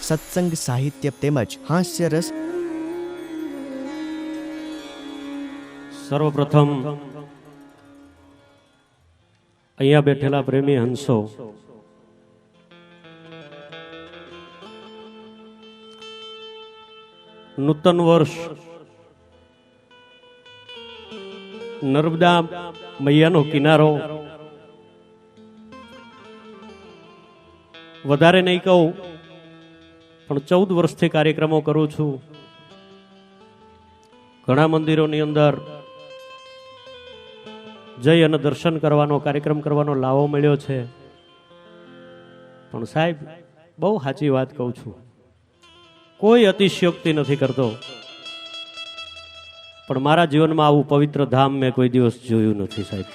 સત્સંગ, સાહિત્ય તેમજ હાસ્ય રસ. સર્વપ્રથમ અહીંયા બેઠેલા પ્રેમી હંસો, નૂતન વર્ષ નર્મદા મૈયાનો કિનારો, વધારે નહીં કહું પણ 14 વર્ષથી કાર્યક્રમો કરું છું. ઘણા મંદિરોની અંદર જઈ અને દર્શન કરવાનો, કાર્યક્રમ કરવાનો લાવો મળ્યો છે. પણ સાહેબ, બહુ સાચી વાત કહું છું, કોઈ અતિશયોક્તિ નથી કરતો, પણ મારા જીવનમાં આવું પવિત્ર ધામ મેં કોઈ દિવસ જોયું નથી સાહેબ.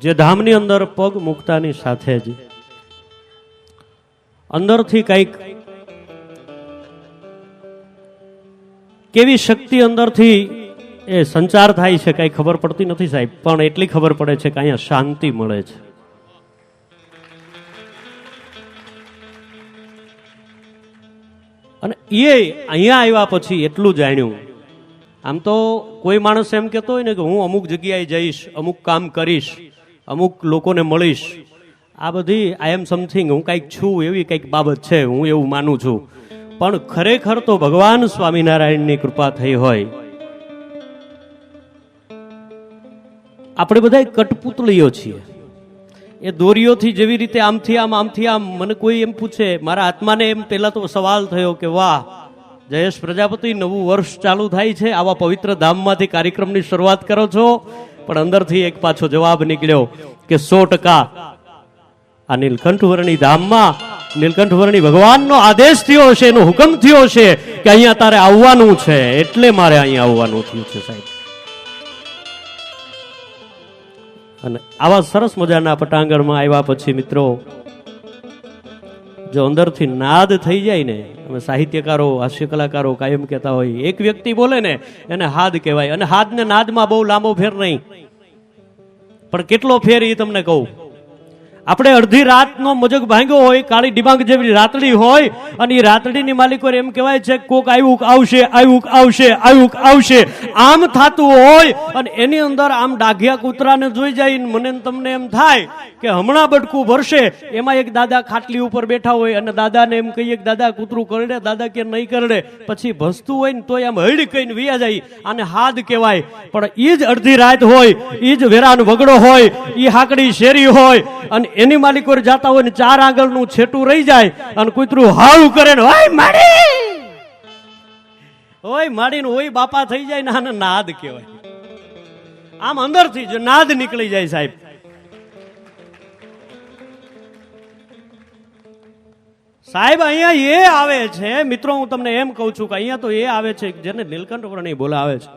જે ધામની અંદર પગ મૂકતાની સાથે જ અંદરથી કંઈક કેવી શક્તિ અંદરથી એ સંચાર થાય છે કઈ ખબર પડતી નથી સાહેબ, પણ એટલી ખબર પડે છે કે અહીંયા શાંતિ મળે છે. અને એ અહીંયા આવ્યા પછી એટલું જાણ્યું. આમ તો કોઈ માણસ એમ કહેતો હોય ને કે હું અમુક જગ્યાએ જઈશ, અમુક કામ કરીશ, અમુક લોકોને મળીશ, આ બધી આઈ એમ સમથિંગ, હું કંઈક છું એવી કંઈક બાબત છે, હું એવું માનું છું. પણ ખરેખર તો ભગવાન સ્વામિનારાયણની કૃપા થઈ હોય. આપણે બધા કઠપુતળીઓ છીએ, એ દોરીઓથી જેવી રીતે આમથી આમ આમથી આમ. મને કોઈ એમ પૂછે, મારા આત્માને એમ પહેલા તો સવાલ થયો કે વાહ જયેશ પ્રજાપતિ, નવું વર્ષ ચાલુ થાય છે, આવા પવિત્ર ધામમાંથી કાર્યક્રમની શરૂઆત કરો છો. પણ અંદરથી એક પાછો જવાબ નીકળ્યો કે 100% આ નીલકંઠવર્ણી ધામમાં નીલકંઠવર્ણી ભગવાનનો આદેશ થયો હશે, એનો હુકમ થયો હશે કે અહીંયા તારે આવવાનું છે, એટલે મારે અહીંયા આવવાનું થયું છે સાહેબ. અને આવા સરસ મજાના પટાંગણમાં આવ્યા પછી મિત્રો, જો અંદરથી નાદ થઈ જાય ને, અમે સાહિત્યકારો, હાસ્ય કલાકારો કાયમ કહેતા હોય, એક વ્યક્તિ બોલે ને એને હાદ કહેવાય. અને હાદ ને નાદમાં બહુ લાંબો ફેર નહીં, પણ કેટલો ફેર એ તમને કહું. આપણે અડધી રાતનો મજગ ભાંગ્યો હોય, કાળી ડિબાંગ જેવી રાતડી હોય, અને એ રાતડીની માલિકો એમ કહેવાય છે કોક આવ્યું આવશે, આવ્યું આવશે, આવ્યું આવશે, આમ થતું હોય. અને એની અંદર આમ ડાઘિયા કૂતરાને જોઈ જાય, મને તમને એમ થાય કે હમણાં બટકું ભરશે. એમાં એક દાદા ખાટલી ઉપર બેઠા હોય અને દાદાને એમ કહીએ કે દાદા કૂતરું કરડે, દાદા કે નહીં કરડે, પછી ભસતું હોય ને તોય આમ હળી કહીને વિયા જાય, આને હાદ કહેવાય. પણ એ જ અડધી રાત હોય, એ જ વેરાન વગડો હોય, એ હાકડી શેરી હોય, અને એની માલિકો જાતા હોય ને 4 આંગળનું છેટું રહી જાય અને કૂતરું હાવ કરે ને ઓય માડી, ઓય માડીને ઓય બાપા થઈ જાય ને આને નાદ કહેવાય. આમ અંદરથી જો નાદ નીકળી જાય સાહેબ. સાહેબ અહીંયા એ આવે છે મિત્રો, હું તમને એમ કહું છું કે અહીંયા તો એ આવે છે જેને નીલકંઠવર્ણી બોલાવે છે,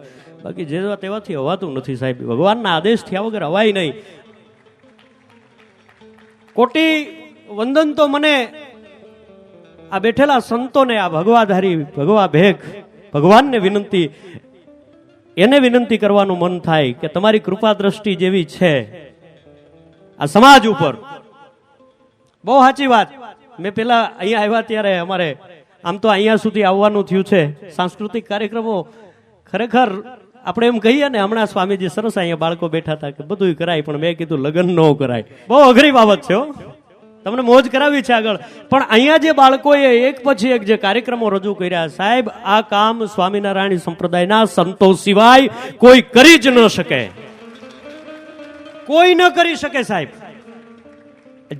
બાકી જેવા તેવાથી હવાતું નથી સાહેબ. ભગવાનના આદેશ થયા વગર હવાય નહીં. કોટી વંદન તો મને આ બેઠેલા સંતોને, આ ભગવાધારી ભગવા ભેખ ભગવાનને વિનંતી, એને વિનંતી કરવાનું મન થાય કે તમારી કૃપા દ્રષ્ટિ જેવી છે આ સમાજ ઉપર. બહુ સાચી વાત. મેં પેલા અહીંયા આવ્યા ત્યારે અમારે આમ તો અહીંયા સુધી આવવાનું થયું છે, સાંસ્કૃતિક કાર્યક્રમો ખરેખર આપણે એમ કહીએ ને, હમણાં સ્વામીજી સરસ અહીંયા બાળકો બેઠા હતા કે બધું કરાય, પણ મેં કીધું લગ્ન ન કરાય. બહુ અઘરી બાબત છે, તમને મોજ કરાવી છે આગળ. પણ અહીંયા જે બાળકોએ એક પછી એક જે કાર્યક્રમો રજૂ કર્યા સાહેબ, આ કામ સ્વામિનારાયણ સંપ્રદાયના સંતો સિવાય કોઈ કરી જ ન શકે, કોઈ ન કરી શકે સાહેબ.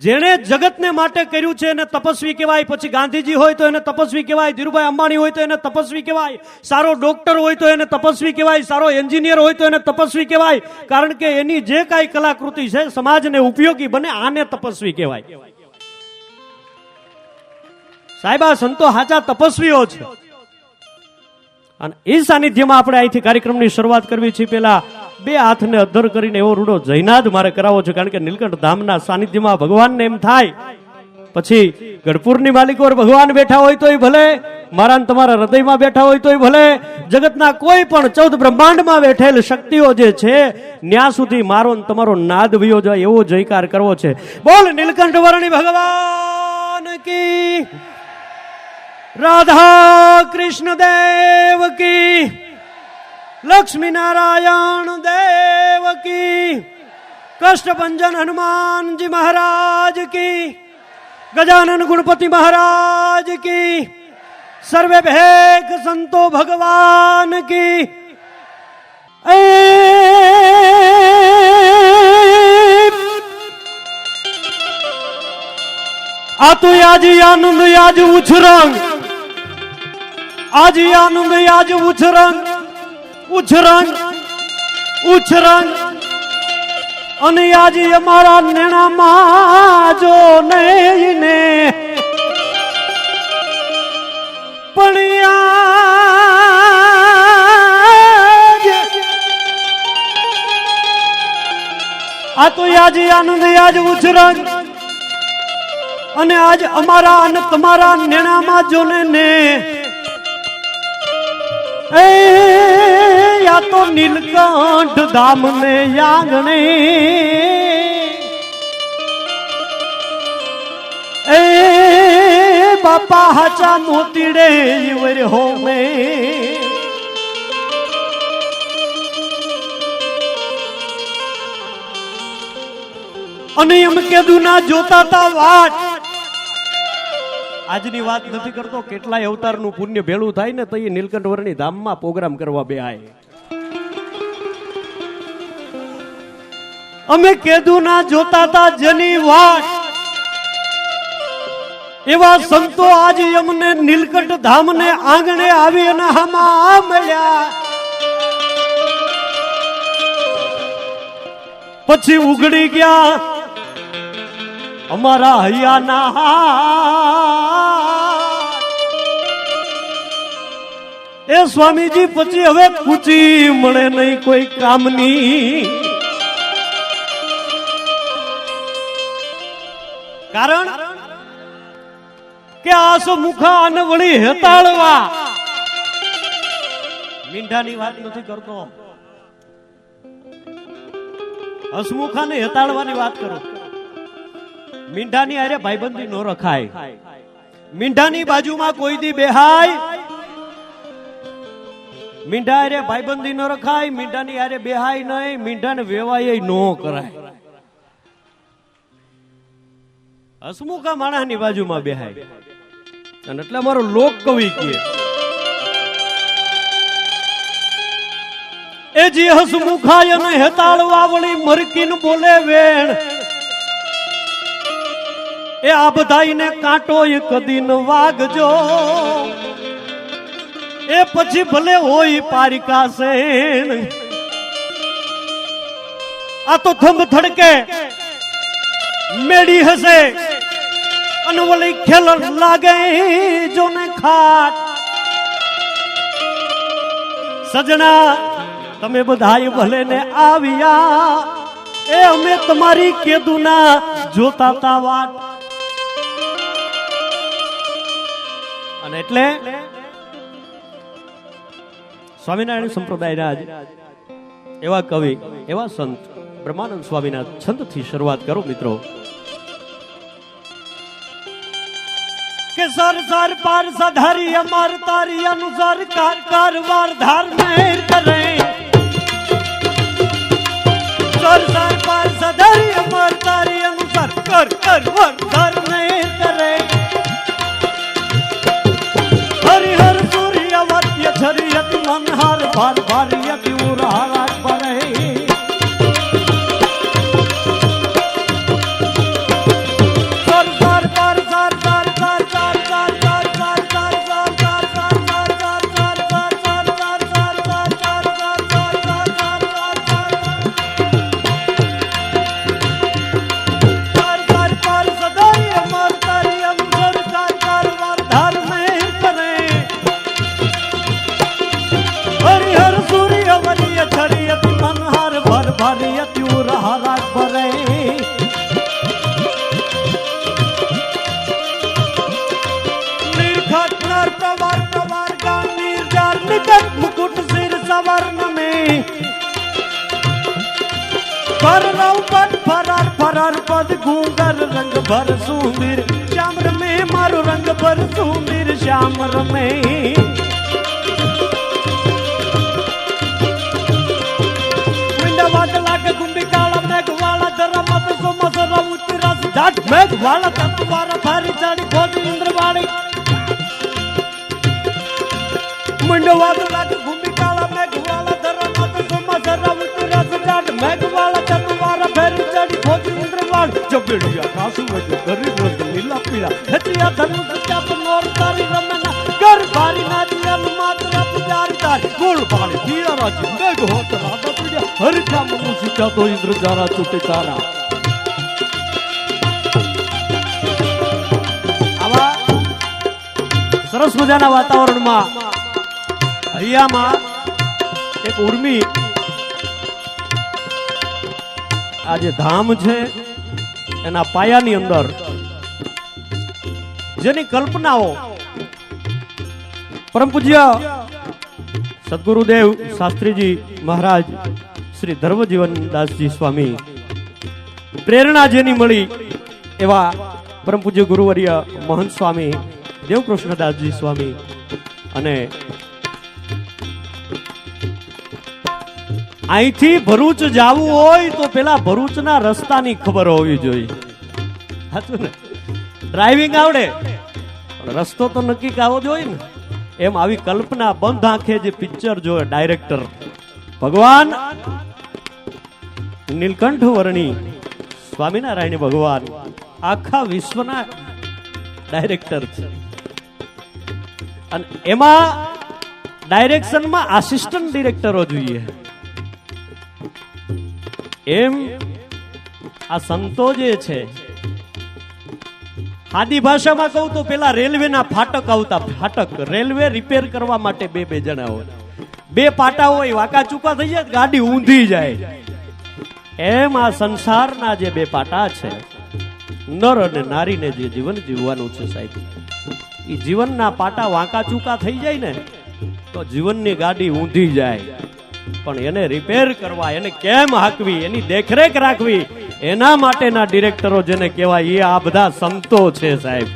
જેણે જગતને માટે કર્યું છે એને તપસ્વી કહેવાય. પછી ગાંધીજી હોય તો એને તપસ્વી કહેવાય, ધીરુભાઈ અંબાણી હોય તો એને તપસ્વી કહેવાય, સારો ડોક્ટર હોય તો એને તપસ્વી કહેવાય, સારો એન્જિનિયર હોય તો એને તપસ્વી કહેવાય. કારણ કે એની જે કાંઈ કલાકૃતિ છે સમાજને ઉપયોગી બને, આને તપસ્વી કહેવાય. સાહેબ આ સંતો સાચા તપસ્વીઓ છે. અને એ સાનિધ્યમાં આપણે અહીંથી કાર્યક્રમની શરૂઆત કરવી છે. પેલા 2 હાથને અધ્ધર કરીને એવો રૂડો જયનાદ મારે કરાવો છે, કારણ કે નીલકંઠ ધામના સાનિધ્યમાં ભગવાનને એમ થાય પછી ગઢપુરની માલિકો ભગવાન બેઠા હોય તોય ભલે, મારા ને તમારા હૃદયમાં બેઠા હોય તોય ભલે, જગતના કોઈ પણ 14 બ્રહ્માંડમાં બેઠેલ શક્તિઓ જે છે ન્યા સુધી મારો ને તમારો નાદ વયો જાય એવો જયકાર કરવો છે. બોલ નીલકંઠ વર્ણી ભગવાન કી, રાધા કૃષ્ણ દેવ કી, લક્ષ્મી નારાયણ દેવ કી, કષ્ટભંજન હનુમાનજી મહારાજ કી, ગજાનન ગુણપતિ મહારાજ કી, सर्वे भेक संतो भगवान की. आ तो आज आनंद आज उछरंग, आज आनंद आज उछरंग, उछरंग उछरंग અને આજે અમારા નેણામાં જો નહીં ને પણ આ તો આજ આનંદ આજ ઉછરંગ અને આજ અમારા અને તમારા નેણામાં જોને ને એ આ તો નીલકંઠ ધામ ને આંગણે એ બાપા હાચા મોતીડે ઈવર હોમે અને એમ કીધું ના જોતા તા વાટ. આજની વાત નથી કરતો, કેટલાય અવતારનું પુણ્ય ભેળું થાય ને તો એ નીલકંઠ વર્ણી ધામમાં પ્રોગ્રામ કરવા બેહાય. અમે કીધું ના જોતા તા જેની વાટ, એવા સંતો આજે અમને નીલકંઠ ધામ ને આંગણે આવી અને હમા મળ્યા. પછી ઉઘડી ગયા અમારા હૈયાના હાથ. એ સ્વામીજી પછી હવે કુચી મળે નહીં કોઈ કામની, કારણ કે આસો મુખા અને વળી હેતાળવા. મીંઢાની વાત નથી કરતો, હસમુખા ને હેતાળવાની વાત કરો. મીંઢાની અરે ભાઈબંધી નો રખાય, મીંઢાની બાજુમાં કોઈ દી બેહાય, મીંઢા અરે ભાઈબંધી નો રખાય, મીંઢાની અરે બેહાય નહીં, મીંઢાને વેવાય નો કરાય. હસમુખા માણસની બાજુમાં બેહાય અને એટલે અમારો લોક કવિ કહે એ જે હસમુખાય અને હેતાળવા વળી મરકીન બોલે વેણ, એ આ બધાઈને કાંટો કદી ન વાગજો, એ પછી ભલે હોય પારિકા સેન. આ તો થંભ થડકે મેડી હશે અને વળી ખેલ લાગે જોને ખાટ. સજણા તમે બધાય ભલે ને આવ્યા, એ અમે તમારી કેદુના જોતા તા વાટ. અને એટલે સ્વામિનારાયણ સંપ્રદાયના એવા કવિ એવા સંત બ્રહ્માનંદ સ્વામીના છંદથી શરૂઆત કરો મિત્રો. કે સર સર પાર સધારી અમાર તારી અનુસાર કાર કારવાર ધાર મેર કરે. સર સર પાર સધારી અમાર તારી અનુસાર કર કારવાર ધાર મેર કરે. હરિહર સૂર્ય વાત્ય છરિયત મનહાર ભાર ભારિયત ઉરારાત બરે. भर रौपन फरार फरार पद घूंगर रंग भर सुंदर श्याम रमे मारो रंग भर सुंदर श्याम रमे मिंडवाद लागे गुंबी काला मेघ वाला जरा मत सोमस रउत रस जाट मेघ वाला तत्वारा भारी जानी खोज इंद्र वाली मिंडवाद लागे गुंबी काला मेघ वाला जरा मत सोमस रउत रस जाट मेघ वाला तत्वारा भारी जानी खोज इंद्र वाली जबड़िया कासु वज गरीब रस नीला पीला हटिया धनुष चाप नोर तारी रमना कर बारी नादिया मात्रा पुजारी तारी गोल पाले दिया राज मेघ होत राधा पीड़ा हर काम मुसीता तो इंद्र जारा चुटे तारा आवा सरस मजाना वातावरणમાં અહીંયામાં એક ઉર્મી આ જે ધામ છે એના પાયાની અંદર જેની કલ્પનાઓ પરમ પૂજ્ય સદગુરુદેવ શાસ્ત્રીજી મહારાજ શ્રી ધર્મજીવનદાસજી સ્વામી પ્રેરણા જેની મળી એવા પરમ પૂજ્ય ગુરુવર્ય મહંત સ્વામી દેવકૃષ્ણદાસજી સ્વામી અને અહીંથી ભરૂચ જવું હોય તો પેલા ભરૂચના રસ્તાની ખબર હોવી જોઈએ સાચું ને ડ્રાઇવિંગ આવડે પણ રસ્તો તો નક્કી કાવો જોઈએ ને એમ આવી કલ્પના બંધ આંખે જે પિક્ચર જોયે ડાયરેક્ટર ભગવાન નીલકંઠ વર્ણી સ્વામિનારાયણ ભગવાન આખા વિશ્વના ડાયરેક્ટર છે અને એમાં ડાયરેક્શનમાં આસિસ્ટન્ટ ડિરેક્ટરો જોઈએ એમ આ સંતો જે છે સાદી ભાષામાં કહું તો પેલા રેલવેના ફાટક આવતા ફાટક રેલવે રિપેર કરવા માટે બે જણા હોય બે પાટા હોય વાંકા ચૂકા થઈ જાય ગાડી ઊંધી જાય એમ આ સંસારના જે બે પાટા છે નર અને નારીને જે જીવન જીવવાનું છે સાહેબ એ જીવનના પાટા વાંકા ચૂકા થઈ જાય ને તો જીવનની ગાડી ઊંધી જાય પણ એને રિપેર કરવા એને કેમ હાંકવી એની દેખરેખ રાખવી એના માટેના ડિરેક્ટરો જેને કહેવાય એ આ બધા સંતો છે સાહેબ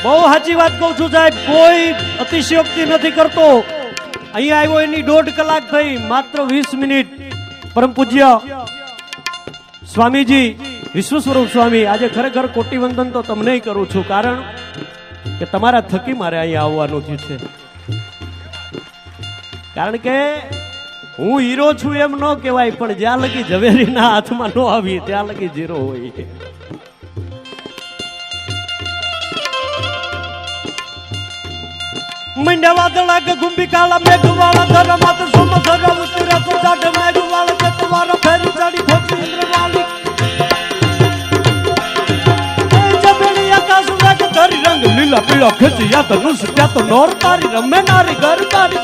બહુ સાચી વાત કહું છું સાહેબ કોઈ અતિશયોક્તિ નથી કરતો અહીંયા આવ્યો એની 1.5 કલાક થઈ માત્ર 20 મિનિટ પરમ પૂજ્ય સ્વામીજી વિશ્વ સ્વરૂપ સ્વામી આજે ખરેખર કોટી વંદન તો તમને કરું છું કારણ કે તમારા થકી મારે અહીંયા આવવાનું થયું છે કારણ કે હું હીરો છું એમ ન કહેવાય પણ જ્યાં લગી ઝવેરીના હાથમાં ન આવી ત્યાં લગી જીરો હોય મંડ્યા વાદળા કે ગુંબી કાળા મેઘવાળા ધરા માત સોમ ધરા ઉતરા તો જાડ મેઘવાળા કે તમારો ફેરી ચડી ખોટી ઇન્દ્રવાળી એ જબેડી આકાશ વેગ ધરી રંગ લીલા પીળા ખેંચ્યા તો નુસ ત્યાં તો નોર તારી રમે નારી ઘર તારી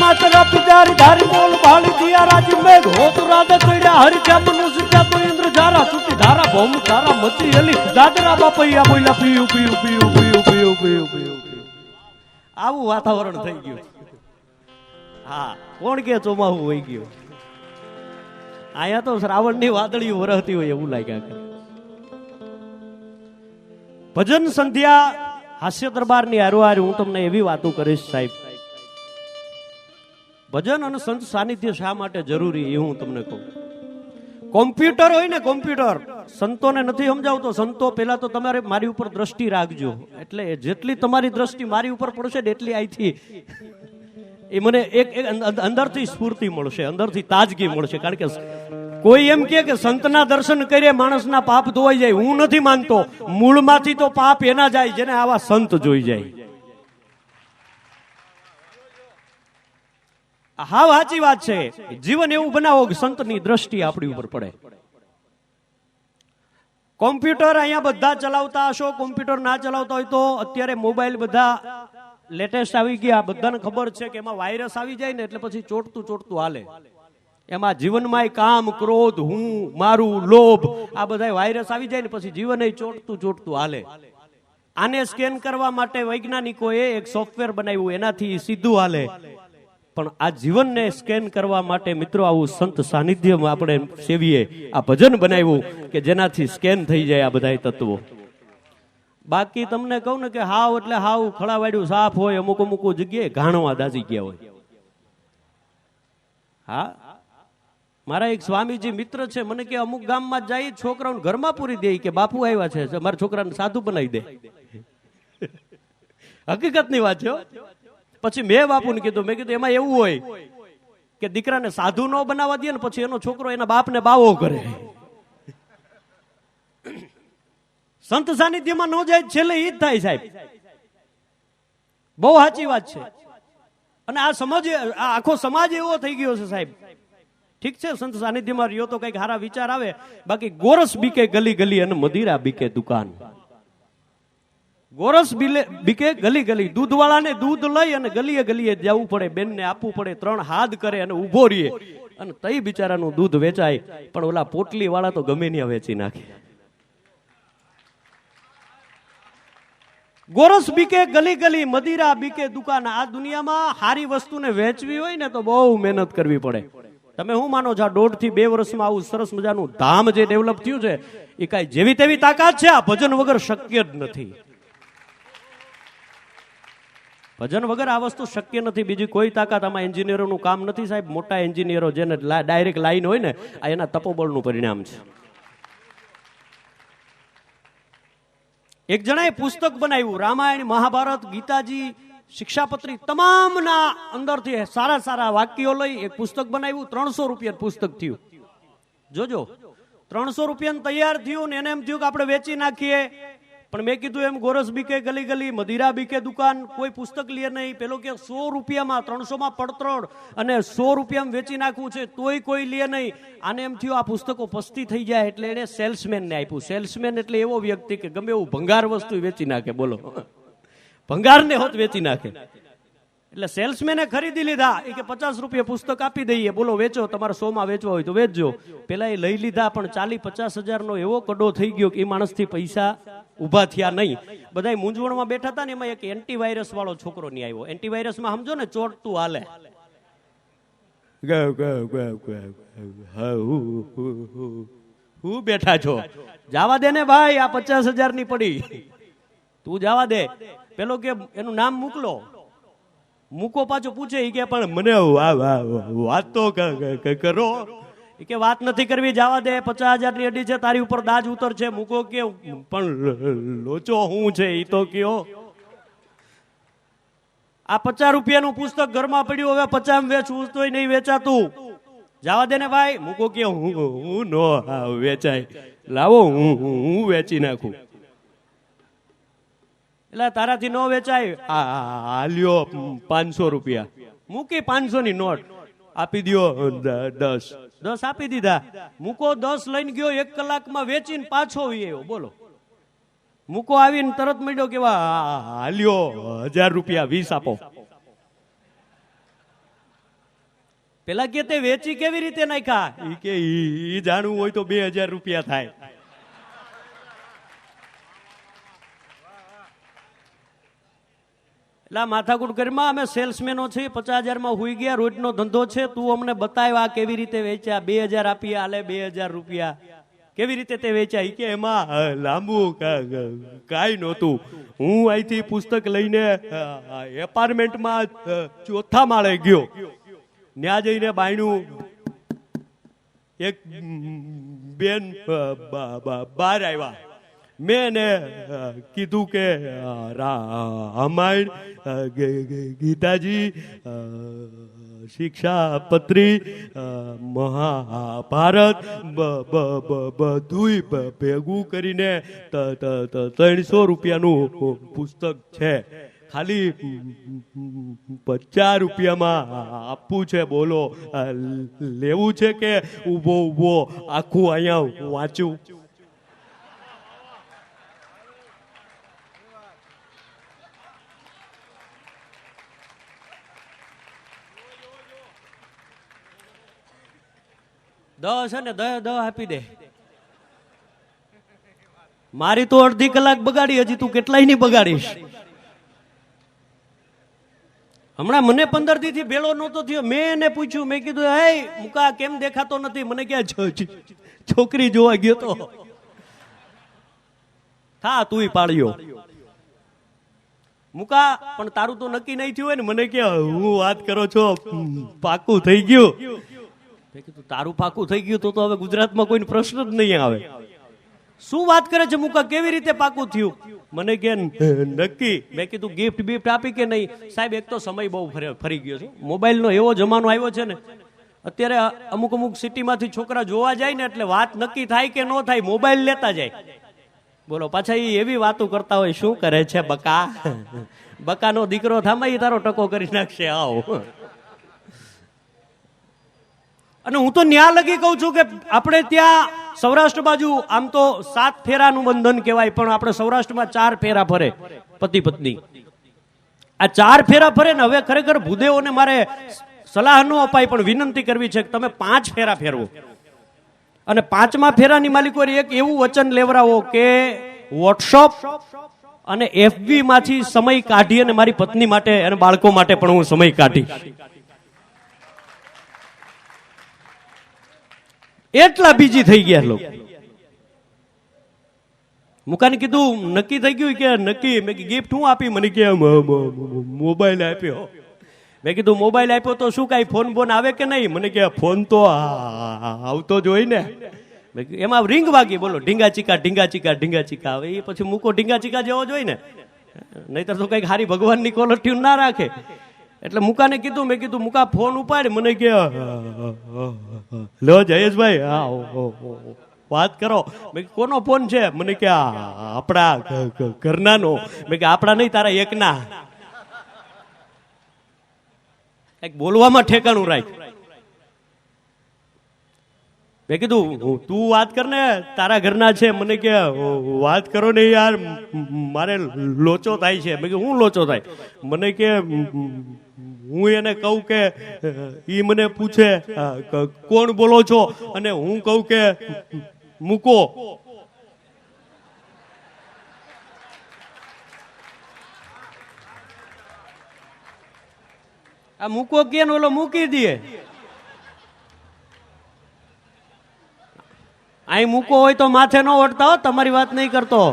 मातरा पुजारी धारी बोल भाली दिया राजी मेघ होत राधे कइड़ा हरि जा मनुष्य जा तो इंद्र जारा छुटी धारा भौम धारा मची एली दादरा बापैया बोला पीयू पीयू पीयू पीयू पीयू पीयू पीयू આવું વાતાવરણ થઈ ગયું હા કોણ કે ચોમાહું હોઈ ગયું આયા તો શ્રાવણની વાદળીઓ વરહતી હોય એવું લાગ્યા ભજન સંધ્યા હાસ્ય દરબારની હારોહાર હું તમને એવી વાતો કરીશ સાહેબ ભજન અને સંત સાનિધ્ય શા માટે જરૂરી એ હું તમને કહું કોમ્પ્યુટર હોય ને કોમ્પ્યુટર સંતોને નથી સમજાવતો સંતો પહેલા તો તમારે મારી ઉપર દ્રષ્ટિ રાખજો એટલે જેટલી તમારી દ્રષ્ટિ મારી ઉપર પડશે ને એટલી અહીંથી એ મને એક અંદરથી સ્ફૂર્તિ મળશે અંદરથી તાજગી મળશે કારણ કે કોઈ એમ કે સંતના દર્શન કરીએ માણસના પાપ ધોવાઈ જાય હું નથી માનતો મૂળમાંથી તો પાપ એના જાય જેને આવા સંત જોઈ જાય હા સાચી વાત છે જીવન એવું બનાવો કે સંતની દ્રષ્ટિ આપણી ઉપર પડે કોમ્પ્યુટર અહીંયા બધા ચલાવતા હશો કોમ્પ્યુટર ના ચલાવતા હોય તો અત્યારે મોબાઈલ બધા લેટેસ્ટ આવી ગયા બધાને ખબર છે કે એમાં વાયરસ આવી જાય ને એટલે પછી ચોટતું હાલે એમાં જીવનમાં કામ ક્રોધ હું મારું લોભ આ બધા વાયરસ આવી જાય ને પછી જીવન ચોટતું હાલે આને સ્કેન કરવા માટે વૈજ્ઞાનિકોએ એક સોફ્ટવેર બનાવ્યું એનાથી સીધું હાલે પણ આ જીવનને સ્કેન કરવા માટે મિત્રો આવું સંત સાનિધ્યમાં આપણે સેવીએ, આ ભજન બનાવ્યું કે જેનાથી સ્કેન થઈ જાય આ બધા તત્વો. બાકી તમને કહું ને કે હાવ એટલે હાવ ખળાવાડ્યું સાફ હોય, અમુક અમુક જગ્યાએ ઘાણવા દાઝી ગયા હોય. હા, મારા એક સ્વામીજી મિત્ર છે, મને કે અમુક ગામમાં જાય છોકરાઓને ઘરમાં પૂરી દે કે બાપુ આવ્યા છે, મારા છોકરાને સાધુ બનાવી દે. હકીકતની વાત છે. પછી મેં બાપુને કીધું, મેં કીધું એમાં એવું હોય કે દીકરાને સાધુ ન બનાવવા દે ને પછી એનો છોકરો એના બાપને બાવો કરે. સંત સાનિધ્યમાં ન જાય છેલ્લે ઈ જ થાય સાહેબ. બહુ સાચી વાત છે. અને આ સમજ, આ આખો સમાજ એવો થઈ ગયો છે સાહેબ. ઠીક છે, સંત સાનિધ્યમાં રહ્યો તો કઈક સારા વિચાર આવે, બાકી ગોરસ બીકે ગલી ગલી અને મદિરા બીકે દુકાન. ગોરસ બીકે ગલી ગલી, દૂધ વાળાને દૂધ લઈ અને ગલીએ ગલીએ જવું પડે, બેનને આપવું પડે, 3 હાથ કરે અને ઉભો રહીએ અને તઈ બિચારાનું દૂધ વેચાય. પણ ઓલા પોટલી વાળા તો ગમે ત્યાં વેચી નાખે. ગોરસ બીકે ગલી ગલી, મદિરા બીકે દુકાન. આ દુનિયામાં સારી વસ્તુને વેચવી હોય ને તો બહુ મહેનત કરવી પડે. તમે શું માનો છો, 1.5 થી 2 વર્ષમાં આવું સરસ મજાનું ધામ જે ડેવલપ થયું છે એ કઈ જેવી તેવી તાકાત છે? આ ભજન વગર શક્ય જ નથી. ભજન વગર આ વસ્તુ શક્ય નથી. બીજી કોઈ તાકાત આમાં એન્જિનિયરોનું કામ નથી સાહેબ. મોટા એન્જિનિયરો જેને ડાયરેક્ટ લાઈન હોય ને, આ એના તપોબળનું પરિણામ છે. એક જણાએ પુસ્તક બનાવ્યું, રામાયણ, મહાભારત, ગીતાજી, શિક્ષાપત્રી, તમામના અંદરથી સારા સારા વાક્યો લઈ એક પુસ્તક બનાવ્યું. 300 રૂપિયા પુસ્તક થયું. જોજો, 300 રૂપિયા તૈયાર થયું ને એને એમ થયું કે આપણે વેચી નાખીએ. પણ મેં કીધું એમ ગોરસ બીકે ગલી ગલી, મદિરા બીકે દુકાન, કોઈ પુસ્તક લે નહીં. પેલો કે 100 રૂપિયામાં, 300માં પડતર અને 100 રૂપિયામાં વેચી નાખવું છે તોય કોઈ લે નહીં. આને એમ થયું આ પુસ્તકો પસ્તી થઈ જાય એટલે એને સેલ્સમેનને આપ્યું. સેલ્સમેન એટલે એવો વ્યક્તિ કે ગમે એવું ભંગાર વસ્તુ વેચી નાખે. બોલો, ભંગારને હોત વેચી નાખે. એટલે સેલ્સમેને ખરીદી લીધા. એ કે 50 રૂપિયા પુસ્તક આપી દઈએ, બોલો વેચો, તમારે 100માં વેચવા હોય તો વેચજો. પેલા એ લઈ લીધા, પણ 40-50 હજારનો એવો કડો થઈ ગયો કે એ માણસથી પૈસા ઉભા થયા નહીં. બધા મૂંઝવણમાં બેઠા હતા ને, એમાં એક એન્ટીવાયરસ વાળો છોકરો નહીં આવ્યો. એન્ટીવાયરસમાં સમજો ને, ચોટતું હાલે, હું બેઠા છો, જવા દે ને ભાઈ, આ 50,000 ની પડી, તું જવા દે. પેલો કે એનું નામ મોકલો. મૂકો પાછો પૂછે, એ કે પણ મને વાત તો કરો. એ કે વાત નથી કરવી, જવા દે, 50,000 ની અડી છે, તારી ઉપર દાજ ઉતર છે. મૂકો કે પણ લોચો હું છે એ તો કયો. આ 50 રૂપિયાનું પુસ્તક ઘરમાં પડ્યું, હવે 50 વેચવું તોય નહીં વેચાતું. જવા દે ને ભાઈ. મૂકો કે હું નો વેચાય, લાવો હું વેચી નાખું. એટલે તારાથી નો વેચાય, હાલ્યો 500 રૂપિયા. મૂકી 500 ની નોટ આપી દો, 10 આપી દીધા. મૂકો 10 લઈને ગયો, 1 કલાકમાં વેચીને પાછો આવ્યો. બોલો, મૂકો આવીને તરત મળ્યો કેવા, હાલ્યો 1000 રૂપિયા, 20 આપો. પેલા કે તે વેચી કેવી રીતે નાખ્યા? ઈ કે ઈ જાણવું હોય તો 2000 રૂપિયા થાય. એટલે માથાકૂટ કરીમાં અમે સેલ્સમેનો છીએ, 50,000માં હુઈ ગયા, રોજનો ધંધો છે, તું અમને બતાવ આ કેવી રીતે વેચ્યા. 2000 આપી, હાલે 2000 રૂપિયા. કેવી રીતે તે વેચ્યા? કે એમાં લાંબુ કાંઈ નહોતું. હું અહીંથી પુસ્તક લઈને એપાર્ટમેન્ટમાં 4થા માળે ગયો. ત્યાં જઈને બાયણું એક બેન બહાર આવ્યા. મેં એને કીધું કે રામાયણ, ગીતાજી, શિક્ષાપત્રી, મહાભારત બધું ભેગું કરીને 300 રૂપિયાનું પુસ્તક છે. ખાલી 50 રૂપિયામાં આપવું છે. બોલો, લેવું છે કે ઉભો ઉભો આખું અહીંયા વાંચું? દસ ને 10 આપી દે. મારી તો અડધી કલાક બગાડી, હજી તું કેટલાય નહીં બગાડીશ. હમણાં મને 15 દી થી ભેળો નહોતો થયો, મેં એને પૂછ્યું, મેં કીધું હે મુકા કેમ દેખાતો નથી? મને કે છોકરી જોવા ગયો તો. થા તુંય પાડ્યો મુકા, પણ તારું તો નક્કી નહીં થયું હોય ને? મને કે હું વાત કરો છો, પાકું થઈ ગયું. મેં કીધું તારું પાકું થઈ ગયું તો હવે ગુજરાતમાં કોઈ પ્રશ્ન જ નહીં આવે. શું વાત કરે છે મુકા, કેવી રીતે પાકું થયું? મને કે નક્કી. મેં કીધું ગિફ્ટ બિફ્ટ આપી કે નહીં? સાહેબ એક તો સમય બહુ ફરી ગયો છે, મોબાઈલનો એવો જમાનો આવ્યો છે ને, અત્યારે અમુક અમુક સિટીમાંથી છોકરા જોવા જાય ને એટલે વાત નક્કી થાય કે ન થાય, મોબાઈલ લેતા જાય. બોલો પાછા એ એવી વાતો કરતા હોય, શું કરે છે બકા, બકાનો દીકરો થામાઈ તારો ટકો કરી નાખશે આવો. અને હું તો ન્યા લગી કહું છું કે આપણે ત્યાં સૌરાષ્ટ્ર બાજુ આમ તો 7 ફેરાનું બંધન કહેવાય, પણ આપણે સૌરાષ્ટ્રમાં 4 ફેરા ફરે પતિ પત્ની. આ 4 ફેરા ફરે ને હવે ખરેખર ભૂદેવોને મારે સલાહ ન અપાય પણ વિનંતી કરવી છે કે તમે 5 ફેરા ફેરવો. અને 5મા ફેરાની માલિકો એક એવું વચન લેવડાવો કે વોટ્સઅપ અને FB માંથી સમય કાઢી અને મારી પત્ની માટે અને બાળકો માટે પણ હું સમય કાઢીશ. એટલા બીજી થઈ ગયા લોકો. મુકાને કીધું નક્કી થઈ ગયું કે નક્કી? મેં ગિફ્ટ હું આપી? મને કે મોબાઈલ આપ્યો. મેં કીધું મોબાઈલ આપ્યો તો શું કાંઈ ફોન બોન આવે કે નહીં? મને કે ફોન તો આવતો જ હોય ને. એમાં રિંગ વાગી, બોલો ઢીંગા ચીકા ઢીંગા ચીકા ઢીંગા ચીકા. હવે એ પછી મૂકો ઢીંગા ચીકા જેવો જ હોય ને, નહીતર તો કઈક હારી ભગવાનની કોલર ટ્યુન ના રાખે. એટલે મુકાને કીધું, મેં કીધું મુકા ફોન ઉપાડ. મને કે લો જયેશભાઈ વાત કરો. મેં કોનો ફોન છે? મને કે આપણા ઘરનાનો. મેં કે આપણા નહીં, તારા એકના. કઈક બોલવામાં ઠેકાણું રાખ. મેં કીધું તું વાત કર ને, તારા ઘરના છે. મને કે વાત કરો ને યાર, મારે લોચો થાય છે. મેં કીધું હું લોચો થાય? મને કે હું એને કહું કે ઈ મને પૂછે કોણ બોલો છો, અને હું કહું કે મૂકો. આ મૂકો કે ઓલો મૂકી દે. અહીં મૂકો હોય તો માથે ન ઓઢતા હો, તમારી વાત નહીં કરતો.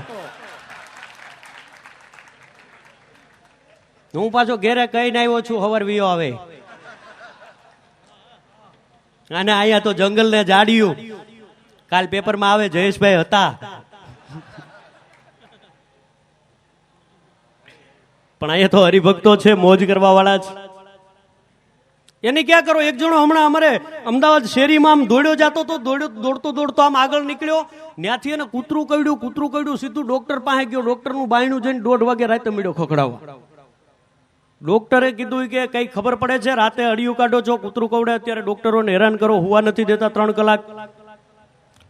હું પાછો ઘેરે કહીને આવ્યો છું, હવાર વિયો આવે. અને અહીંયા તો જંગલ ને જાડ્યું. કાલ પેપરમાં આવે જયેશભાઈ હતા. પણ અહીંયા તો હરિભક્તો છે, મોજ કરવા વાળા છે. એની ક્યાં કરો? એક જણો હમણાં અમારે અમદાવાદ શેરીમાં આમ દોડ્યો જતો તો, દોડતો આમ આગળ નીકળ્યો, ત્યાંથી એને કૂતરું કવડ્યું, સીધું ડોક્ટર પાસે ગયો. ડોક્ટરનું બાયણું જઈને 1:30 વાગે રાતે મળ્યો ખખડાવવા. ડોક્ટરે કીધું કે કઈ ખબર પડે છે? રાતે અડિયું કાઢો છો, કૂતરું કવડે, અત્યારે ડોક્ટરોને હેરાન કરો, હુવા નથી દેતા 3 કલાક.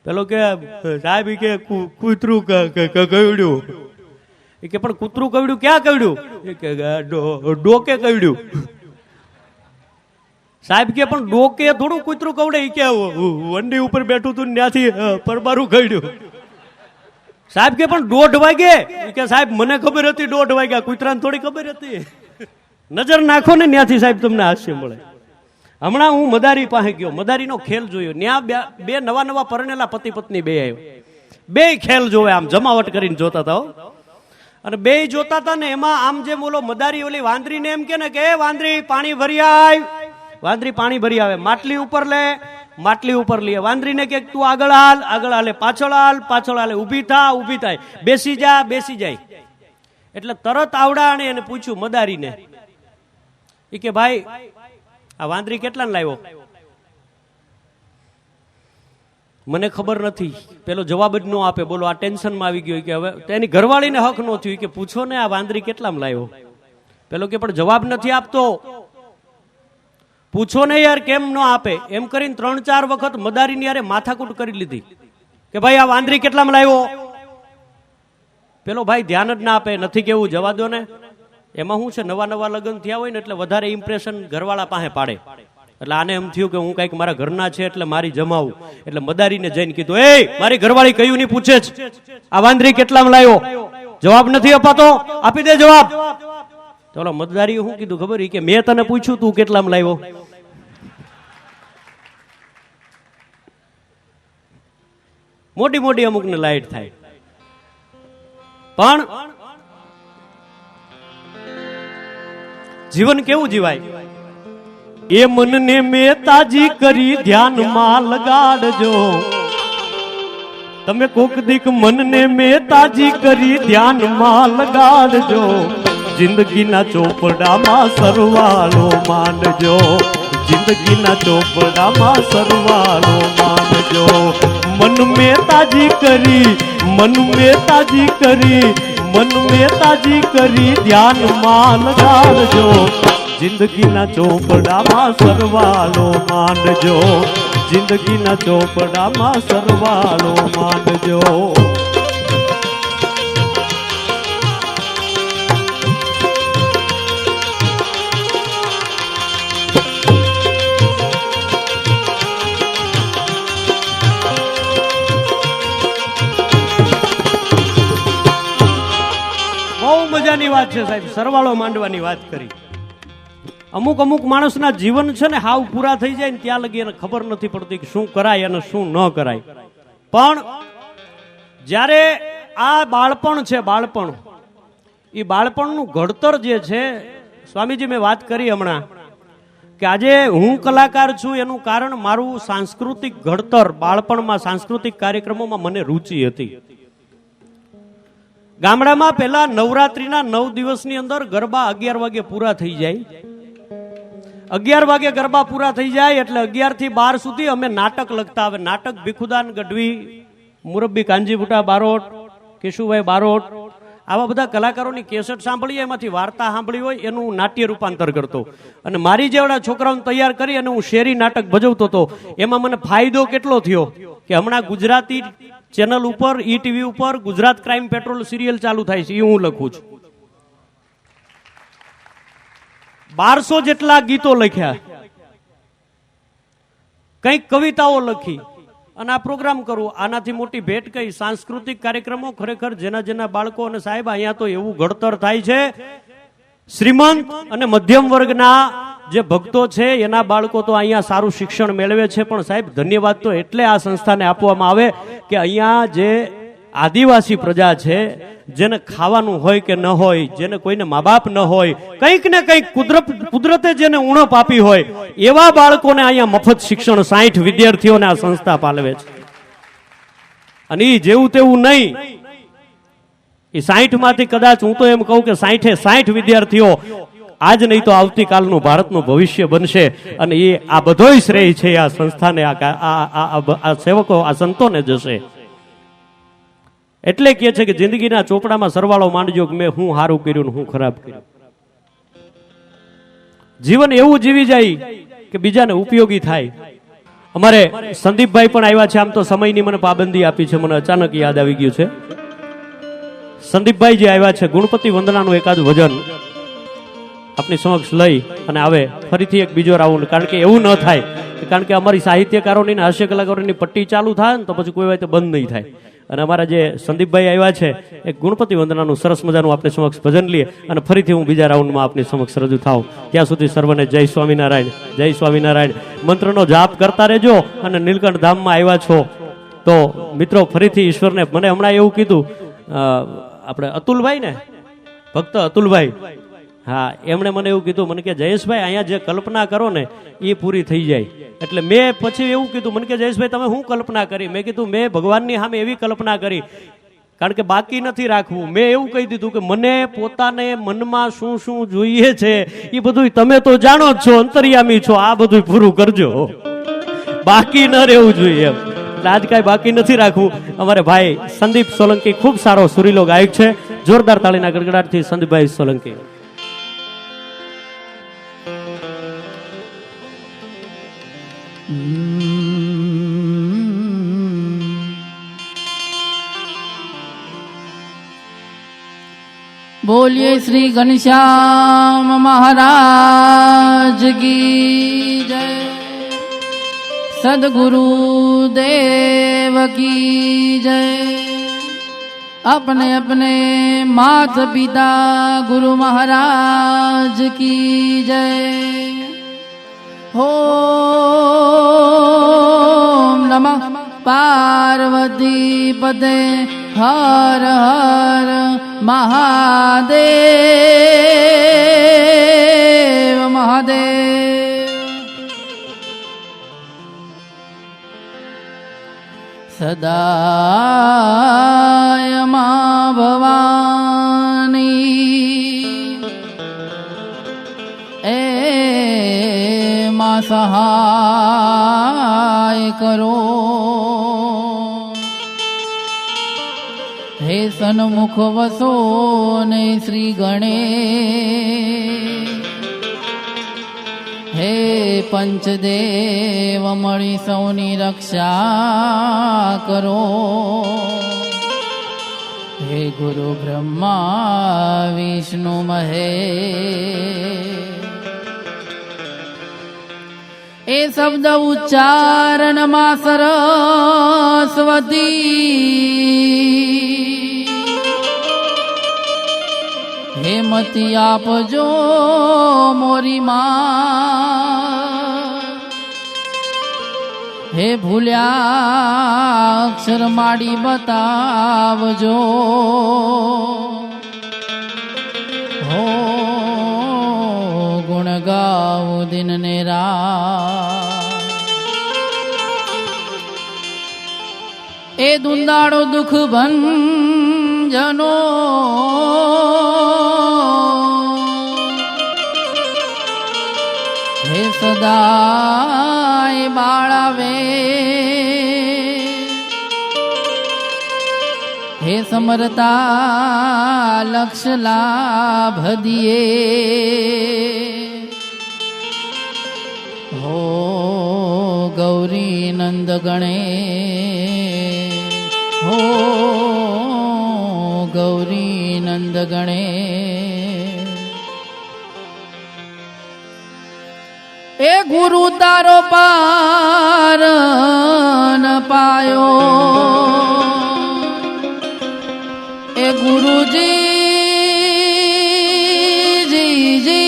પેલો કે સાહેબ કે કૂતરું કવડ્યું. કે પણ કૂતરું કવડ્યું ક્યાં કવડ્યું? કે ડોકે કવડ્યું. સાહેબ કે પણ ડોકે થોડું કૂતરું કવડે? કે વંડી ઉપર બેઠું તું ત્યાંથી પરબારું કવડ્યું. સાહેબ કે પણ 1:30 વાગે? કે સાહેબ મને ખબર હતી 1:30 વાગ્યા, કૂતરાને થોડી ખબર હતી. નજર નાખો ને ત્યાંથી સાહેબ તમને હાસ્ય મળે. હમણાં હું મદારી પાસે ગયો, મદારીનો ખેલ જોયો. ત્યાં બે નવા પરણેલા પતિ પત્ની બે આવ્યો. બે ખેલ જોવે, આમ જમાવટ કરીને જોતા હતા. અને બે જોતા હતા ને એમાં આમ જેમ બોલો મદારી ઓલી વાંદરીને એમ કે ને કે વાંદરી પાણી ભરી આવ. વાંદરી પાણી ભરી આવે, માટલી ઉપર લે, માટલી ઉપર લે. વાંદરીને કે તું આગળ હાલે, પાછળ હાલે, ઊભી થાય, બેસી જાય. એટલે તરત આવડાણે એને પૂછ્યું મદારીને, એ કે ભાઈ આ વાંદરી કેટલાને લાવ્યો? મને ખબર નથી. પેલો જવાબ જ ન આપે. બોલો આ ટેન્શનમાં આવી ગયો કે હવે તેની ઘરવાળીને હક ન થયું કે પૂછો ને આ વાંદરી કેટલામાં લાવ્યો. પેલો કે પણ જવાબ નથી આપતો. પૂછો ને યાર, કેમ ન આપે? એમ કરીને 3-4 વખત મદારીની યારે માથાકૂટ કરી લીધી કે ભાઈ આ વાંદરી કેટલામાં લાવ્યો? પેલો ભાઈ ધ્યાન જ ના આપે, નથી કેવું, જવા દો ને. એમાં શું છે, નવા લગ્ન થયા હોય ને એટલે વધારે ઇમ્પ્રેશન ઘરવાળા પાસે પાડે. એટલે આને એમ થયું કે હું કઈક મારા ઘરના છે એટલે મારી જમાવું. એટલે મદારીને જઈને કીધું, એ મારી ઘરવાળી કયું નહીં પૂછે જ, આ વાંદરી કેટલામાં લાવ્યો? જવાબ નથી અપાતો, આપી દે જવાબ. તો ઓલા મતદારીએ શું કીધું ખબર કે મેં તને પૂછ્યું તું કેટલામાં લાવ્યો. મોટી મોટી અમુક ને લાઈટ થાય, પણ જીવન કેવું જીવાય? એ મનને મેં તાજી કરી ધ્યાનમાં લગાડજો. તમે કોક દીક મનને મેં તાજી કરી ધ્યાનમાં લગાડજો. જિંદગીના ચોપડામાં સરવાળો માનજો. જિંદગીના ચોપડામાં સરવાળો માનજો. મન મેં તાજી કરી, મન મેં તાજી કરી, મન મેં તાજી કરી ધ્યાનમાં લગાડજો. જિંદગીના ચોપડામાં સરવાળો માનજો. જિંદગીના ચોપડામાં સરવાળો માનજો. બહુ મજાની વાત છે સાહેબ, સરવાળો માંડવાની વાત કરી. અમુક અમુક માણસના જીવન છે ને હાવ પૂરા થઈ જાય ને ત્યાં લગી એને ખબર નથી પડતી કે શું કરાય અને શું ન કરાય. પણ જ્યારે આ બાળપણ છે, બાળપણ, એ બાળપણનું ઘડતર જે છે, સ્વામીજી મેં વાત કરી હમણાં કે આજે હું કલાકાર છું એનું કારણ મારું સાંસ્કૃતિક ઘડતર. બાળપણમાં સાંસ્કૃતિક કાર્યક્રમોમાં મને રુચિ હતી. ગામડામાં પહેલા નવરાત્રીના 9 દિવસની અંદર ગરબા 11 વાગે પૂરા થઈ જાય. 11 વાગે ગરબા પૂરા થઈ જાય એટલે 11 થી 12 સુધી અમે નાટક લખતા. હવે નાટક ભીખુદાન ગઢવી, મુરબ્બી કાનજીબુટા બારોટ, કેશુભાઈ બારોટ, આવા બધા કલાકારોની કેસેટ સાંભળીએ, એમાંથી વાર્તા સાંભળી હોય એનું નાટ્ય રૂપાંતર કરતો. અને મારી જેવડા છોકરાઓને તૈયાર કરી અને હું શેરી નાટક ભજવતો હતો. એમાં મને ફાયદો કેટલો થયો કે હમણાં ગુજરાતી ચેનલ ઉપર, ઈ-ટીવી ઉપર ગુજરાત ક્રાઇમ પેટ્રોલ સિરિયલ ચાલુ થાય છે, એ હું લખું છું. 1200 જેટલા ગીતો લખ્યા, કંઈક કવિતાઓ લખી અને આ પ્રોગ્રામ કરું. આનાથી મોટી ભેટ કઈ? સાંસ્કૃતિક કાર્યક્રમો ખરેખર જેના જેના બાળકો, અને સાહેબ અહીંયા તો એવું ઘડતર થાય છે, શ્રીમંત અને મધ્યમ વર્ગના જે ભક્તો છે એના બાળકો તો અહીંયા સારું શિક્ષણ મેળવે છે. પણ સાહેબ ધન્યવાદ તો એટલે આ સંસ્થાને આપવામાં આવે કે અહીંયા જે આદિવાસી પ્રજા છે, જેને ખાવાનું હોય કે ન હોય, જેને કોઈને મા બાપ ન હોય, કંઈક ને કંઈક કુદરતે જેને ઉણપ આપી હોય એવા બાળકોને અહીંયા મફત શિક્ષણ 60 વિદ્યાર્થીઓને આ સંસ્થા પાલવે છે. અને એ જેવું તેવું નહીં, એ 60 માંથી કદાચ હું તો એમ કહું કે 60 વિદ્યાર્થીઓ આજ નહીં તો આવતીકાલનું ભારતનું ભવિષ્ય બનશે. અને એ આ બધોય શ્રેય છે આ સંસ્થાને, આ સેવકો, આ સંતોને જશે. એટલે કહે છે કે જિંદગીના ચોપડામાં સરવાળો માંડજો કે મેં હું સારું કર્યું ને હું ખરાબ કર્યું. જીવન એવું જીવી જાય કે બીજાને ઉપયોગી થાય. અમારે સંદીપભાઈ પણ આવ્યા છે. આમ તો સમયની મને પાબંદી આપી છે, મને અચાનક યાદ આવી ગયું છે. સંદીપભાઈ જે આવ્યા છે, ગુણપતિ વંદનાનું એકાદ ભજન આપની સમક્ષ લઈ અને આવે ફરીથી એક બીજો રાઉન્ડ. કારણ કે એવું ન થાય, કારણ કે અમારી સાહિત્યકારોની હાસ્ય કલાકારોની પટ્ટી ચાલુ થાય ને તો પછી કોઈ વાત બંધ નહીં થાય. અને અમારા જે સંદીપભાઈ આવ્યા છે, એક ગુણપતિ વંદનાનું સરસ મજાનું આપની સમક્ષ ભજન લઈએ અને ફરીથી હું બીજા રાઉન્ડમાં આપની સમક્ષ રજૂ થાઉં. ત્યાં સુધી સર્વને જય સ્વામિનારાયણ, જય સ્વામિનારાયણ. મંત્રનો જાપ કરતા રહેજો. અને નીલકંઠ ધામમાં આવ્યા છો તો મિત્રો ફરીથી ઈશ્વરને, મને હમણાં એવું કીધું આપણે અતુલભાઈ ને, ભક્ત અતુલભાઈ, હા, એમણે મને એવું કીધું, મને કે જયેશભાઈ અહીંયા જે કલ્પના કરો ને એ પૂરી થઈ જાય. એટલે મેં પછી એવું કીધું, મને કે જયેશભાઈ તમે શું કલ્પના કરી? મેં કીધું મેં ભગવાનની સામે એવી કલ્પના કરી, કારણ કે બાકી નથી રાખવું. મેં એવું કહી દીધું કે મને પોતાને મનમાં શું શું જોઈએ છે એ બધું તમે તો જાણો જ છો, અંતર્યામી છો, આ બધું પૂરું કરજો, બાકી ન રહેવું જોઈએ એમ. એટલે આજ કાંઈ બાકી નથી રાખવું. અમારે ભાઈ સંદીપ સોલંકી ખૂબ સારો સુરીલો ગાયક છે. જોરદાર તાળીના ગડગડાટથી સંદીપભાઈ સોલંકી. बोलिए श्री घनश्याम महाराज की जय, सदगुरु देव की जय। अपने अपने माता पिता गुरु महाराज की जय। ओम नमः पार्वती पते हर हर महादेव महादेव। सदाय मां भवानी ए मां सहाय करो। हे सन्मुख वसो ने श्री गणेश, हे पंचदेव मळी सौनी रक्षा करो। हे गुरु ब्रह्मा विष्णु महेश। ए शब्द उच्चारण मा सरस्वती हे मति आपजो मोरी मां। हे भूल्या अक्षर माड़ी बतावजो। हो गुण गाऊ दिन ने रात। ए दुंदाड़ो दुख भंजनो हे सदाय बाळावे। हे समरता लक्ष्य लाभ दिए। हो गौरी नंद गणे। हो गौरी नंद गणे। ए गुरु तारो पार न पायो। ए गुरु जी जी जी।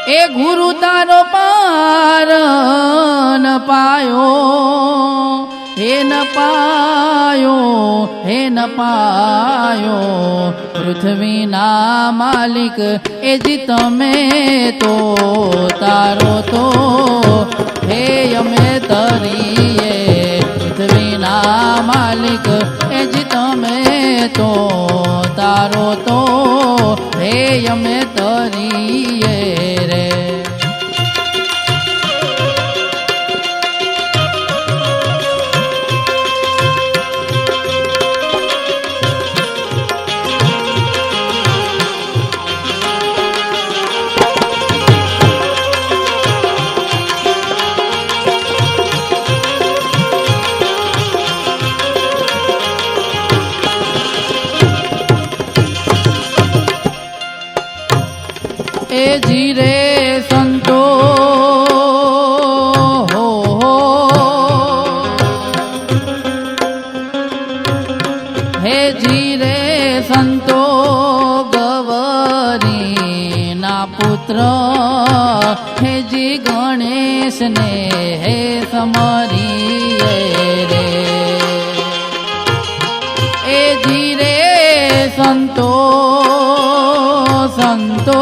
ए गुरु तारो पार न पायो। हे न पायो हे न पायो पृथ्वी ना मालिक ए जी तमे तो तारो तो हे यमे तरीए पृथ्वी ना मालिक ए जी तमे तो तारो तो हे यमे तरीए रे। ए जी रे संतो हो हे जी रे संतो गवरी ना पुत्र हे जी गणेश ने हे समरी रे। ए जी रे संतो संतो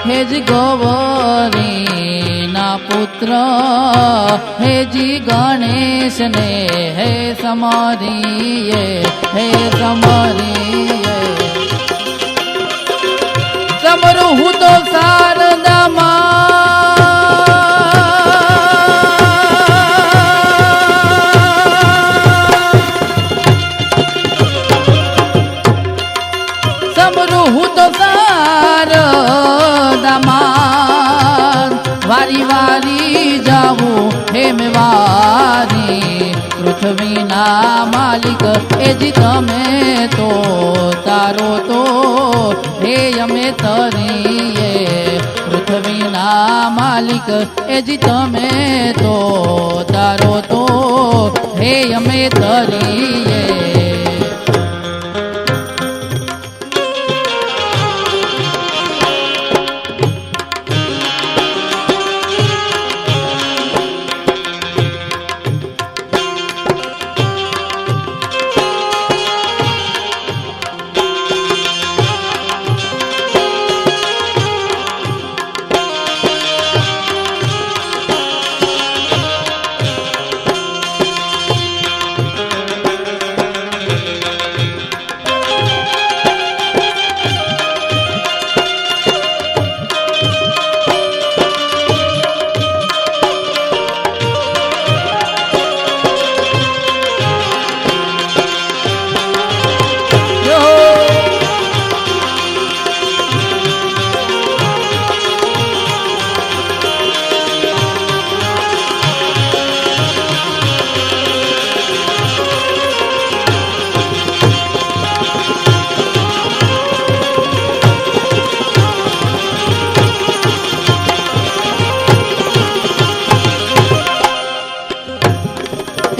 हे जी गौरी ना पुत्र हे जी गणेश ने हे समरिये हे समरिये। समरू हूँ तो शारदा माँ वारी वारी जाऊं हे में वारी पृथ्वी ना मालिक ए जी तमे तो तारो तो हे यमे तरीए पृथ्वी ना मालिक માલિક એજી તમે તો તારો તો હે અમે તરીએ.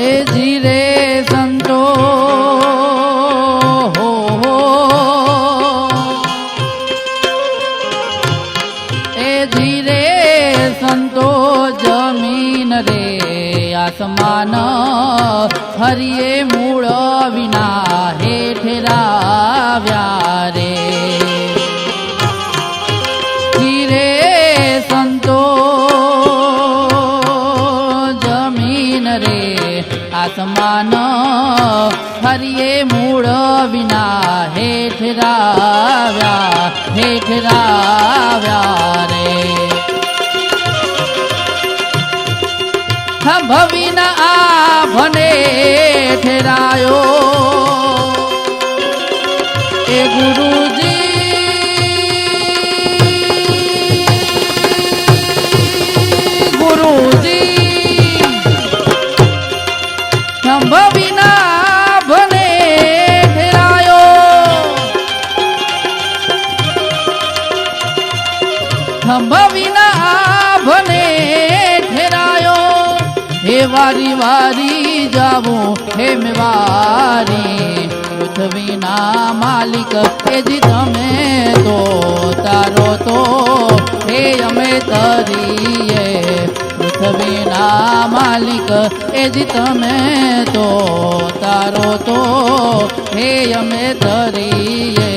એ જીરે સંતો હો એ જીરે સંતો જમીન રે આસમાન હરિએ મૂળ વિના હેઠરાવ્યા રે. જીરે સંતો જમીન રે આસમાન હરિએ મૂળ વિના હેઠરાવ્યા રે. ભવિના આ ભને ઠેરાયો એ ગુરુજી ભવિના ભને ઠેરાયો ભવિના ભને ઠેરાયો. હે વારી વારી જાવું હે મેવારી પૃથ્વીના માલિક એજી તમે તો તારો તો હે અમે તરીએ. પૃથ્વીના માલિક એજી તમે તો તારો તો હે અમે તરીએ.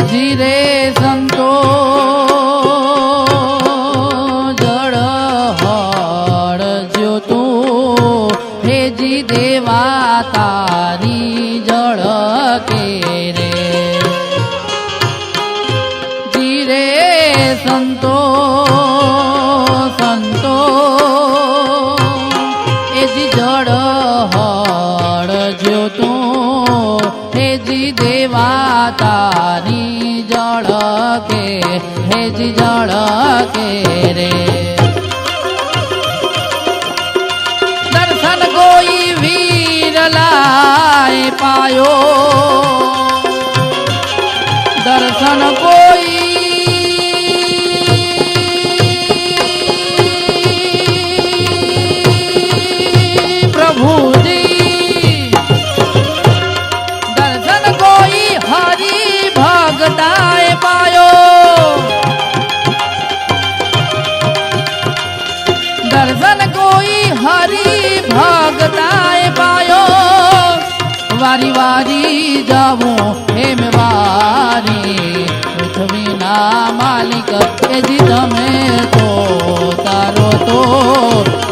જીરે સંતો જળ હળજો તું હેજી દેવા તારી જળ કે રે. જીરે સંતો સંતો એજી જળ હળજો તું હેજી દેવા તારી જળ કે હેજી જળ કે રે. દર્શન કોઈ વીર લાય પાયો દર્શન કોઈ પ્રભુજી દર્શન કોઈ હરિ ભગતાય પાયો. વારી વારી જાવું હે મેં વારી પૃથ્વીના માલિક એ જી તમે તો તારો તો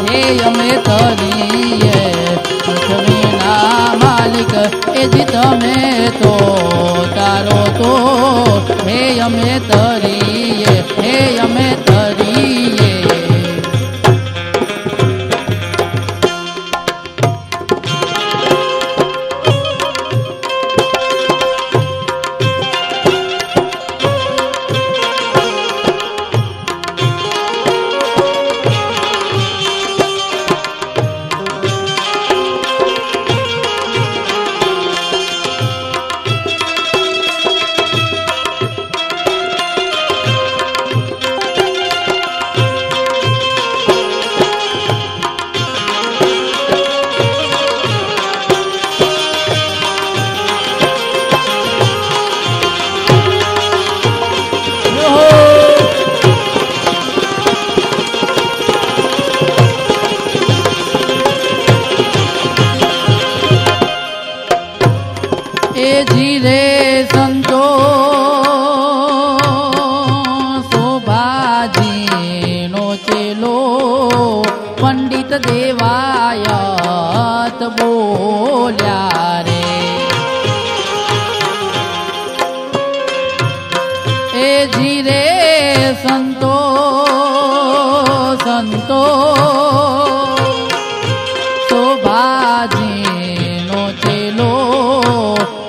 હે અમે તરીએ પૃથ્વીના માલિક એ જી તમે તો તારો તો હે અમે તરીએ હે અમે તરીએ ધીરે સંતો શોભાજીનો ચેલો પંડિત દેવાયત બોલ્યા રે એ ધીરે સંતો સંતો શોભાજીનો ચેલો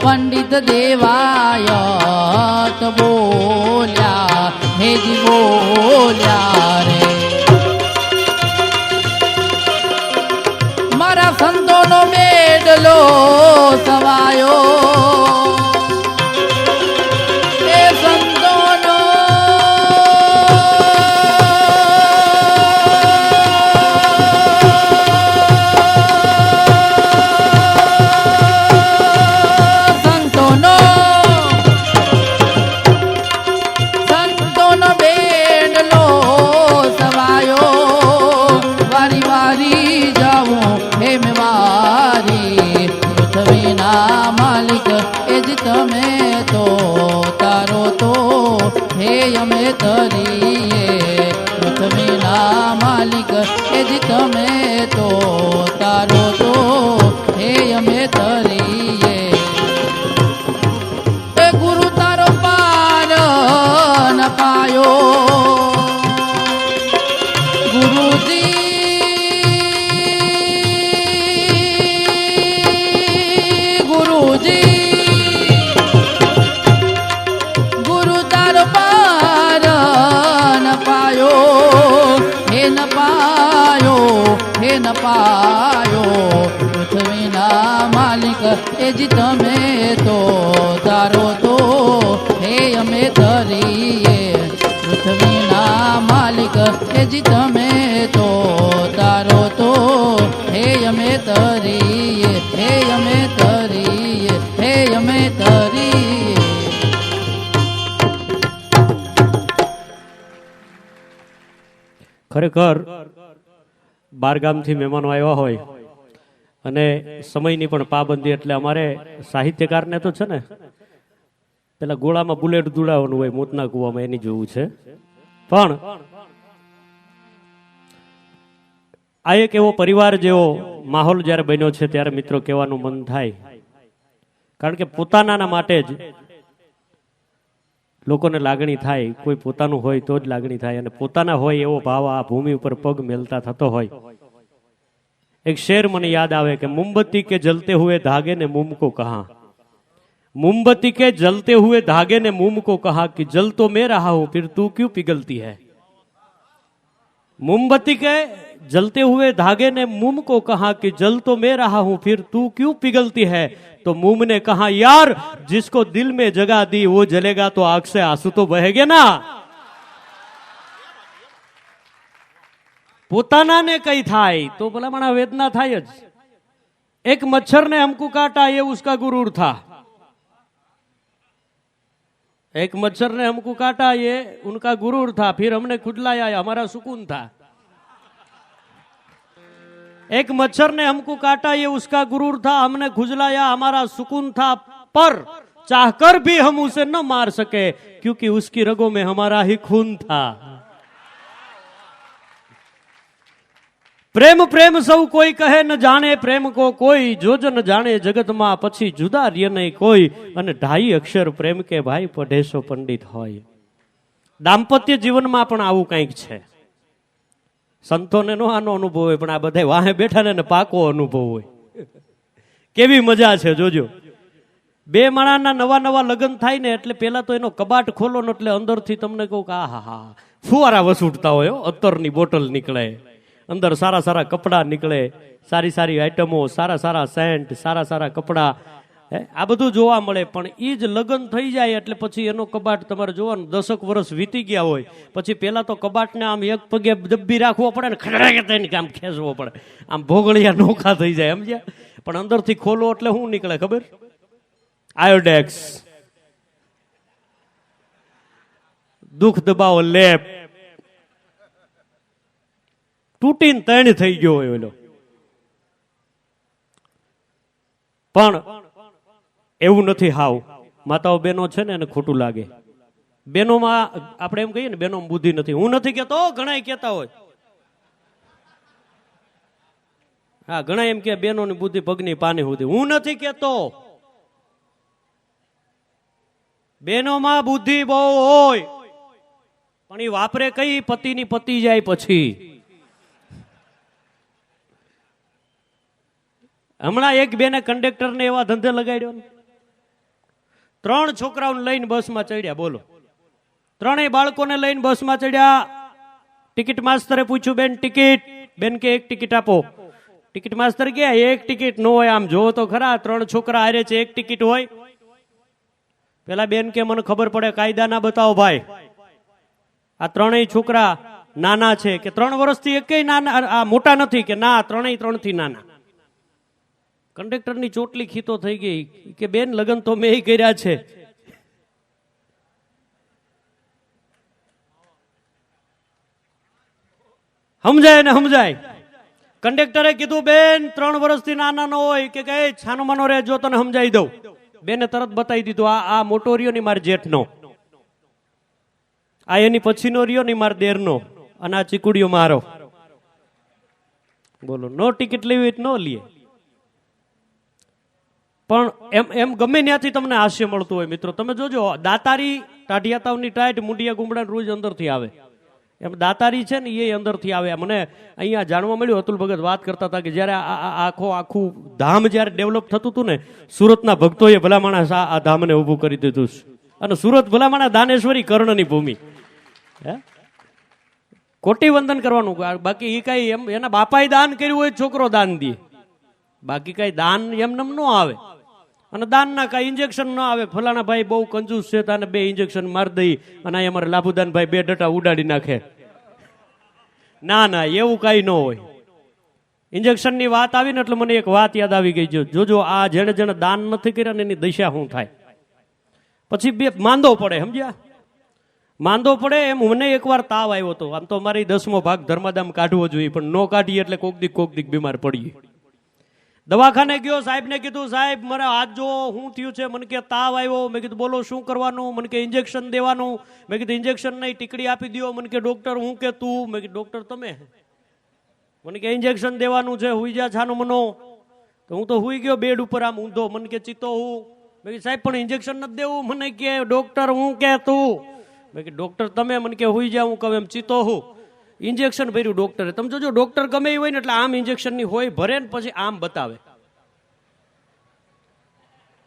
પંડિત દેવાયત બોલ્યા હેજી બોલ્યા રે મારા સંતોનો મેડલો સવાયો એ સંતોનો તમે તો તારો તો હે અમે તરીએ પૃથ્વીના માલિક એ જ તમે તો તારો તો હે અમે તરીએ એ ગુરુ તારો પાર ન પાયો ગુરુજી ગુરુજી ન પાયો પૃથ્વીના માલિક એ જ તમે તો તારો તો હે અમે તરીએ પૃથ્વીના માલિક એ જ તમે તો તારો તો હે અમે તરીએ હે અમે તરીએ હે અમે તરીએ ખરેખર બારગામથી મહેમાનો આવ્યા હોય અને સમયની પણ પાબંદી એટલે અમારે સાહિત્યકારને તો છે ને પેલા ગોળામાં બુલેટ દુડાવવાનું હોય મોતના કુવામાં એની જોવું છે પણ આ એક એવો પરિવાર જેવો માહોલ જ્યારે બન્યો છે ત્યારે મિત્રો કહેવાનું મન થાય કારણ કે પોતાના માટે જ લોકોને લાગણી થાય કોઈ પોતાનું હોય તો જ લાગણી થાય અને પોતાના હોય એવો ભાવ આ ભૂમિ ઉપર પગ મેલતા થતો હોય એક શેર મને યાદ આવે કે મોમબત્તી કે જલતે હુએ धागे ने मुम को कहा मोमबत्ती के जलते हुए धागे ने मुम को कहा कि जल तो मैं रहा हूं फिर तू क्यों पिघलती है मोमबत्ती के जलते हुए धागे ने मुम को कहा कि जल तो मैं रहा हूं फिर तू क्यों पिघलती है तो मुम ने कहा यार जिसको दिल में जगह दी वो जलेगा तो आंख से आंसू तो बहेगे ना પોતાના ને કઈ થાય તો ભલામણા વેદના થાય જ એક મચ્છર ને हमको काटा ये उसका गुरूर था एक मच्छर ने हमको काटा ये उनका गुरूर था फिर हमने खुद लाया हमारा सुकून था एक मच्छर ने हमको काटा, ये उसका गुरूर था, हमने खुजलाया, हमारा सुकून था, पर चाहकर भी हम उसे न मार सके क्योंकि उसकी रगों में हमारा ही खून था। प्रेम प्रेम सौ कोई कहे न जाने प्रेम को कोई, जो न जाने जगत में પછી જુદા રે નહીં કોઈ, અને 2.5 અક્ષર પ્રેમ કે ભાઈ પઢેશો પંડિત હોય। દાંપત્ય જીવનમાં પણ આવું કંઈક છે। સંતોને નો આનો અનુભવ હોય, પણ આ બધા વાહે બેઠા ને પાકો અનુભવ હોય। કેવી મજા છે જોજો। બે માણાના નવા નવા લગ્ન થાય ને એટલે પેલા તો એનો કબાટ ખોલો ને એટલે અંદરથી તમને કહું કે આહા ફુવારા વસૂટતા હોય, અત્તરની બોટલ નીકળે, અંદર સારા સારા કપડાં નીકળે, સારી સારી આઈટમો, સારા સારા સેન્ટ, સારા સારા કપડાં, આ બધું જોવા મળે। પણ એ જ લગ્ન થઈ જાય એટલે પછી એનો કબાટ તમારે જોવાનું 10 વર્ષ વીતી ગયા હોય પછી પેલા તો કબાટને આમ એક પગે દબ્બી રાખવો પડે ને ખડે આમ ખેંચવો પડે, આમ ભોગળિયા નોખા થઈ જાય સમજ્યા। પણ અંદરથી ખોલો એટલે શું નીકળે ખબર? આયોડેક્સ, દુઃખ દબાવો લેપ, તૂટીને તણ થઈ ગયો હોય ઓલો। પણ એવું નથી હાવ। માતાઓ બહેનો છે ને એને ખોટું લાગે। બહેનોમાં આપણે એમ કહીએ ને બહેનોમાં બુદ્ધિ નથી, હું નથી કહેતો, ઘણા કહેતા હોય। હા, ઘણા એમ કે બહેનોની બુદ્ધિ પગની પાની સુધી, હું નથી કહેતો। બહેનોમાં બુદ્ધિ બહુ હોય પણ એ વાપરે કઈ? પતિની પતી જાય પછી। હમણાં એક બેને કંડક્ટરને એવા ધંધે લગાડ્યો ને, 3 છોકરાઓને લઈને બસમાં ચડ્યા, બોલો, 3 બાળકોને લઈને બસમાં ચડ્યા। ટિકિટ માસ્તરે પૂછ્યું, બેન ટિકિટ? બેન કે 1 ટિકિટ આપો। ટિકિટ માસ્તર કે 1 ટિકિટ ન હોય, આમ જોવો તો ખરા, 3 છોકરા હારે છે, 1 ટિકિટ હોય? પેલા બેન કે મને ખબર પડે, કાયદા ના બતાવો ભાઈ, આ 3 છોકરા નાના છે કે 3 વર્ષથી એકેય નાના, આ મોટા નથી કે ના 3 થી નાના। કંડક્ટરની ચોટલી ખીતો થઈ ગઈ કે બેન લગ્ન તો મેં કર્યા છે। સમજાય ને સમજાય? કંડક્ટરે કીધું બેન 3 વર્ષથી નાના ન હોય કે કઈ છાનો માનો રે, જો તને સમજાઈ દઉં। બેને તરત બતાવી દીધું, આ મોટો રહ્યો ની માર જેઠનો, આ એની પછીનો રહ્યો ની માર દેરનો, અને આ ચીકુડીઓ મારો। બોલો, નો ટિકિટ લેવી ન લે। પણ એમ એમ ગમે ત્યાંથી તમને હાસ્ય મળતું હોય મિત્રો। તમે જોજો, દાતારી ટાઢિયા તાવની ટાઈટ, મુંડિયા ગુમડા રોજ અંદરથી આવે, એમ દાતારી છે ને એ અંદરથી આવે। મને અહીંયા જાણવા મળ્યું, અતુલ ભગત વાત કરતા હતા કે જયારે આખું ધામ જયારે ડેવલપ થતું હતું ને, સુરતના ભક્તોએ ભલા માણસ આ ધામને ઊભું કરી દીધું છે। અને સુરત ભલા માણસ દાનેશ્વરી કર્ણની ભૂમિ, કોટી વંદન કરવાનું। બાકી એ કઈ એમ એના બાપાએ દાન કર્યું હોય છોકરો દાન દે, બાકી કઈ દાન એમને ન આવે। અને દાનના કઈ ઇન્જેક્શન ન આવે, ફલાણા ભાઈ બહુ કંજૂસ છે તાને 2 ઇન્જેક્શન મારી દઈ અને અમારે લાભુદાન ભાઈ 2 ડટા ઉડાડી નાખે। ના ના, એવું કઈ ન હોય। ઇન્જેક્શન ની વાત આવી ને એટલે મને એક વાત યાદ આવી ગઈ, જોજો આ જેને જેને દાન નથી કર્યા ને એની દશા શું થાય, પછી બે માંદો પડે, સમજ્યા? માંદો પડે એમ મને એકવાર તાવ આવ્યો હતો। આમ તો મારી 10મો ભાગ ધર્માદામ કાઢવો જોઈએ, પણ નો કાઢીએ એટલે કોક દીક બીમાર પડીએ। દવાખાને ગયો, સાહેબ ને કીધું, સાહેબ મારા હાથ જો શું થયું છે? મને કે તાવ આવ્યો। મેં કીધું બોલો શું કરવાનું? મને કે ઇન્જેક્શન દેવાનું। મેં કીધું ઇન્જેક્શન નહીં, ટીકડી આપી દો। મને કે ડોક્ટર હું કે તું? મેં કીધું ડોક્ટર તમે? મને કે ઇન્જેક્શન દેવાનું છે, હુઈ જા છાનો મનો। તો હું તો હુઈ ગયો બેડ ઉપર આમ ઊંધો, મને કે ચીતો હું। મેં કીધું સાહેબ પણ ઇન્જેક્શન નથી દેવું। મને કે ડોક્ટર હું કે તું? મેં કીધું ડોક્ટર તમે? મને કે હુઈ જા, હું કહું એમ ચીતો હું। ઇન્જેક્શન ભર્યું ડોક્ટરે। તમે જોજો, ડોક્ટર ગમે એ હોય ને એટલે આમ ઇન્જેક્શન ની હોય ભરે ને પછી આમ બતાવે।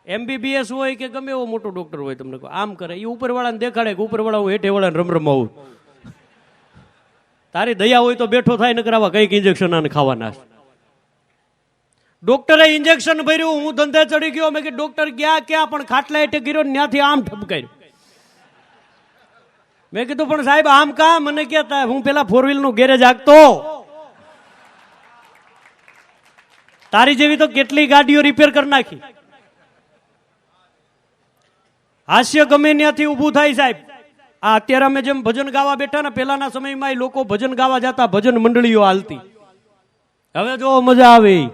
MBBS હોય કે ગમે એવો મોટો ડોક્ટર હોય, તમને આમ કરે, એ ઉપરવાળાને દેખાડે કે ઉપરવાળા હું હેઠે વાળાને રમરમાવું। તારી દયા હોય તો બેઠો થાય, ન કરાવવા કઈક ઇન્જેક્શન આને ખાવાના। ડોક્ટરે ઇન્જેક્શન ભર્યું, હું ધંધે ચડી ગયો। મેં કીધું ડોક્ટર ગયા ક્યાં? પણ ખાટલા હેઠે ગયો, ત્યાંથી આમ ઠપકાર્યું। મેં કીધું પણ સાહેબ આમ કા? મને કહેતા હું પેલા 4 વ્હીલ નું ગેરેજ હાંકતો, તારી જેવી તો કેટલી ગાડીઓ રિપેર કરી નાખી। હાસ્ય ગમે ત્યાંથી ઊભું થાય સાહેબ। આ અત્યારે અમે જેમ ભજન ગાવા બેઠા ને, પહેલાના સમયમાં લોકો ભજન ગાવા જતા, ભજન મંડળીઓ હાલતી। હવે જો મજા આવી.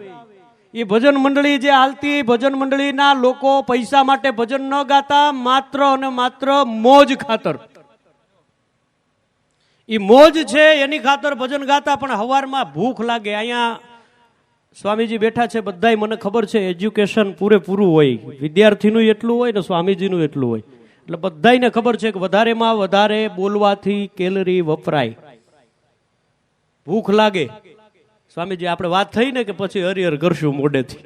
એ ભજન મંડળી જે હાલતી, ભજન મંડળીના લોકો પૈસા માટે ભજન ન ગાતા, માત્ર અને માત્ર મોજ ખાતર. એ મોજ છે એની ખાતર ભજન ગાતા. પણ હવારમાં ભૂખ લાગે. અહીંયા સ્વામીજી બેઠા છે, બધાય મને ખબર છે એજ્યુકેશન પૂરેપૂરું હોય, વિદ્યાર્થીનું એટલું હોય ને સ્વામીજીનું એટલું હોય. એટલે બધાયને ખબર છે કે વધારેમાં વધારે બોલવાથી કેલરી વપરાય, ભૂખ લાગે. સ્વામીજી આપણે વાત થઈ ને કે પછી હરિહર કરશું મોડેથી.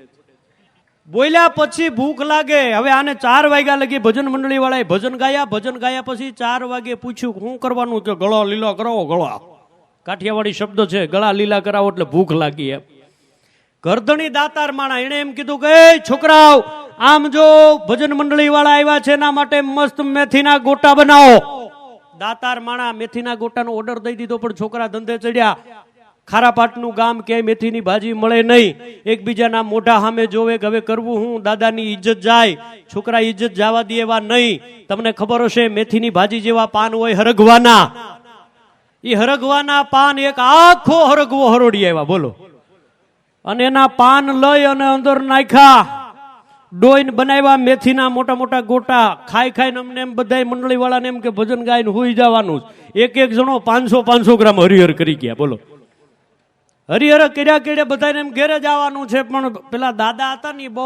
બોલ્યા પછી ભૂખ લાગે. હવે આને 4 વાગ્યા લગી ભજન મંડળી વાળાએ ભજન ગાયા. ભજન ગાયા પછી 4 વાગે પૂછ્યું શું કરવાનું છે? ગળા લીલા કરાવો. ગળા કાઠિયાવાડી શબ્દ છે, ગળા લીલા કરાવો એટલે ભૂખ લાગી. એમ ગરદણી દાતાર માણા એને એમ કીધું કે છોકરાઓ, આમ જો ભજન મંડળી વાળા આવ્યા છે એના માટે મસ્ત મેથીના ગોટા બનાવો. દાતાર માણા મેથીના ગોટાનો ઓર્ડર દઈ દીધો. પણ છોકરા ધંધે ચડ્યા. ખારા પાટનું ગામ, ક્યાંય મેથીની ભાજી મળે નહીં. એકબીજાના મોઢા સામે જોવે કે હવે કરવું હું, દાદાની ઇજ્જત જાય. છોકરા ઇજ્જત જવા દે એવા નહીં. તમને ખબર હશે મેથીની ભાજી જેવા પાન હોય હરગવાના. એ હરગવાના પાન એક આખો હરગવો હરોડી આવ્યા. બોલો. અને એના પાન લઈ અને અંદર નાખ્યા. ડોઈને બનાવ્યા મેથીના મોટા મોટા ગોટા. ખાઈ ખાઈને અમને એમ બધા મંડળી વાળાને એમ કે ભજન ગાઈને હોઈ જવાનું. એક એક જણો 500 ગ્રામ હરિહર કરી ગયા. બોલો. હરિહર કર્યા બધાને એમ ઘેરે જવાનું છે. પણ પેલા દાદા હતા ને બહુ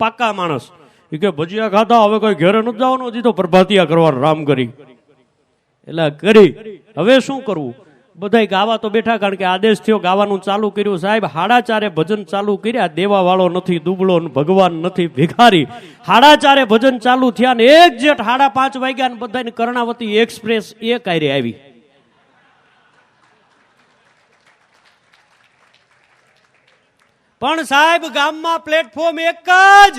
પાકા માણસ. એ કે ભજીયા ખાતા, હવે કોઈ ઘેરે નથી જવાનું, હજી તો પ્રભાતિયા કરવાનું રામ કરી. એટલે કરી હવે શું કરવું? બધા ગાવા તો બેઠા, કારણ કે આદેશ થયો, ગાવાનું ચાલુ કર્યું. સાહેબ 4:30 ભજન ચાલુ કર્યા. દેવા વાળો નથી, દુબળો ભગવાન નથી, ભિખારી. 4:30 ભજન ચાલુ થયા ને એક્ઝેક્ટ 5:30 વાગ્યા ને બધાને કર્ણાવતી એક્સપ્રેસ એ કાયરે આવી. પણ સાહેબ ગામમાં પ્લેટફોર્મ એક જ.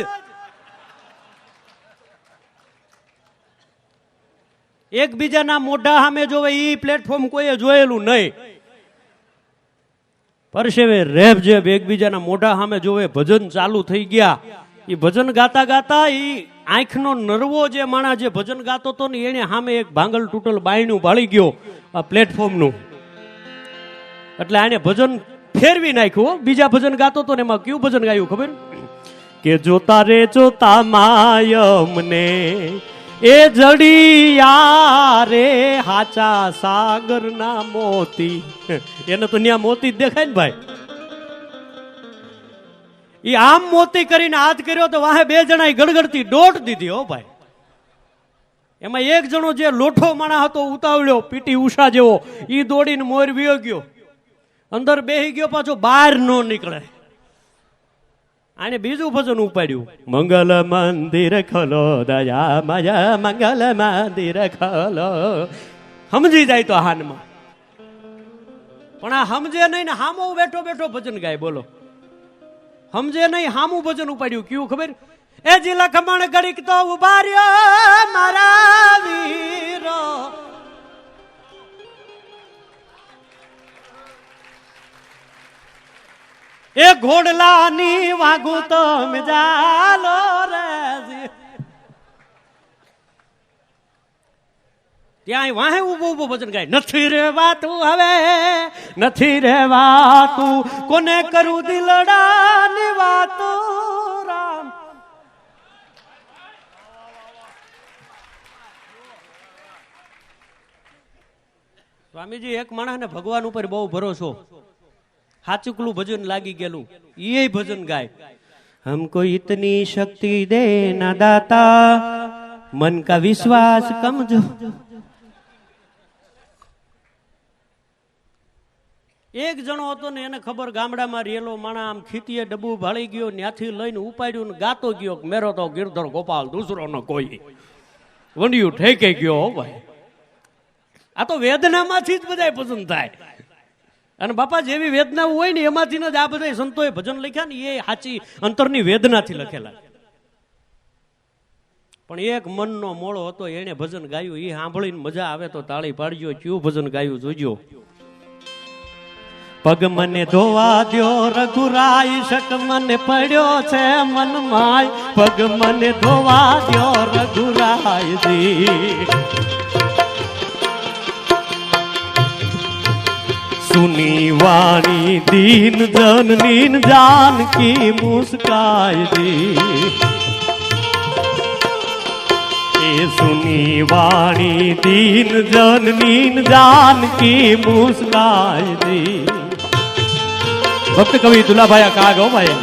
એકબીજાના મોઢા સામે જોવે એ પ્લેટફોર્મ કોઈએ જોયેલું નહીં. પરસેવે રેબજેબ એકબીજાના મોઢા સામે જોવે. ભજન ચાલુ થઈ ગયા. એ ભજન ગાતા ગાતા એ આંખનો નરવો જે માણસ જે ભજન ગાતો હતો ને એને સામે એક ભાંગલ તૂટલ બાયણું ભાળી ગયો આ પ્લેટફોર્મનું. એટલે આને ભજન ફેરવી નાખ્યું. બીજા ભજન ગાતો હતો ને એમાં કયું ભજન ગાયું ખબર? કે જોતા રે જોતા માયમને એ જડિયા રે હાચા સાગર ના મોતી. એને તો ન્યા મોતી જ દેખાય ને ભાઈ. એ આમ મોતી કરીને હાથ કર્યો તો વાહે 2 જણા ગડગડતી દોટ દીધી. હો ભાઈ. એમાં એક જણો જે લોઠો માણા હતો ઉતાવળ્યો પીટી ઉષા જેવો, ઈ દોડીને મોર વિયો ગયો, અંદર બેહી ગયો, પાછો બહાર નો નીકળે. આને બીજું ભજન ઉપાડ્યું. મંગલ મંદિર ખોલો દયા માયા, મંગલ મંદિર ખોલો. સમજી જાય તો હાનમાં. પણ આ સમજે નહીં ને હામો બેઠો બેઠો ભજન ગાય. બોલો. સમજે નહીં, હામું ભજન ઉપાડ્યું. કયું ખબર? એ જી લખમણ ઘડીક તો ઉભા રહ્યો મારા વીરો, એ ઘોડલાની વાગુ તો મજાલો રે. ત્યાં વાહે ઉભો ઉભો ભજન ગાય. નથી રેવાતું હવે, નથી રેવાતું, કોને કરું દિલડાની વાતો રામ. સ્વામીજી એક માણસને ભગવાન ઉપર બહુ ભરોસો, હાચુકલું ભજન લાગી ગયેલું, એ ભજન ગાય. हमको इतनी शक्ति देना दाता, मन का विश्वास कमजोर. એક જણો હતો ને એને ખબર, ગામડામાં રેલો માણા આમ ખીતીએ ડબ્બુ ભાળી ગયો, ત્યાંથી લઈને ઉપાડ્યું ને ગાતો ગયો, મેરો તો ગિરધર ગોપાલ દૂસરો ન કોઈ. વંડિયું ઠેકે ગયો. હો ભાઈ, આ તો વેદનામાંથી જ બધા પસંદ થાય. અને બાપા જેવી વેદના હોય ને એમાંથી જ આ બધા સંતોએ ભજન લખ્યા ને એ સાચી અંતરની વેદનાથી લખેલા. પણ એક મનનો મોળો હતો, એને ભજન ગાયું. એ સાંભળીને મજા આવે તો તાળી પાડજો. કયું ભજન ગાયું જોજો. પગ મને ધોવા દ્યો રઘુરાય, શક મને પડ્યો છે મન માય. પગ મને ધોવા દ્યો રઘુરાયજી, સુની વાણી દીન જનની જાનકી મુસ્કાય દી, એ સુની વાણી દીન જનની જાનકી મુસ્કાય દી. ભક્ત કવિ દુલાભાઈ કાગો ભાઈ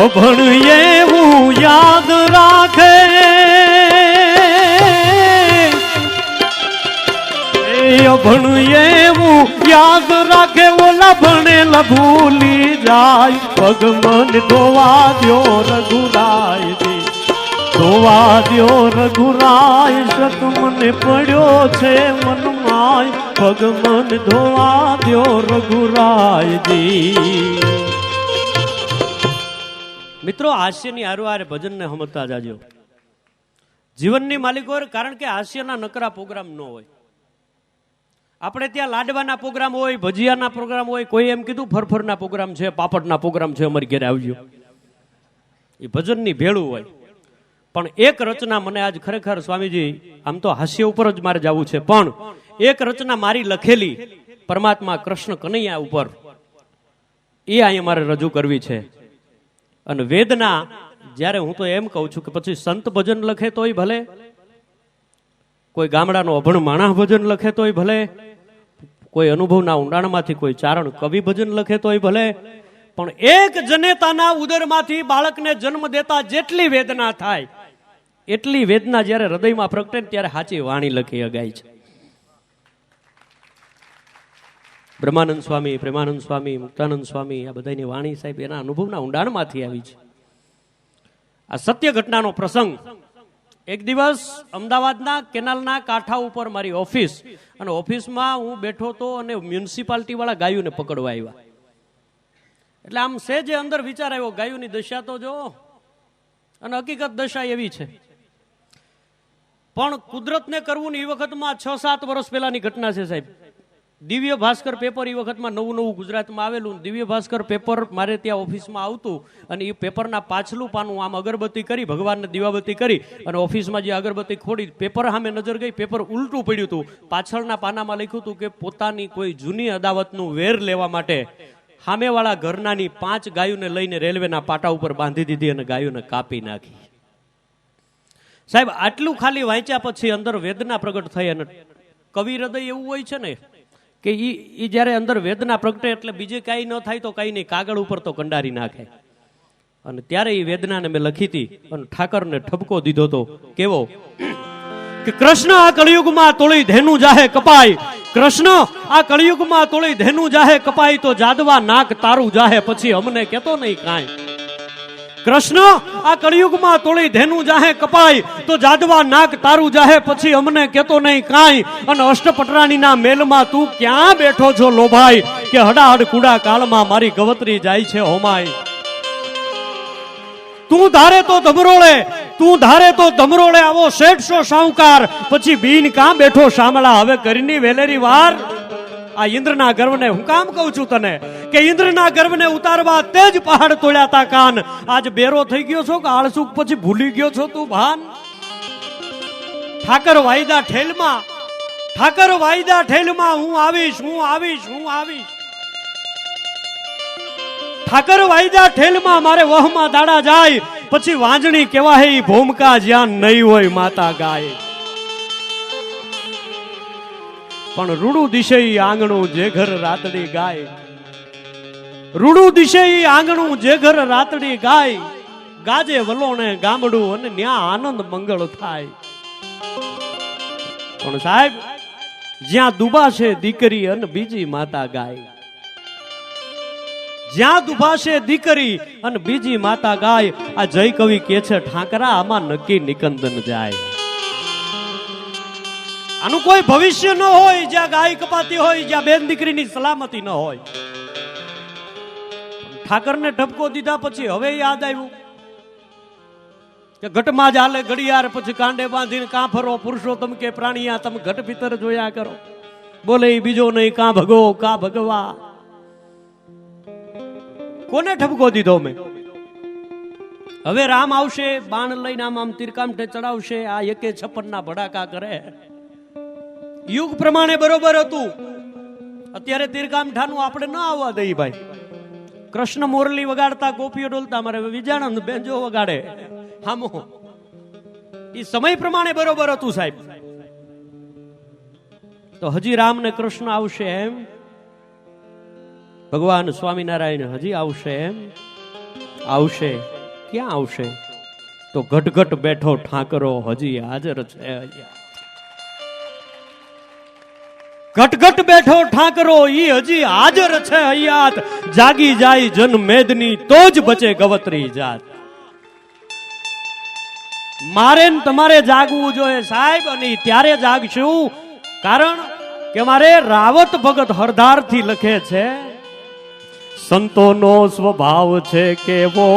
અભણ એવું યાદ રાખે, અભણ એવું યાદ રાખે, ઓલા ભણેલા ભૂલી જાય. પગ મન ધોવા દ્યો રઘુરાય દી, ધોવા દ્યો રઘુરાય. સત મને પડ્યો છે મનમાય, પગ મન ધોવા દ્યો રઘુરાય દી. મિત્રો, હાસ્યની હારે ભજનને સમજતા જાજો. જીવનની માલિકો, કારણ કે હાસ્યના નકરા પ્રોગ્રામ ન હોય. આપણે ત્યાં લાડવાના પ્રોગ્રામ હોય, ભજીયાના પ્રોગ્રામ હોય, કોઈ એમ કીધું ફરફરના પ્રોગ્રામ છે, પાપડના પ્રોગ્રામ છે, અમારી ઘરે આવજો. એ ભજનની ભેળું હોય. પણ એક રચના મને આજ ખરેખર સ્વામીજી, આમ તો હાસ્ય ઉપર જ મારે જવું છે, પણ એક રચના મારી લખેલી પરમાત્મા કૃષ્ણ કનૈયા ઉપર, એ અહીંયા મારે રજૂ કરવી છે. અને વેદના, જ્યારે હું તો એમ કહું છું કે પછી સંત ભજન લખે તોય ભલે, કોઈ ગામડાનો અભણ માણસ ભજન લખે તોય ભલે, કોઈ અનુભવના ઊંડાણમાંથી કોઈ ચારણ કવિ ભજન લખે તોય ભલે, પણ એક જનેતાના ઉદરમાંથી બાળકને જન્મ દેતા જેટલી વેદના થાય, એટલી વેદના જ્યારે હૃદયમાં પ્રગટે ત્યારે સાચી વાણી લખી અગાય છે. બ્રહ્માનંદ સ્વામી, પ્રેમાનંદ સ્વામી, મુક્તાનંદ સ્વામી, આ બધાની વાણી સાહેબ એના અનુભવના ઊંડાણમાંથી આવી છે. આ સત્ય ઘટનાનો પ્રસંગ. એક દિવસ અમદાવાદના કેનાલના કાંઠા ઉપર મારી ઓફિસ, અને ઓફિસમાં હું બેઠો હતો અને મ્યુનિસિપાલિટી વાળા ગાયોને પકડવા આવ્યા. એટલે આમ સેજે અંદર વિચાર આવ્યો, ગાયોની દશા તો જો, અને હકીકત દશા એવી છે. પણ કુદરતને કરવું ને એ વખતમાં 6-7 વર્ષ પહેલાની ઘટના છે સાહેબ. દિવ્ય ભાસ્કર પેપર એ વખતમાં નવું ગુજરાતમાં આવેલું. દિવ્ય ભાસ્કર પેપર મારે ત્યાં ઓફિસમાં આવતું, અને એ પેપરના પાછલું પાનું આમ અગરબત્તી કરી, ભગવાનને દીવાબત્તી કરી, અને ઓફિસમાં જે અગરબત્તી ખોડી, પેપર સામે નજર ગઈ, પેપર ઉલટું પડ્યું હતું. પાછળના પાનામાં લખ્યું હતું કે પોતાની કોઈ જૂની અદાવતનું વેર લેવા માટે સામેવાળા ઘરનાની 5 ગાયોને લઈને રેલવેના પાટા ઉપર બાંધી દીધી અને ગાયોને કાપી નાખી. સાહેબ, આટલું ખાલી વાંચ્યા પછી અંદર વેદના પ્રગટ થઈ. અને કવિ હૃદય એવું હોય છે ને કે ઈ જ્યારે અંદર વેદના પ્રગટે એટલે બીજે કાંઈ ન થાય તો કાંઈ નહીં, કાગળ ઉપર તો કંડારી નાખે. અને ત્યારે એ વેદનાને મેં લખી હતી અને ઠાકરને ઠપકો દીધો હતો. કેવો કે કૃષ્ણ આ કળિયુગમાં તોળી ધેનું જાહે કપાય, કૃષ્ણ આ કળિયુગમાં તોળી ધેનું જાહે કપાય, તો જાદવા નાક તારું જાહે પછી અમને કેતો નહીં કાંઈ. કૃષ્ણ આ કળિયુગમાં તોળી ધેનું જાહે કપાય, તો જાદવા નાક તારું જાહે પછી અમને કેતો નહીં કાંઈ. અને અષ્ટપટરાણીના મેલમાં તું ક્યાં બેઠો છો લોભાઈ, કે હડાહડ કુડા કાળમાં મારી ગવતરી જાય છે હોમાય. તું ધારે તો ધમરોળે, તું ધારે તો ધમરોળે આવો શેઠસો સાહુકાર, પછી બીન કાં બેઠો શામળા હવે કરીની વેલેરી વાર. આ ઇન્દ્રના ગર્વને હું કામ કહું છું તને, કે ઇન્દ્રના ગર્વને ઉતારવા તેજ પહાડ તોડ્યા તા કાન. આજ બેરો થઈ ગયો છો કે આળસુક પછી ભૂલી ગયો છો તું ભાન. ઠાકર વાયદા ઠેલમાં, ઠાકર વાયદા ઠેલમાં હું આવીશ, હું આવીશ, હું આવીશ. ઠાકર વાયદા ઠેલમાં મારે વહમાં દાડા જાય, પછી વાંજણી કેવા હે ભૂમકા જ્યાં નહીં હોય માતા ગાય. પણ રૂડું દિશે આંગણું જે ઘર રાતડી ગાય, રૂડું દિશે આંગણું જે ઘર રાતડી ગાય, ગાજે વલોણે ગામડું અને ન્યા આનંદ મંગળ થાય. પણ સાહેબ, જ્યાં દુબાશે દીકરી અને બીજી માતા ગાય, જ્યાં દુભાશે દીકરી અને બીજી માતા ગાય. આ જય કવિ કે છે ઠાકરા આમાં નક્કી નિકંદન જાય. આનું કોઈ ભવિષ્ય ન હોય, જ્યાં ગાય કપાતી હોય, જ્યાં બેન દીકરીની સલામતી ન હોય. ઠાકરને ઠપકો દીધા પછી હવે યાદ આવ્યું કે ઘટમાં જ હાલે ઘડિયાળ, પછી કાંડે બાંધીને કાં ફરો પુરુષોત્તમ કે પ્રાણીયા, તમે ઘટ ભીતર જોયા કરો. બોલે બીજો નહીં કાં ભગો કાં ભગવા. કોને ઠપકો દીધો મેં? હવે રામ આવશે, બાણ લઈને આમ તીરકામઠે ચડાવશે, આ એકે 56 ભડાકા કરે. યુગ પ્રમાણે બરોબર હતું, અત્યારે તીરકામઠાનું આપણે ન આવવા દઈએ ભાઈ. કૃષ્ણ મુરલી વગાડતા, ગોપીઓ ડોલતા, મારે વિજાણંદ બેંજો વગાડે હામો. એ સમય પ્રમાણે બરોબર હતું સાહેબ. તો હજી રામ ને કૃષ્ણ આવશે એમ, ભગવાન સ્વામિનારાયણ હજી આવશે એમ. આવશે ક્યાં આવશે? તો ઘટઘટ બેઠો ઠાકરો હજી હાજર છે. ઘટઘટ બેઠો ઠાકરો ઈ હજી હાજર છે હૈયાત. જાગી જાય જન મેદની તો જ બચે ગવત્રી જાત. મારે ને તમારે જાગવું જોઈએ સાહેબ, અને ત્યારે જાગશું. કારણ કે મારે રાવત ભગત હરદાર થી લખે છે, સંતોનો સ્વભાવ છે કેવો.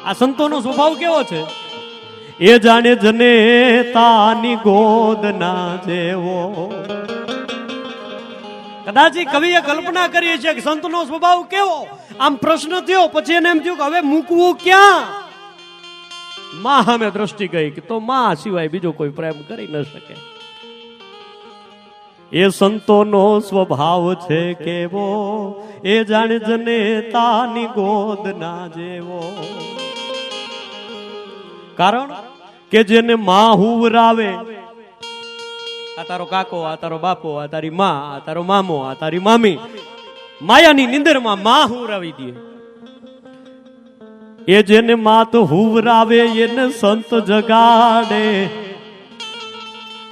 આ સંતોનો સ્વભાવ કેવો છે? એ જાણે જનેતાની ગોદ ના જેવો. કદાચ કવિએ કલ્પના કરી છે કે સંતનો સ્વભાવ કેવો. આમ પ્રશ્ન થયો, પછી એને એમ થયું કે હવે મૂકવું ક્યાં? માં સામે દ્રષ્ટિ ગઈ કે તો માં સિવાય બીજો કોઈ પ્રેમ કરી ન શકે. એ સંતોનો સ્વભાવ છે કેવો, એ જાણે જનેતાની ગોદ ના જેવો. કારણ કે જેને માં હુવરાવે, આ તારો કાકો, આ તારો બાપો, આ તારી માં, આ તારો મામો, આ તારી મામી, માયાની નિંદરમાં માં હુવરાવી દે. એ જેને માત હુવરાવે એને સંત જગાડે,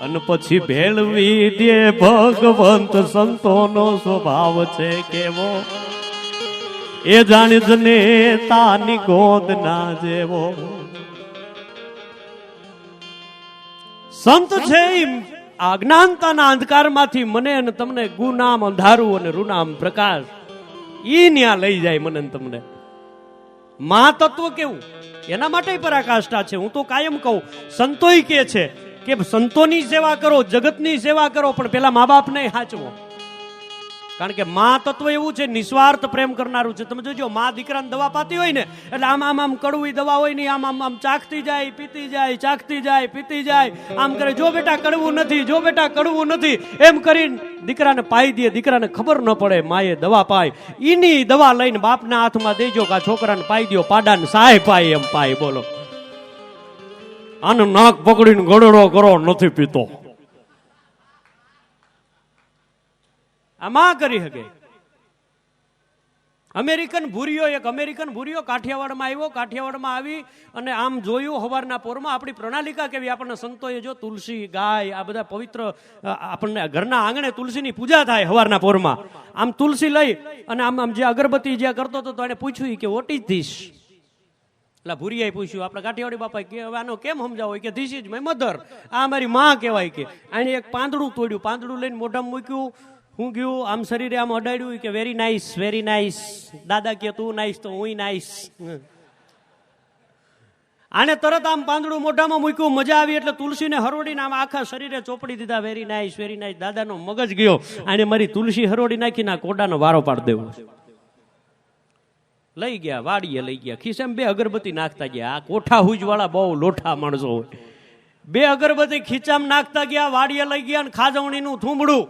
અને પછી ભેળવી દે ભગવંત. સંતોનો સ્વભાવ છે કેવો, એ જાણે જનેતાની ગોદ ના જેવો. સંત છે આ અજ્ઞાનતાના અંધકારમાંથી મને અને તમને ગુનામ અંધારું અને રૂનામ પ્રકાશ ઈ ન્યા લઈ જાય મને ને તમને. મા તત્વ કેવું, એના માટે પરાકાષ્ઠા છે. હું તો કાયમ કહું, સંતોય કે છે કે સંતોની સેવા કરો, જગતની સેવા કરો, પણ પેલા મા બાપને સાચવો. કારણ કે મા તત્વ એવું છે, નિસ્વાર્થ પ્રેમ કરનારું છે. તમે જોજો, મા દીકરાને દવા પાતી હોય ને, એટલે આમ આમ આમ કડવી દવા હોય ને, આમ આમ આમ ચાખતી જાય, પીતી જાય, ચાખતી જાય, પીતી જાય, આમ કરે. જો બેટા કડવું નથી, જો બેટા કડવું નથી, એમ કરીને દીકરાને પાઈ દે. દીકરાને ખબર ન પડે માએ દવા પાય. ઈની દવા લઈને બાપના હાથમાં દેજો કે આ છોકરાને પાઈ દો. પાડાને સાય પાય એમ પાય. બોલો, આને નાક પકડીને ગળડો કરો, નથી પીતો. આમાં કરી શકે. અમેરિકન ભૂરીઓ, એક અમેરિકન ભૂરીઓ કાઠિયાવાડમાં આવ્યો. કાઠિયાવાડમાં આવી અને આમ જોયું હવારના પોરમાં આપણી પ્રણાલિકા કેવી. આપણને સંતોએ જો તુલસી, ગાય, આ બધા પવિત્ર, આપણને ઘરના આંગણે તુલસીની પૂજા થાય હવારના પોરમાં. આમ તુલસી લઈ અને આમ આમ જે અગરબત્તી જે કરતો હતો, તો એને પૂછ્યું કે વોટ ઇઝ ધીસ? એટલે ભૂરીયાએ પૂછ્યું, આપણા કાઠિયાવાડી બાપા કે હવે આનો કેમ સમજાવો? કે ધીસ ઇઝ માય મધર. આ મારી માં કહેવાય. કે આને એક પાંદડું તોડ્યું, પાંદડું લઈને મોઢામાં મૂક્યું, હું ગયું, આમ શરીરે આમ અડાડ્યું કે વેરી નાઇસ, વેરી નાઇસ. દાદા કે તું નાઇસ તો હું નાઇસ. આને તરત આમ પાંદડું મોઢામાં મૂક્યું, મજા આવી એટલે તુલસીને હરોડીને આમ આખા શરીરે ચોપડી દીધા, વેરી નાઇસ, વેરી નાઇસ. દાદાનો મગજ ગયો, આને મારી તુલસી હરોડી નાખીને આ કોડાનો વારો પાડી દેવો. લઈ ગયા વાડીએ, લઈ ગયા ખિસ્સામાં 2 અગરબત્તી નાખતા ગયા. આ કોઠા હુજ વાળા બહુ લોઠા માણસો હોય. 2 અગરબત્તી ખીચામાં નાખતા ગયા, વાડીએ લઈ ગયા, અને ખાજવણીનું થૂંબડું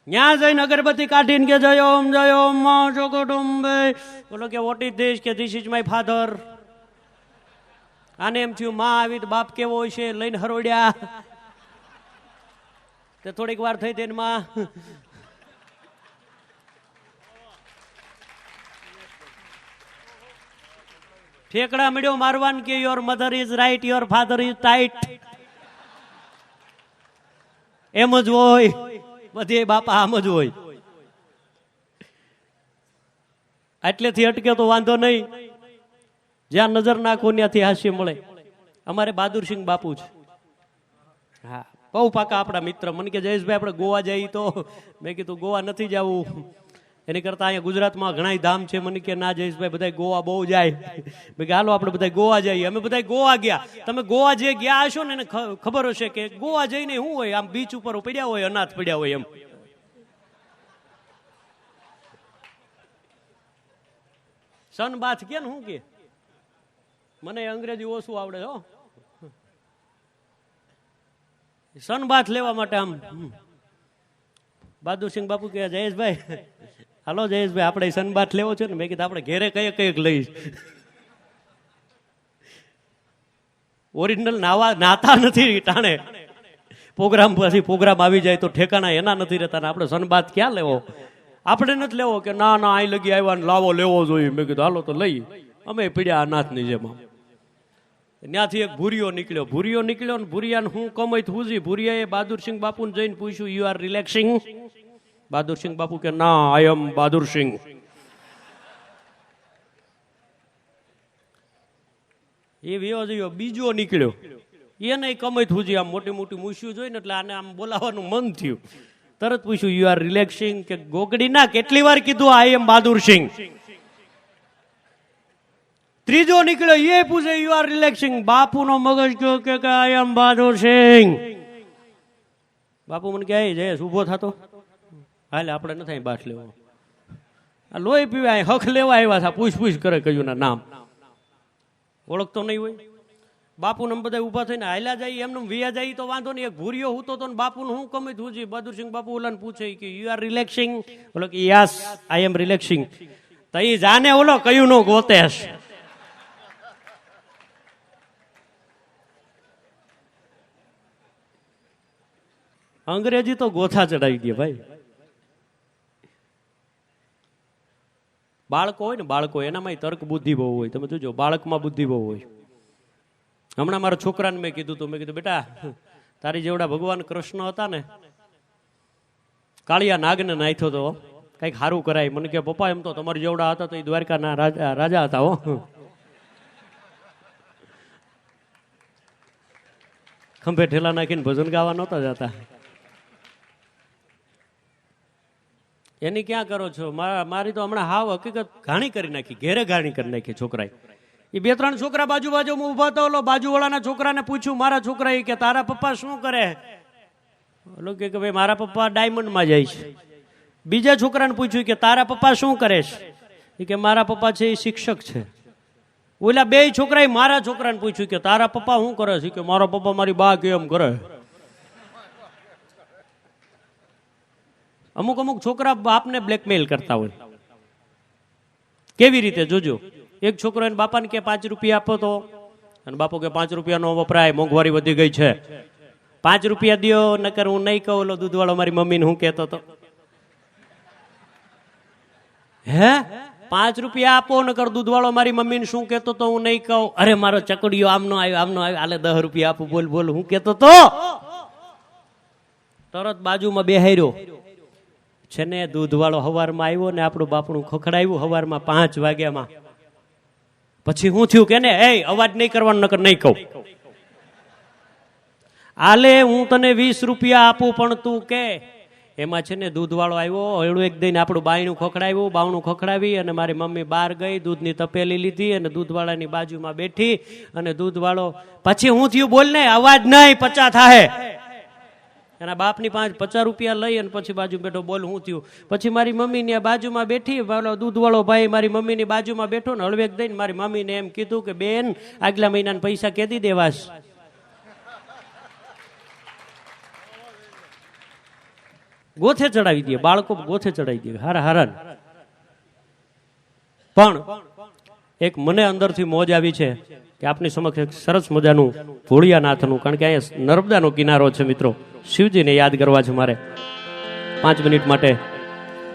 ત્યાં જઈને અગરબત્તી કાઢીને કે જય ઓમ માં જોગડુંબે. બોલો કે વોટ ઇઝ ધીસ? કે ધીસ ઇઝ માય ફાધર. આને એમ થયું માં આવી તો બાપ કેવો હોય છે, લઈને હરોડ્યા. તે થોડીક વાર થઈ તેને માં ઠેકડા મળ્યો મારવાન કે your mother is right, your father is tight. એમ જ હોય બધે બાપા, આમ જ હોય. એટલેથી અટકે તો વાંધો નહીં, જ્યાં નજર નાખો ત્યાંથી હાસ્ય મળે. અમારે બહાદુરસિંહ બાપુ છે, હા, બહુ પાકા આપણા મિત્ર. મને કે જયેશભાઈ આપણે ગોવા જઈએ તો, મેં કીધું ગોવા નથી જવું, એની કરતા અહીંયા ગુજરાતમાં ઘણા ધામ છે. મને કે ના જયેશભાઈ બધા ગોવા બહુ જાય. મેં કે હાલો આપણે બધા ગોવા જઈએ. અમે બધા ગોવા ગયા. તમે ગોવા જે ગયા હશો ને એને ખબર હશે કે ગોવા જઈને શું હોય, આમ બીચ ઉપર પડ્યા હોય, અનાથ પડ્યા હોય એમ. સનબાથ કે ને શું કે, મને અંગ્રેજી ઓછું આવડે હો. સનબાથ લેવા માટે આમ બહાદુરસિંહ બાપુ કે જયેશભાઈ હાલો જયેશભાઈ આપણે સનબાથ લેવો છે ને. મેં કીધું આપણે ઘેરે કઈક લઈશ. ઓરિજિનલ નાતા નથી ટાણે પ્રોગ્રામ પછી પ્રોગ્રામ આવી જાય તો ઠેકાણા એના નથી રહેતા. આપણે સનબાથ ક્યાં લેવો? આપણે નથી લેવો કે ના ના અહીં લગી આવ્યા ને લાવો લેવો જોઈએ. મેં કીધું હાલો તો લઈ. અમે પીડ્યા અનાથની જેમ. ત્યાંથી એક ભૂરિયો નીકળ્યો ને ભૂરિયાને હું કમાઈ હુજી. ભૂરિયાએ બહાદુરસિંહ બાપુને જઈને પૂછ્યું, યુ આર રિલેક્સિંગ? બહાદુરસિંહ બાપુ કે ના, આઈ એમ બહાદુરસિંહ. એ વિયો જયો. બીજો નીકળ્યો, એને કમાઈ હુજી. આમ મોટી મોટી મૂછ્યું જોઈને એટલે આને આમ બોલાવાનું મન થયું. તરત પૂછ્યું, યુ આર રિલેક્સિંગ? કે ગોગડી ના, કેટલી વાર કીધું આઈ એમ બહાદુરસિંહ? ત્રીજો નીકળ્યો, એ પૂછે યુ આર રિલેક્સિંગ? બાપુ નો મગજ કયો કે આઈ એમ બહાદુરસિંહ. બાપુ મને કહે જયેશ ઉભો થતો, હાલે આપણે નથી બાટ લેવો. આ લોહી પીવા હક લેવા આવ્યા હતા. પૂછ કરે કયું ના નામ ઓળખતો નહીં હોય. બાપુ ને બધા ઉભા થઈને હાલ્યા જાય, એમને વિયા જાય તો વાંધો નહીં. એક ભૂરિયો હું તો બાપુ ને હું કમી થયું. બહાદુરસિંહ બાપુ ઓલાને પૂછે કે યુ આર રિલેક્સિંગ? બોલો કે યસ આઈ એમ રિલેક્સિંગ. તો એ જાને ઓલો કયું નો ગોતેશ. અંગ્રેજી તો ગોથા ચડાવી દે ભાઈ. બાળકો હોય ને, બાળકો એનામાં તર્ક બુદ્ધિ બહુ હોય. તમે જોજો બાળકમાં બુદ્ધિ બહુ હોય. હમણાં મારા છોકરાને મેં કીધું બેટા તારી જેવડા ભગવાન કૃષ્ણ હતા ને, કાળિયા નાગને નાખ્યો તો કઈક સારું કરાય. મને કે પપ્પા એમ તો તમારી જેવડા હતા તો એ દ્વારકાના રાજા હતા હો. ખંભે ઠેલા નાખીને ભજન ગાવા નહોતા જતા. એની ક્યાં કરો છો? મારી તો હમણાં હાવ હકીકત ઘાણી કરી નાખી, ઘેરે ઘાણી કરી નાખી છોકરાએ. એ બે ત્રણ છોકરા બાજુમાં ઉભા હતા. ઓલો બાજુવાળાના છોકરાને પૂછ્યું, મારા છોકરાએ કે તારા પપ્પા શું કરે? ઓલો કે ભાઈ મારા પપ્પા ડાયમંડમાં જાય છે. બીજા છોકરાને પૂછ્યું કે તારા પપ્પા શું કરે છે? એ કે મારા પપ્પા છે એ શિક્ષક છે. ઓલા બે છોકરાએ મારા છોકરાને પૂછ્યું કે તારા પપ્પા શું કરે છે? કે મારા પપ્પા મારી બા કેમ કરે. અમુક છોકરા બાપને બ્લેકમેલ કરતા હોય. કેવી રીતે જોજો. એક છોકરો એને બાપાને કે 5 રૂપિયા આપો તો, અને બાપો કે 5 રૂપિયા નો વપરાય, મોંઘવારી વધી ગઈ છે. 5 રૂપિયા દો નકર હું નહીં કહું. ઓલો દૂધવાળો મારી મમ્મીને હું કહેતો હતો, હે 5 રૂપિયા આપો નકર દૂધવાળો મારી મમ્મીને શું કહેતો તો હું નહીં કહું. અરે મારો ચકડીયો આમનો આવ્યો હાલે 10 રૂપિયા આપું. બોલ હું કહેતો તો. તરત બાજુમાં બેહાર્યો છે ને દૂધવાળો હવારમાં આવ્યો ને આપણું બાપણું ખખડાવ્યું હવારમાં 5 વાગ્યામાં. પછી હું થયું કે ને એ અવાજ નહીં કરવાનો નકર નહીં કહું. આલે હું તને 20 રૂપિયા આપું પણ તું કે. એમાં છે ને દૂધવાળો આવ્યો, એડું એક દઈને આપણું બાયણું ખખડાવ્યું, બાવણું ખખડાવી અને મારી મમ્મી બહાર ગઈ, દૂધની તપેલી લીધી અને દૂધવાળાની બાજુમાં બેઠી. અને દૂધવાળો પછી હું થયું બોલ ને અવાજ નહીં 50 થાય. એના બાપની 50 રૂપિયા લઈ અને પછી બાજુ બેઠો. બોલ હું થયું. પછી મારી મમ્મીની બાજુમાં બેઠી. દૂધવાળો ભાઈ મારી મમ્મીની બાજુમાં બેઠો ને હળવેક દઈને મારી મમ્મીને એમ કીધું કે બેન આગલા મહિનાના પૈસા કેદી દેવાશ? ગોથે ચડાવી દે બાળકો, ગોથે ચડાવી દે હારા. પણ એક મને અંદરથી મોજ આવી છે કે આપની સમક્ષ એક સરસ મજાનું ભોળિયાનાથનું, કારણ કે અહીંયા નર્મદાનો કિનારો છે મિત્રો. શિવજીને યાદ કરવા છે મારે 5 મિનિટ માટે.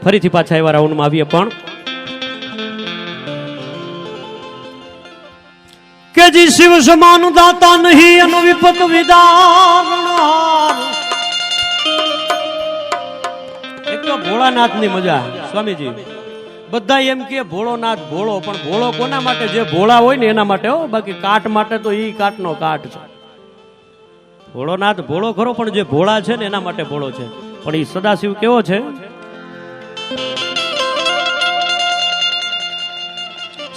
ફરીથી પાછા એવા રાઉન્ડમાં આવીએ. પણ કે જી શિવ સમાન દાતા નહીં અનુ વિપત વિદારનાર. એક તો ભોળાનાથની મજા. સ્વામીજી બધા એમ કે ભોળોનાથ ભોળો, પણ ભોળો કોના માટે? જે ભોળા હોય ને એના માટે હો. બાકી કાટ માટે તો ઈ કાટનો કાટ છે. ભોળોનાથ ભોળો ખરો, પણ જે ભોળા છે ને એના માટે ભોળો છે. પણ ઈ સદાશિવ કેવો છે?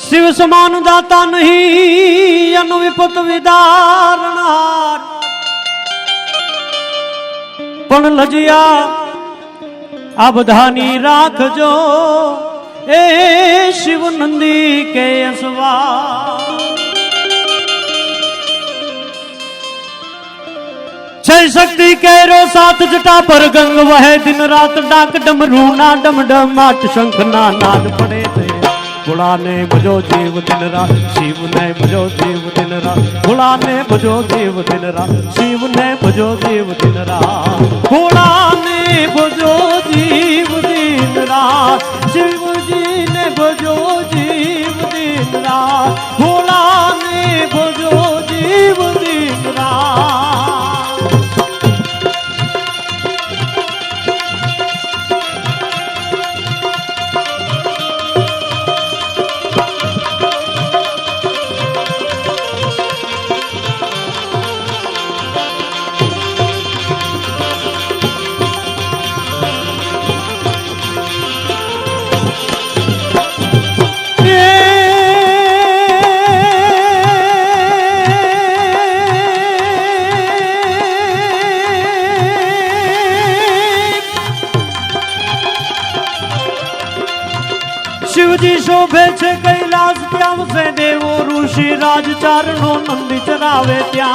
શિવ સમાન દાતા નહીં અનુ વિપત વિદારનાર. પણ લજિયા આ બધાની રાખજો એ શિવ નંદી કે અસવા. जय शक्ति कैरो सात जटा पर गंग वह दिन रात डाक डमरू ना डम डमाट शंख ना नाद पड़े थे भोला ने भजो जीव दिन रात शिव ने भजो जीव दिन रात भोला ने भजो जीव दिन रात शिव ने भजो जीव दिन रात भोला ने भजो जीव दिन रात शिव जी ने भजो जीव दिन रात भोला ने भजो जीव दिन रात शिवजी शोभे छे कैलाश त्याम से देवो ऋषि राज चारणो नंदी चरावे त्या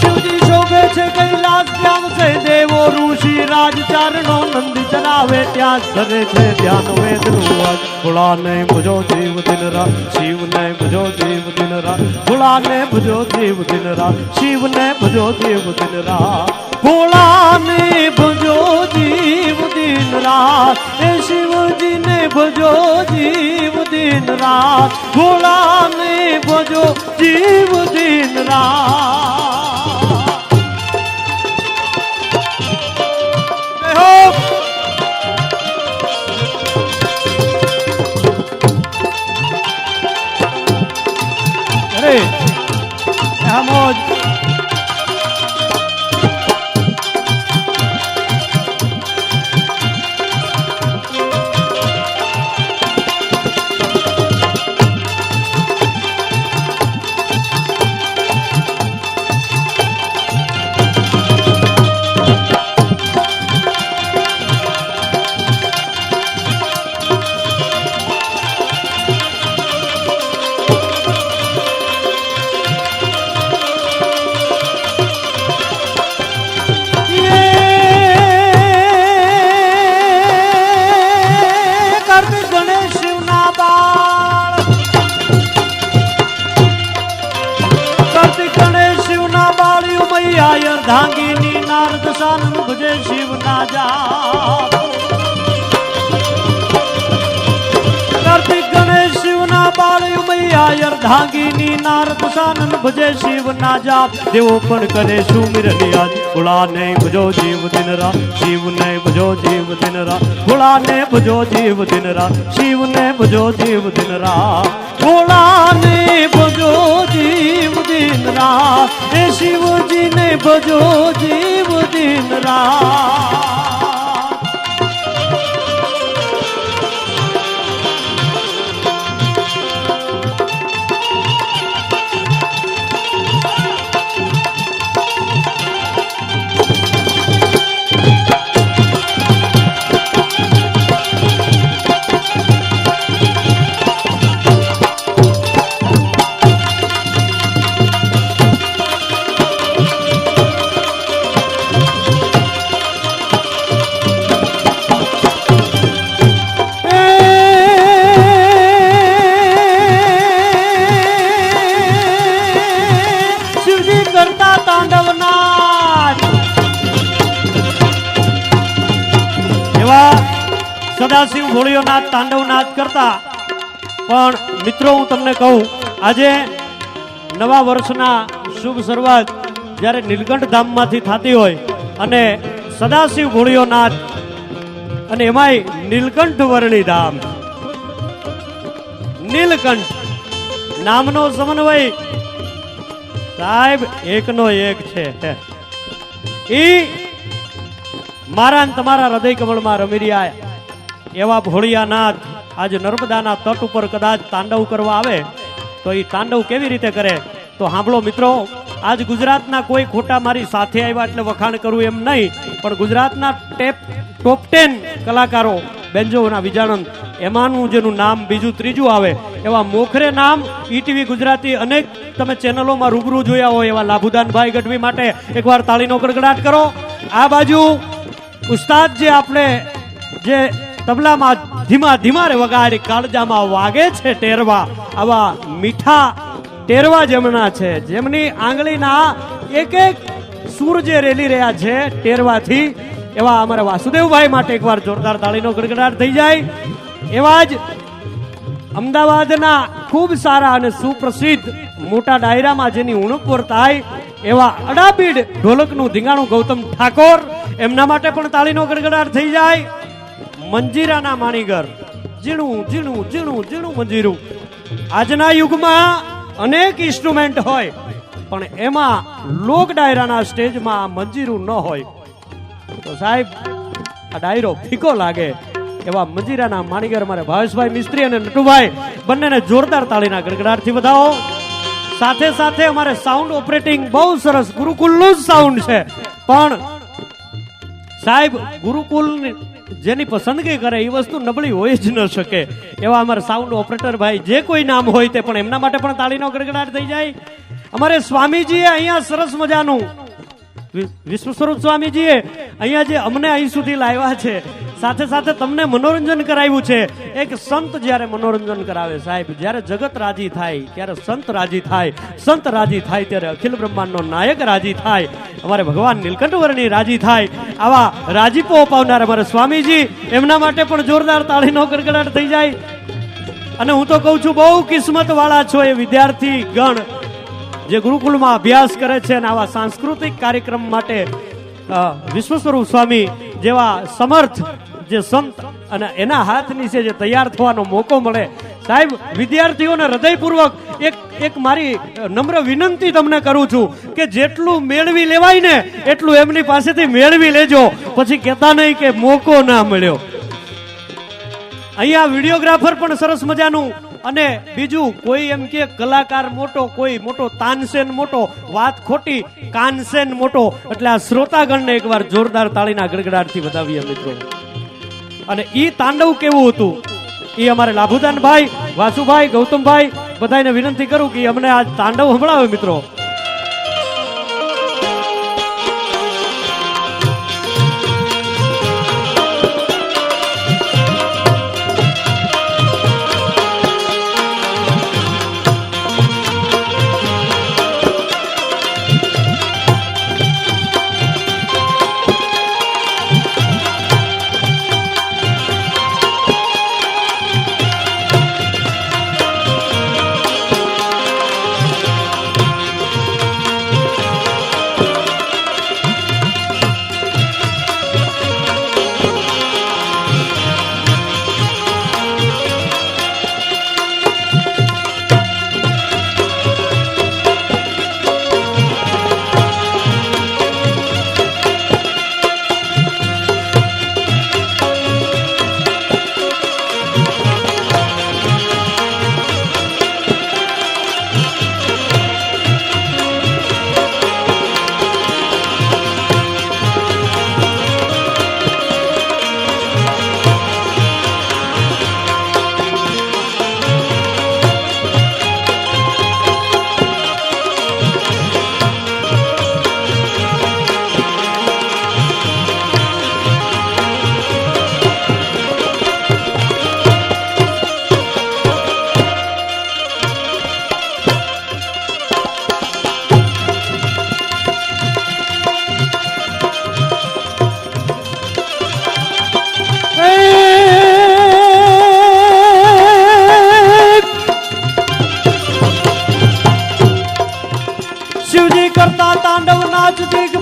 शिवजी शोभे छे कैलाश त्याम से देवो ऋषि राज चारणो नंदी चरावे त्या धरे छे ध्यान वेद नुआज भोला ने भजो जीव दिन रात शिव ने भजो जीव दिन रात भोला ने भजो जीव दिन रात शिव ने भजो जीव दिन रात भोला ने भजो जीव दिन रात ए शिव जी ने भजो जीव दिन रात भोला ने भजो जीव दिन रात अरे मोज धांगिनी नारद सानन भजे शिव ना जा कार्तिक गणेश शिव ना बाळ्यु मैया धांगिनी नारद सानन भजे शिव ना जा देवो पण करे सुमिरन याद भोला ने भजो जीव दिन रात शिव ने भजो जीव दिन रात भोला ने भजो जीव दिन रात शिव ने भजो जीव दिन रात भोला ने भजो जीव दिन रात ए शिव जी ने भजो जीव दिन रात સદાશિવ ભોળિયોનાથ તાંડવનાથ કરતા પણ મિત્રો હું તમને કહું આજે નવા વર્ષના શુભ શરૂઆત જ્યારે નીલકંઠ ધામમાંથી થતી હોય અને સદાશિવ ભોળિયોનાથ અને એમાંય નીલકંઠ વર્ણી ધામ નીલકંઠ નામનો સમન્વય સાહેબ એકનો એક છે ઈ મારા ને તમારા હૃદય કમળમાં રમી રહ્યા એવા ભોળિયાનાથ આજ નર્મદાના તટ ઉપર કદાચ તાંડવ કરવા આવે તો એ તાંડવ કેવી રીતે કરે તો સાંભળો મિત્રો આજ ગુજરાતના કોઈ ખોટા મારી સાથે આવ્યા એટલે વખાણ કરવું એમ નહીં પણ ગુજરાતના ટોપ 10 કલાકારો બેન્જોના વિજાણંદ એમાંનું જેનું નામ બીજું ત્રીજું આવે એવા મોખરે નામ ઈટીવી ગુજરાતી અનેક તમે ચેનલોમાં રૂબરૂ જોયા હોય એવા લાભુદાનભાઈ ગઢવી માટે એકવાર તાળીનો ગડગડાટ કરો. આ બાજુ ઉસ્તાદ જે આપણે જે તબલામાં ધીમા ધીમા રે વગાડી કાળજામાં વાગે છે ટેરવા, આવા મીઠા ટેરવા જેમના છે, જેમની આંગળીના એક એક સૂર જે રેલી રહ્યા છે ટેરવાથી, એવા અમારા વાસુદેવભાઈ માટે એકવાર જોરદાર તાળીનો ગડગડાટ થઈ જાય. એવા જ અમદાવાદના ખૂબ સારા અને સુપ્રસિદ્ધ મોટા ડાયરામાં જેની ઉણપ વર્તાય એવા અડાબીડ ઢોલકનું ધીંગાણું ગૌતમ ઠાકોર, એમના માટે પણ તાળીનો ગડગડાટ થઈ જાય. મંજીરાના માણીગર, ઝીણું ઝીણું ઝીણું ઝીણું મંજીરું. આજના યુગમાં અનેક ઇન્સ્ટ્રુમેન્ટ હોય પણ એમાં લોક ડાયરાના સ્ટેજમાં મંજીરું ન હોય તો સાહેબ આ ડાયરો ફીકો લાગે. એવા મંજીરાના માણીગર મારે ભાવેશભાઈ મિસ્ત્રી અને નટુભાઈ બંનેને જોરદાર તાળીના ગડગડાટથી વધાવો. સાથે સાથે અમારે સાઉન્ડ ઓપરેટિંગ બહુ સરસ ગુરુકુલનું જ સાઉન્ડ છે, પણ સાહેબ ગુરુકુલ જેની પસંદગી કરે એ વસ્તુ નબળી હોય જ ન શકે. એવા અમારા સાઉન્ડ ઓપરેટર ભાઈ જે કોઈ નામ હોય તે પણ એમના માટે પણ તાળીનો ગડગડાટ થઈ જાય. અમારે સ્વામીજીએ અહીંયા સરસ મજાનું વિશ્વ સ્વરૂપ સ્વામીજીએ અહીંયા જે અમને અહીં સુધી લાવ્યા છે, સાથે સાથે તમને મનોરંજન કરાવ્યું છે. એક સંત જ્યારે મનોરંજન કરાવે સાહેબ, જ્યારે જગત રાજી થાય ત્યારે સંત રાજી થાય, સંત રાજી થાય ત્યારે અખિલ બ્રહ્માંડનો નાયક રાજી થાય, અમારે ભગવાન નીલકંઠવર્ણી રાજી થાય. આવા રાજીપો અપાવનાર અમારે સ્વામીજી, એમના માટે પણ જોરદાર તાળીનો ગડગડાટ થઈ જાય. અને હું તો કહું છું બહુ કિસ્મત વાળા છો એ વિદ્યાર્થી ગણ જે ગુરુકુલમાં અભ્યાસ કરે છે અને આવા સાંસ્કૃતિક કાર્યક્રમ માટે વિશ્વ સ્વરૂપ સ્વામી જેવા સમર્થ જે સંત અને એના હાથ નીચે જે તૈયાર થવાનો મોકો મળે. સાહેબ વિદ્યાર્થીઓને હૃદયપૂર્વક એક મારી નમ્ર વિનંતી તમને કરું છું કે જેટલું મેળવી લેવાય ને એટલું એમની પાસેથી મેળવી લેજો, પછી કહેતા નહીં કે મોકો ના મળ્યો. અહીંયા વિડીયોગ્રાફર પણ સરસ મજાનું, અને બીજું કોઈ એમ કે કલાકાર મોટો, કોઈ મોટો તાનસેન મોટો, વાત ખોટી, કાનસેન મોટો. એટલે આ શ્રોતાગણને એકવાર જોરદાર તાળીના ગડગડાટથી વધાવીએ મિત્રો. અને ઈ તાંડવ કેવું હતું એ અમારે લાભુદાનભાઈ, વાસુભાઈ, ગૌતમભાઈ બધાને વિનંતી કરું કે અમને આ તાંડવ સંભળાવે મિત્રો.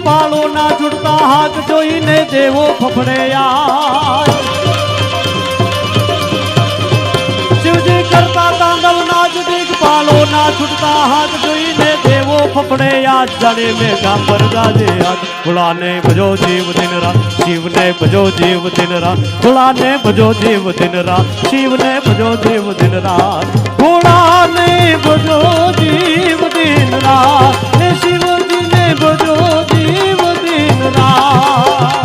પાળો ના છૂટતા હાથ જોઈને દેવો ફફડે યાર. શિવજી કરતા તાંડવ નાચ દીક પાળો ના છૂટતા હાથ જોઈને દેવો ફફડે યાદ. જાણે મેં ગાંબર ગાજે યાદ. ભોળાને ભજો જીવ દિન રાત, શિવને ભજો જીવ દિન રાત. ભોળાને ભજો જીવ દિન રાત, શિવને ભજો જીવ દિન રાત. ભોળાને ભજો જીવ દિન રાત, શિવજીને ભજો જીવ દિન રાત.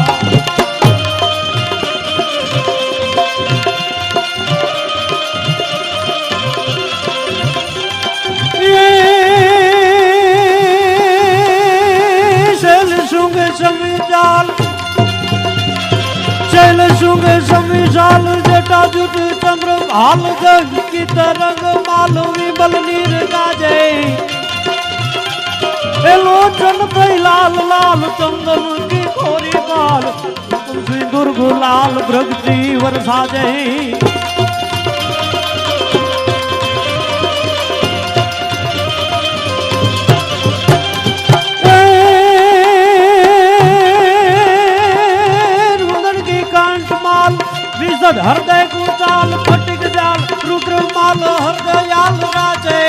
जाल चैल सुंग समिशाल जटा जुट चंद्र भाल गंग की तरंग माल विमल नीर गाजे लोचन भई लाल लाल चंदन की खोरी बाल सिंदूर गुलाल भ्रगती वर्षा जय हृदय कुचाल फटिक जाल रुद्र माल हृदयाल राजे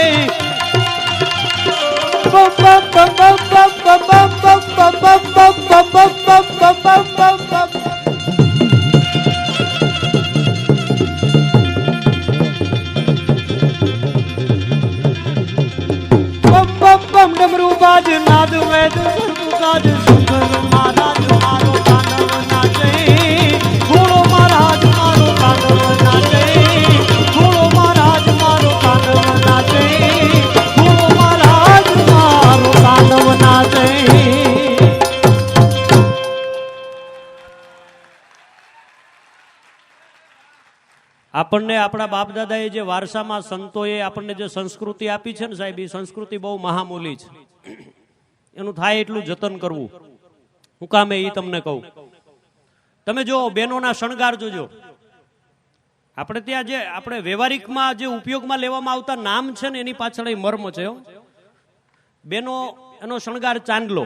डमरू बाज नाद वेद काज सुंदर महाराज मारो तांडव नाचे घोड़ो महाराज मारो तांडव नाचे घोड़ो महाराज मारो तांडव नाचे घोड़ो महाराज मारो तांडव नाचे આપણને આપણા બાપ દાદાએ જે વારસામાં સંતોએ આપણને જે સંસ્કૃતિ આપી છે ને સાહેબ, એ સંસ્કૃતિ બહુ મહામૂલી છે. એનું થાય એટલું જતન કરવું. હું કામે એ તમને કહું. તમે જો બહેનોના શણગાર જોજો. આપણે ત્યાં જે આપણે વ્યવહારિકમાં જે ઉપયોગમાં લેવામાં આવતા નામ છે ને એની પાછળ એ મર્મ છે. બેનો એનો શણગાર ચાંદલો.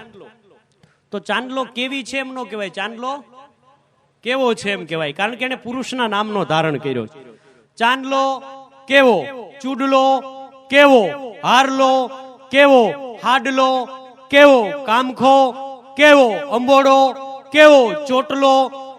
તો ચાંદલો કેવી છે એમ નો કહેવાય, ચાંદલો કેવો છે એમ કહેવાય, કારણ કે એને પુરુષના નામનો ધારણ કર્યો છે. ચાંદલો કેવો, ચૂડલો કેવો, હારલો કેવો, હાડલો કેવો, કામખો કેવો, અંબોડો કેવો, ચોટલો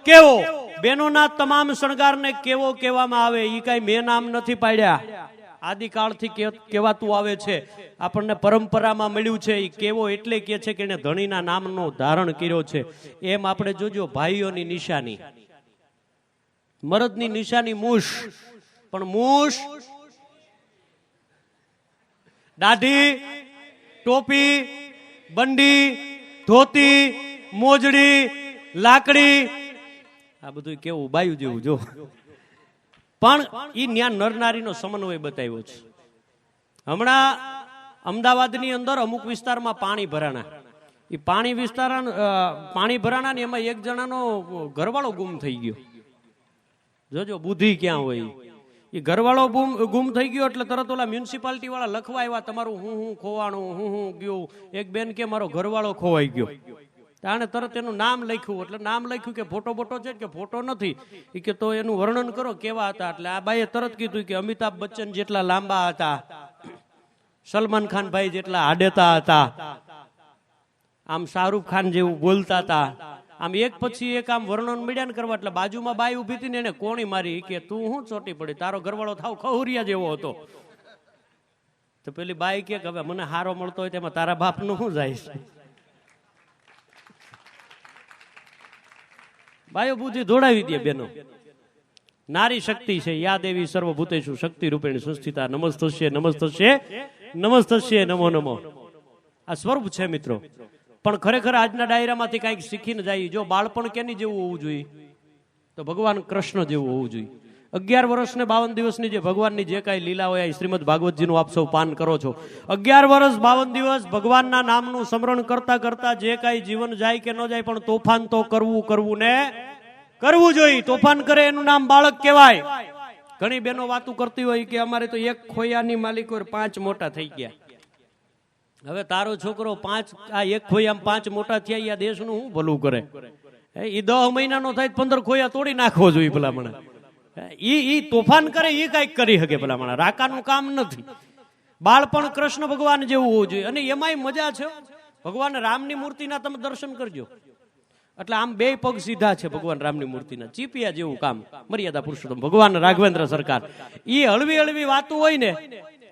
કેવો. બેનોના તમામ શણગારને કેવો કહેવામાં આવે એ કઈ મેં નામ નથી પાડ્યા, આદિકાળથી કહેવાતું આવે છે. આપણને પરંપરામાં મળ્યું છે. એ કેવો એટલે કે છે કે એને ધણીના નામનો ધારણ કર્યો છે. એમ આપણે જોજો ભાઈઓની નિશાની, મરદની નિશાની મૂછ, પણ મૂછ, દાઢી, ટોપી, બંડી, ધોતી, મોજડી, લાકડી, આ બધું કેવું બાયુ જેવું જો. પણ ઈ ન્યા નરનારીનો સમન્વય બતાવ્યો છે. હમણાં અમદાવાદની અંદર અમુક વિસ્તારમાં પાણી ભરાણા. એ પાણી ભરાણા ને એમાં એક જણાનો ઘરવાળો ગુમ થઈ ગયો. જોજો બુદ્ધિ ક્યાં હોય. એ ઘરવાળો ગુમ થઈ ગયો એટલે તરત ઓલા મ્યુનિસિપાલિટી વાળા લખવા આવ્યા તમારું હું ખોવાણું, હું ગયું. એક બેન કે મારો ઘરવાળો ખોવાઈ ગયો. તાણે તરત એનું નામ લખ્યું. એટલે નામ લખ્યું કે ફોટો છે કે ફોટો નથી. એ કે તો એનું વર્ણન કરો કેવા હતા. એટલે આ બાઈએ તરત કીધું કે અમિતાભ બચ્ચન જેટલા લાંબા હતા, સલમાન ખાન ભાઈ જેટલા આડેતા હતા, આમ શાહરૂખ ખાન જેવું બોલતા હતા. આમ એક પછી એક આમ વર્ણન મળ્યા કરવા. એટલે બાજુમાં બાઈ ઉભી હતી ને એને કોણી મારી કે તું હું ચોટી પડી, તારો ઘરવાળો થાવ ખહુરિયા જેવો હતો. તો પેલી બાઈ કે હવે મને હારો મળતો હોય તેમાં તારા બાપ નું શું જાય છે. બાયો બુદ્ધિ દોડાવી દે બેનો. નારી શક્તિ છે. યા દેવી સર્વભૂતેષુ શક્તિ રૂપેણ સંસ્થિતા. નમસ્તસ્ય નમસ્તસ્ય નમસ્તસ્ય નમો નમો. આ સ્વરૂપ છે મિત્રો. પણ ખરેખર આજના ડાયરામાંથી કંઈક શીખીને જાય. જો બાળપણ કેની જેવું હોવું જોઈએ, તો ભગવાન કૃષ્ણ જેવું હોવું જોઈએ. 11 વર્ષ ને 52 દિવસની જે ભગવાનની જે કાંઈ લીલા હોય શ્રીમદ ભાગવતજીનું આપ સૌ પાન કરો છો. 11 વર્ષ 52 દિવસ ભગવાનના નામનું સ્મરણ કરતા કરતા જે કાંઈ જીવન જાય કે ન જાય, પણ તોફાન તો કરવું ને કરવું જોઈએ. તોફાન કરે એનું નામ બાળક કહેવાય. ઘણી બહેનો વાતો કરતી હોય કે અમારે તો એક ખોયાની માલિક હોય 5 મોટા થઈ ગયા. હવે તારો છોકરો આ એક ખોયામાં 5 મોટા થયા, આ દેશનું શું ભલું કરે? એ 10 મહિનાનો થાય 15 ખોયા તોડી નાખવો જોઈએ ભલામણ. ઈ તોફાન કરે એ કઈક કરી શકે ભલામણ. રાકાનું કામ નથી. બાળપણ કૃષ્ણ ભગવાન જેવું હોવું જોઈએ. અને એમાંય મજા છે. ભગવાન રામની મૂર્તિના તમે દર્શન કરજો. એટલે આમ 2 પગ સીધા છે ભગવાન રામની મૂર્તિના. ચીપિયા જેવું કામ. મર્યાદા પુરુષોત્તમ ભગવાન રાઘવેન્દ્ર સરકાર. એ હળવી હળવી વાતો હોય ને,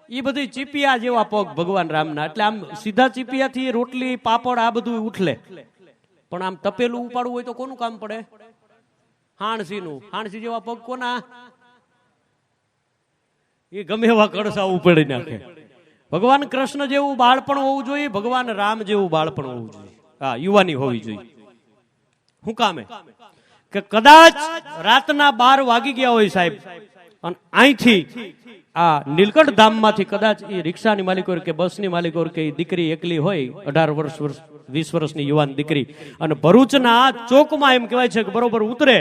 એ બધી ચીપિયા જેવા પગ ભગવાન રામના. એટલે આમ સીધા ચીપિયાથી રોટલી પાપડ આ બધું ઉઠલે. પણ આમ તપેલું ઉપાડવું હોય તો કોનું કામ પડે? હાણસીનું. હાણસી જેવા પગ કોના? એ ગમે એવા કળસા ઉપાડી નાખે. ભગવાન કૃષ્ણ જેવું બાળપણ હોવું જોઈએ. ભગવાન રામ જેવું બાળપણ હોવું જોઈએ. હા, યુવાની હોવી જોઈએ. શું કામે કે કદાચ રાતના 12 વાગી ગયા હોય સાહેબ, અને અહીંથી આ નીલકંઠ ધામમાંથી કદાચ એ રિક્ષાની માલિક હોય કે બસની માલિક હોય કે દીકરી એકલી હોય 18 વર્ષ 20 વર્ષની યુવાન દીકરી, અને ભરૂચના ચોકમાં એમ કહેવાય છે કે બરોબર ઉતરે,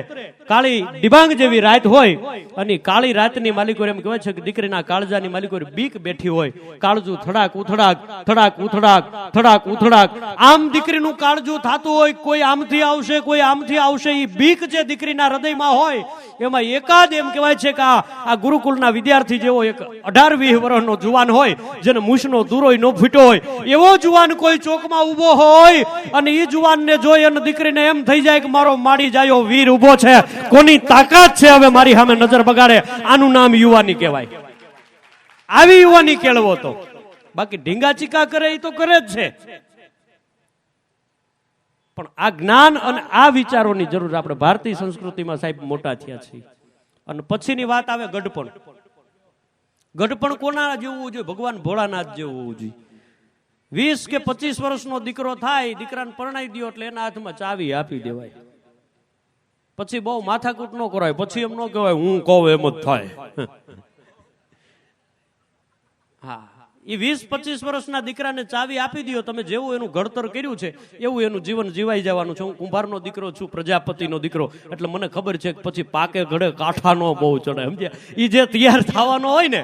કાળી ડિબાંગ જેવી રાત હોય, અને કાળી રાતની માલિકો એમ કહેવાય છે કે દીકરીના કાળજાની માલિકો બીક બેઠી હોય, કાળજું થડાક ઉથડાક થડાક ઉથડાક થડાક ઉથડાક, આમ દીકરીનું કાળજું થતું હોય, કોઈ આમથી આવશે કોઈ આમથી આવશે, એ બીક જે દીકરીના હૃદયમાં હોય, એમાં એકાદ એમ કહેવાય છે કે આ ગુરુકુળના વિદ્યાર્થી જેવો એક 18-20 વર્ષનો જુવાન હોય, જેને મૂછનો દૂરોય ન ફૂટ્યો હોય, એવો જુવાન કોઈ ચોકમાં ઉભો હોય, અને એ જુવાનને જોઈ અને દીકરીને એમ થઈ જાય કે મારો માડી જાયો વીર ઉભો છે, કોની તાકાત છે હવે મારી સામે નજર બગાડે, આનું નામ યુવાની કહેવાય. આવી યુવાની કેળવો તો, બાકી ઢીંગા ચીકા કરે એ તો કરે જ છે, પણ આ જ્ઞાન અને આ વિચારોની જરૂર આપણે ભારતીય સંસ્કૃતિમાં સાહેબ મોટા થયા છીએ. અને પછીની વાત આવે ગઢપણ. ગઢપણ કોના જેવું હોવું જોઈએ? ભગવાન ભોળાનાથ જેવું હોવું જોઈએ. 20 કે 25 વર્ષનો દીકરો થાય, દીકરાને પરણાઈ દો એટલે એના હાથમાં ચાવી આપી દેવાય. પછી બહુ માથાકૂટ ન કરાય, પછી એમ ન કહેવાય હું કહું એમ જ થાય. હા, એ 20-25 વર્ષના દીકરાને ચાવી આપી દો તમે, જેવું એનું ઘડતર કર્યું છે એવું એનું જીવન જીવાઈ જવાનું છે. હું કુંભારનો દીકરો છું, પ્રજાપતિનો દીકરો, એટલે મને ખબર છે કે પછી પાકે ઘડે કાંઠાનો બહુ ચડે, સમજ્યા? એ જે તૈયાર થવાનો હોય ને,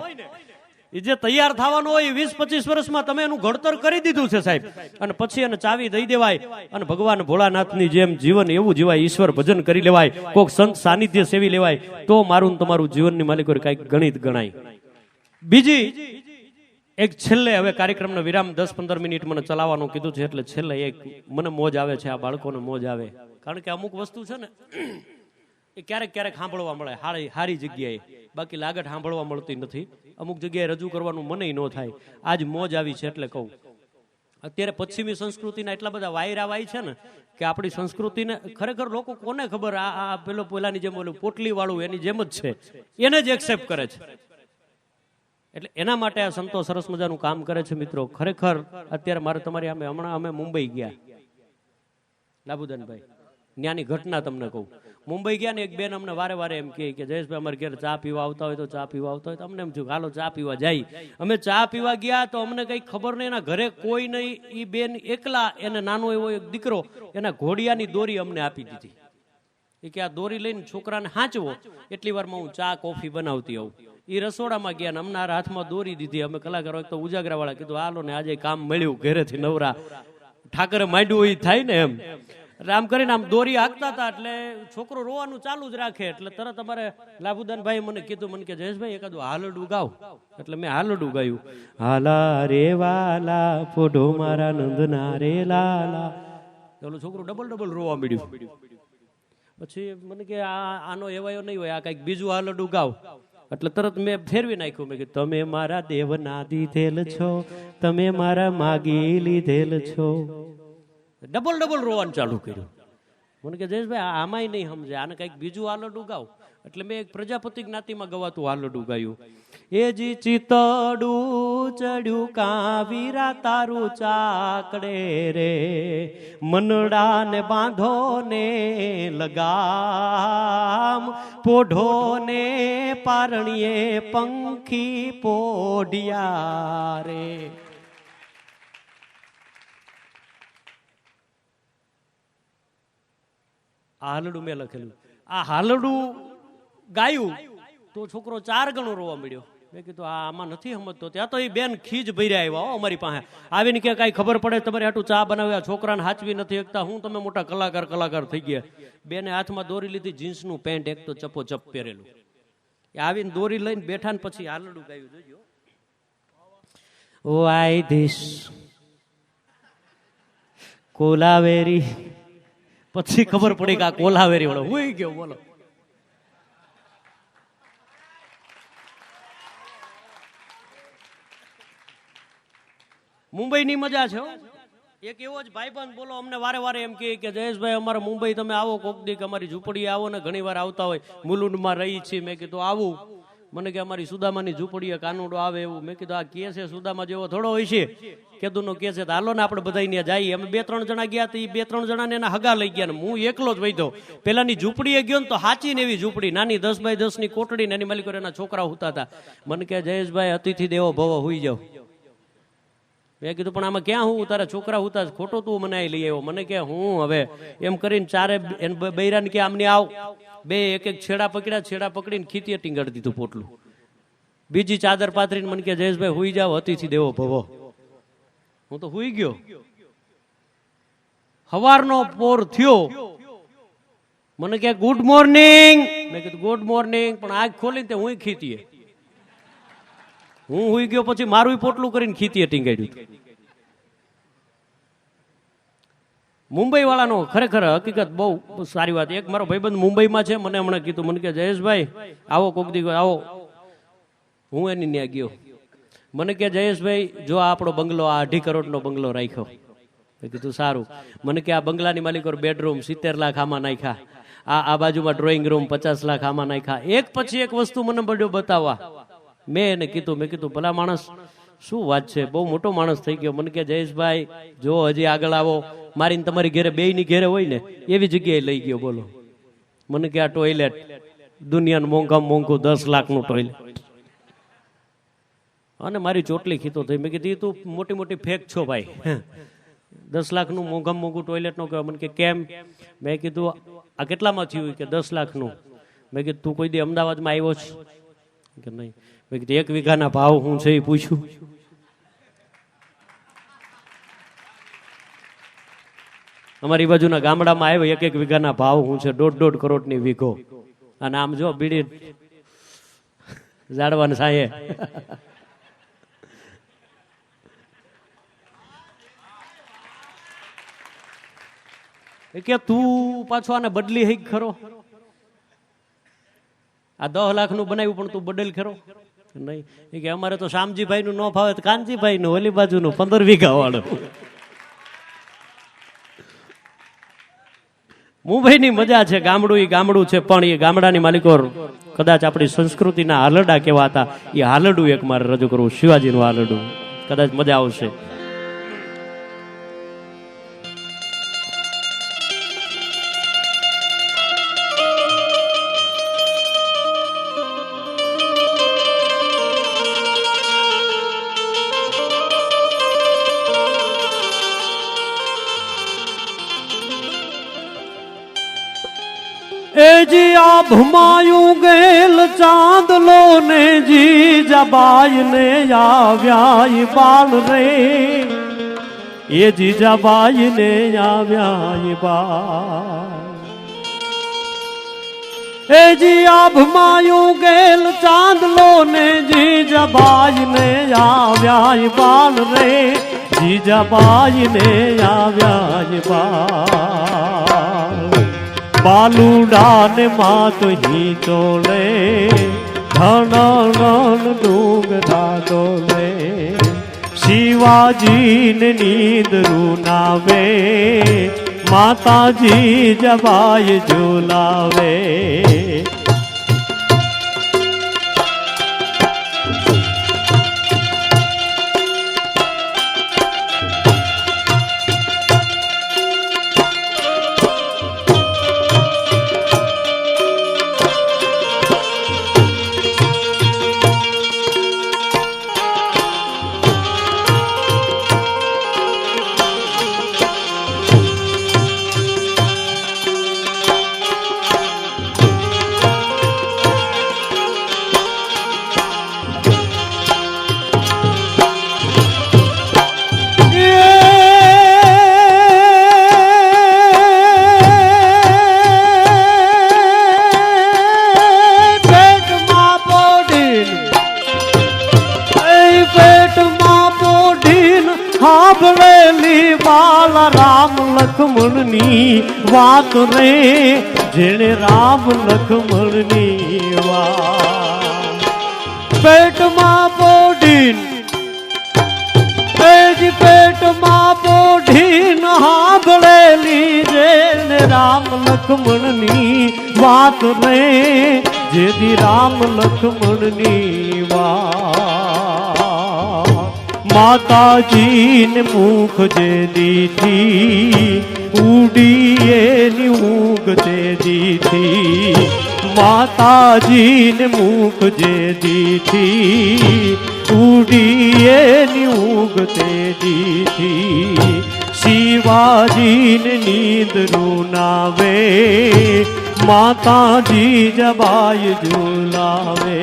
એ જે તૈયાર થવાનો હોય 20-25 વર્ષમાં તમે એનું ઘડતર કરી દીધું છે સાહેબ, અને પછી એને ચાવી દઈ દેવાય, અને ભગવાન ભોળાનાથની જેમ જીવન એવું જીવાય, ઈશ્વર ભજન કરી લેવાય, કોઈક સંત સાનિધ્ય સેવી લેવાય, તો મારું તમારું જીવનની માલિકો કઈક ગણિત ગણાય. બીજી એક છેલ્લે, હવે કાર્યક્રમનો વિરામ 10-15 મિનિટ મને ચલાવવાનું કીધું છે, એટલે છેલ્લે એક મને મોજ આવે છે, આ બાળકોને મોજ આવે, કારણ કે અમુક વસ્તુ છે ને એ ક્યારેક ક્યારેક સાંભળવા મળે સારી જગ્યાએ, બાકી લાગત સાંભળવા મળતી નથી. અમુક જગ્યાએ રજૂ કરવાનું મને ન થાય. આજ મોજ આવી છે એટલે કહું. અત્યારે પશ્ચિમી સંસ્કૃતિના એટલા બધા વાયરા વાય છે ને કે આપણી સંસ્કૃતિને ખરેખર લોકો કોને ખબર, આ પેલાની જેમ ઓલું પોટલી વાળું એની જેમ જ છે, એને જ એક્સેપ્ટ કરે છે. એટલે એના માટે આ સંતો સરસ મજાનું કામ કરે છે. મિત્રો ખરેખર અત્યારે મારે તમારી હમણાં અમે મુંબઈ ગયા, લાબુદાનભાઈ, ત્યાંની ઘટના તમને કહું. મુંબઈ ગયા ને એક બેન અમને વારે વારે એમ કે જયેશભાઈ અમારે ઘેર ચા પીવા આવતા હોય તો ચા પીવા આવતા હોય, તો અમને એમ થયું હાલો ચા પીવા જાય. અમે ચા પીવા ગયા તો અમને કઈ ખબર નહીં, એના ઘરે કોઈ નહીં, એ બેન એકલા, એને નાનો એવો એક દીકરો, એના ઘોડિયાની દોરી અમને આપી દીધી. એ કે આ દોરી લઈને છોકરાને હાંચવો, એટલી વારમાં હું ચા કોફી બનાવતી આવું. એ રસોડામાં ગયા ને અમને હાથમાં દોરી દીધી. અમે કલાકારો એક તો ઉજાગરા વાળા કીધું હાલો ને આજે કામ મળ્યું, ઘરેથી નવરા, ઠાકરે માંડ્યું એ થાય ને એમ. એટલે આમ કરીને આમ દોરી હાંકતા હતા એટલે છોકરો રોવાનું ચાલુ જ રાખે, એટલે તરત અમારે લાભુદાનભાઈ મને કીધું, મને કે જયેશભાઈ એકાદું હાલડું ગાવ. એટલે મેં હાલડું ગાયું, હાલા રે વાલા પોઢો મારા નંદના રે લાલા. ઓલું છોકરું ડબલ રોવા મળ્યું. પછી મને કે આનો એવાયો નહીં હોય, આ કઈક બીજું હાલડું ગાવ. એટલે તરત મેં ફેરવી નાખ્યું. મેં કીધું તમે મારા દેવના દીધેલ છો, તમે મારા માગી લીધેલ છો. ડબલ રોવાનું ચાલુ કર્યું. મને કે જયેશભાઈ આમાંય નહીં સમજે, આને કઈક બીજું હાલડું ગાવ. એટલે મેં એક પ્રજાપતિ જ્ઞાતિમાં ગવાતું હાલડું ગાયું. એ જી ચિતડું ચડ્યું કાવીરા તારું ચાકડે રે, મનડા ને બાંધો ને લગામ, પોઢો ને પારણીએ પંખી પોઢિયા રે. આ હાલડું મેં લખેલું. આ હાલડું ગાયું તો છોકરો 4 ગણો રોવા મળ્યો. મેં કીધું આમાં નથી સમજતો. ત્યાં તો એ બેન ખીજ ભર્યા આવ્યા અમારી પાસે આવીને કે કઈ ખબર પડે તમારે આટલું ચા બનાવ્યા, છોકરાને હાચવી નથી શકતા, હું તમે મોટા કલાકાર થઈ ગયા. બેને હાથમાં દોરી લીધી, જીન્સનું પેન્ટ એક તો ચપો ચપ પહેરેલું. આવીને દોરી લઈને બેઠા ને પછી હાલડું ગાયું. જોજો, વાય ધીસ કોલાવેરી. પછી ખબર પડી કે આ કોલાવેરી વાળો હોઈ ગયો. બોલો, મુંબઈની મજા છે. એક એવો જ ભાઈબંધ બોલો અમને વારે વારે એમ કે જયેશભાઈ અમારે મુંબઈ તમે આવો કોક દી, અમારી ઝૂંપડી આવો ને. ઘણી વાર આવતા હોય, મુલુંડમાં રહી છીએ. મેં કીધું આવું. મને કે અમારી સુદામાની ઝૂંપડીએ કાનુડો આવે એવું. મેં કીધું આ કે છે સુદામા જેવો થોડો હોય છે, કેદુનો કે છે તો હાલો ને આપણે બધા ત્યાં જઈએ. અમે 2-3 જણા ગયા તો એ 2-3 જણાને એના હગા લઈ ગયા ને હું એકલો જ વૈધો. પેલાની ઝૂંપડીએ ગયો ને તો હાચી ને એવી ઝૂંપડી, નાની 10 બાય 10 ની કોટડી ને એની માલિકો એના છોકરા હુતા હતા. મને કે જયેશભાઈ અતિથિ દેવો ભવ હુઈ જાવ. મેં કીધું પણ આમાં ક્યાં હું તારા છોકરા હુતા ખોટો તું મને લઈ આવ્યો. મને કે હું હવે એમ કરીને ચારે બૈરાને કે આમને આવ, બે એક છેડા પકડ્યા, છેડા પકડીને ખીતીએ ટીંગાડી દીધું પોટલું. બીજી ચાદર પાથરીને મને કે જયેશભાઈ હુઈ જાવ અતિથિ દેવો ભવો. હું તો હુઈ ગયો. સવારનો પોર થયો, મને કે ગુડ મોર્નિંગ. મેં કીધું ગુડ મોર્નિંગ, પણ આંખ ખોલીને તે હું ખીતીએ. હું હુઈ ગયો પછી મારું પોટલું કરીને ખીતીએ ટીંગાડ્યું. મુંબઈ વાળાનો ખરેખર હકીકત બહુ સારી વાત. એક મારો ભાઈબંધ મુંબઈમાં છે, મને હમણાં કીધું, મને કે જયેશભાઈ આવો કોક દી આવો. હું એની ત્યાં ગયો. મને કે જયેશભાઈ જો આ આપણો બંગલો, આ 2.5 કરોડનો બંગલો રાખ્યો. મેં કીધું સારું. મને કે આ બંગલાની માલિકો બેડરૂમ 70 લાખ આમાં નાખ્યા, આ બાજુમાં ડ્રોઈંગ રૂમ 50 લાખ આમાં નાખ્યા. એક પછી એક વસ્તુ મને બધું બતાવવા. મેં એને કીધું, મેં કીધું ભલા માણસ શું વાત છે, બહુ મોટો માણસ થઈ ગયો. મને કે જયેશભાઈ જો હજી આગળ આવો, મારીને તમારી ઘેરે બેયની ઘેરે હોય ને એવી જગ્યાએ લઈ ગયો. બોલો. મને કે આ ટોયલેટ દુનિયાનું મોંઘામાં મોંઘું 10 લાખનું ટોયલેટ, અને મારી ચોટલી ખીતો થઈ. મેં કીધું તું મોટી મોટી ફેક છો ભાઈ, 10 લાખનું મોંઘામાં મોંઘું ટોયલેટ નો કહેવાય. મને કે કેમ? મેં કીધું આ કેટલામાં થયું? કે 10 લાખનું. મેં કીધું તું કોઈ દી અમદાવાદમાં આવ્યો છે કે નહીં? મેં કીધું 1 વીઘાના ભાવ શું છે એ પૂછ્યું. અમારી બાજુના ગામડામાં આવ્યો 1-1 વીઘાના ભાવ શું છે, 1.5 કરોડની વીઘો. અને આમ જો બીડી ઝાડવાના સાયે. કે તું પાછો આને બદલી હઈ ખરો, આ 10 લાખનું બનાવ્યું પણ તું બદલ ખરો નહીં. કે અમારે તો શામજીભાઈ નું ન ફાવે તો કાનજીભાઈ નું, ઓલી બાજુનું 15 વીઘા વાળું. મુંબઈની મજા છે, ગામડું એ ગામડું છે, પણ એ ગામડાની માલિકો કદાચ આપણી સંસ્કૃતિના હાલરડા કેવા હતા એ હાલરડું એક મારે રજૂ કરવું. શિવાજીનું હાલરડું, કદાચ મજા આવશે. એ જી આ ભમાયું ગેલ ચાંદલો ને જી જબાઈ ને આવ્યા બાલ રે. એ જી જબાઈ ને આવ્યા બાલ. એ જી આ ભમાયું ગેલ ચાંદલો ને જી જબાઈ ને આવ્યા બાલ રે. જી જબાઈ ને આવ્યા બાલ. બાલુડા ને માત હી ચોલે, ધન ડુંગરા ડોલે. શિવાજી ને નીંદ રૂનાવે, માતાજી જબાઈ ઝુલાવે. સાંભળેલી બાલ રામ લખમણની વાત રે, જેણે રામ લખમણની વાત પેટમાં પોઢીન, પેટમાં પોઢીન સાંભળેલી, જેણે રામ લખમણની વાત રે જેથી રામ લક્ષ્મણની વાત માતાજીને મુખ જે દીધી ઉડી એની ઊંઘ તે દીધી માતાજીને મુખ જે દીધી ઉડી એની ઊંઘ તે દીધી શિવાજીને નીંદ રૂનાવે માતાજી જબાઈ ઝુલાવે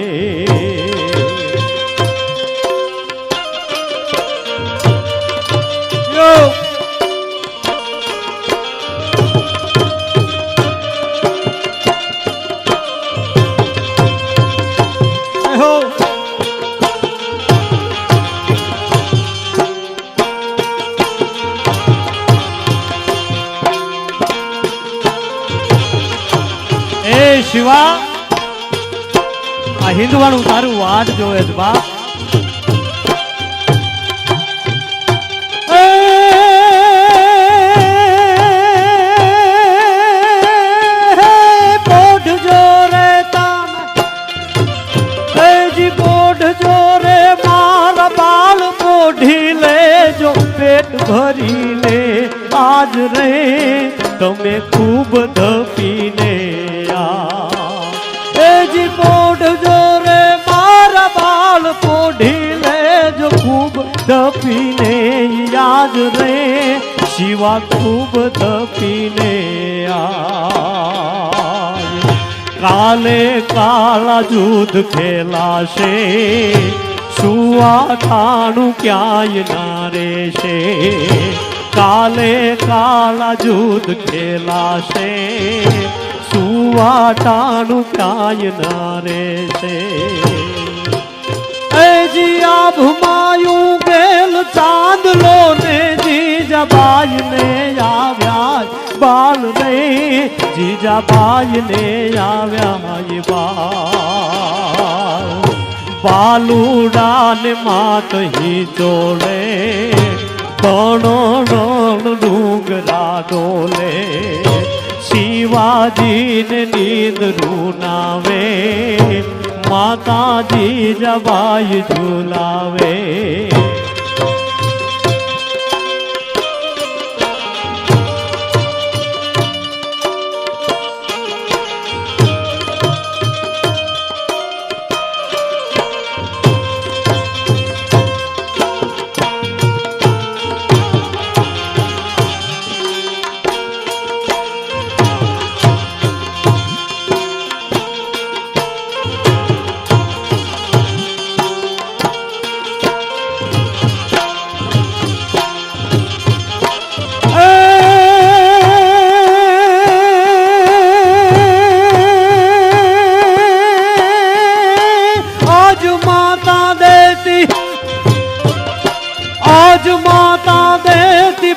શિવા આ હિંદવાનું તારું વાટ જોવે છે બા પોઢ જો રે તાજી પોઢ જો રે મારા બાળ પોઢી લેજો પેટ ભરી લે આજ રે તમે ખૂબ ધપીને પોઢ જો રે મારા બાળ પોઢી લેજો ખૂબ ધપીને યાદ રે શિવા ખૂબ ધપીને કાલે કાળા જૂથ ખેલાશે સુવા ઠાણું ક્યાંય ના રહેશે કાલે કાળા જૂથ ખેલાશે સુવાટાનું ક્યાંય ના રહેશે જી આભમાયું ગેલ ચાંદલો ને જીજાબાઈ ને આવ્યા બાલ રે જીજાબાઈ ને આવ્યા બાલ બાલુડા ને માત હી ચોળે તણો ડુંગરા ડોલે શિવાજીને નીંદ રૂનાવે માતાજી જબાઈ ઝુલાવે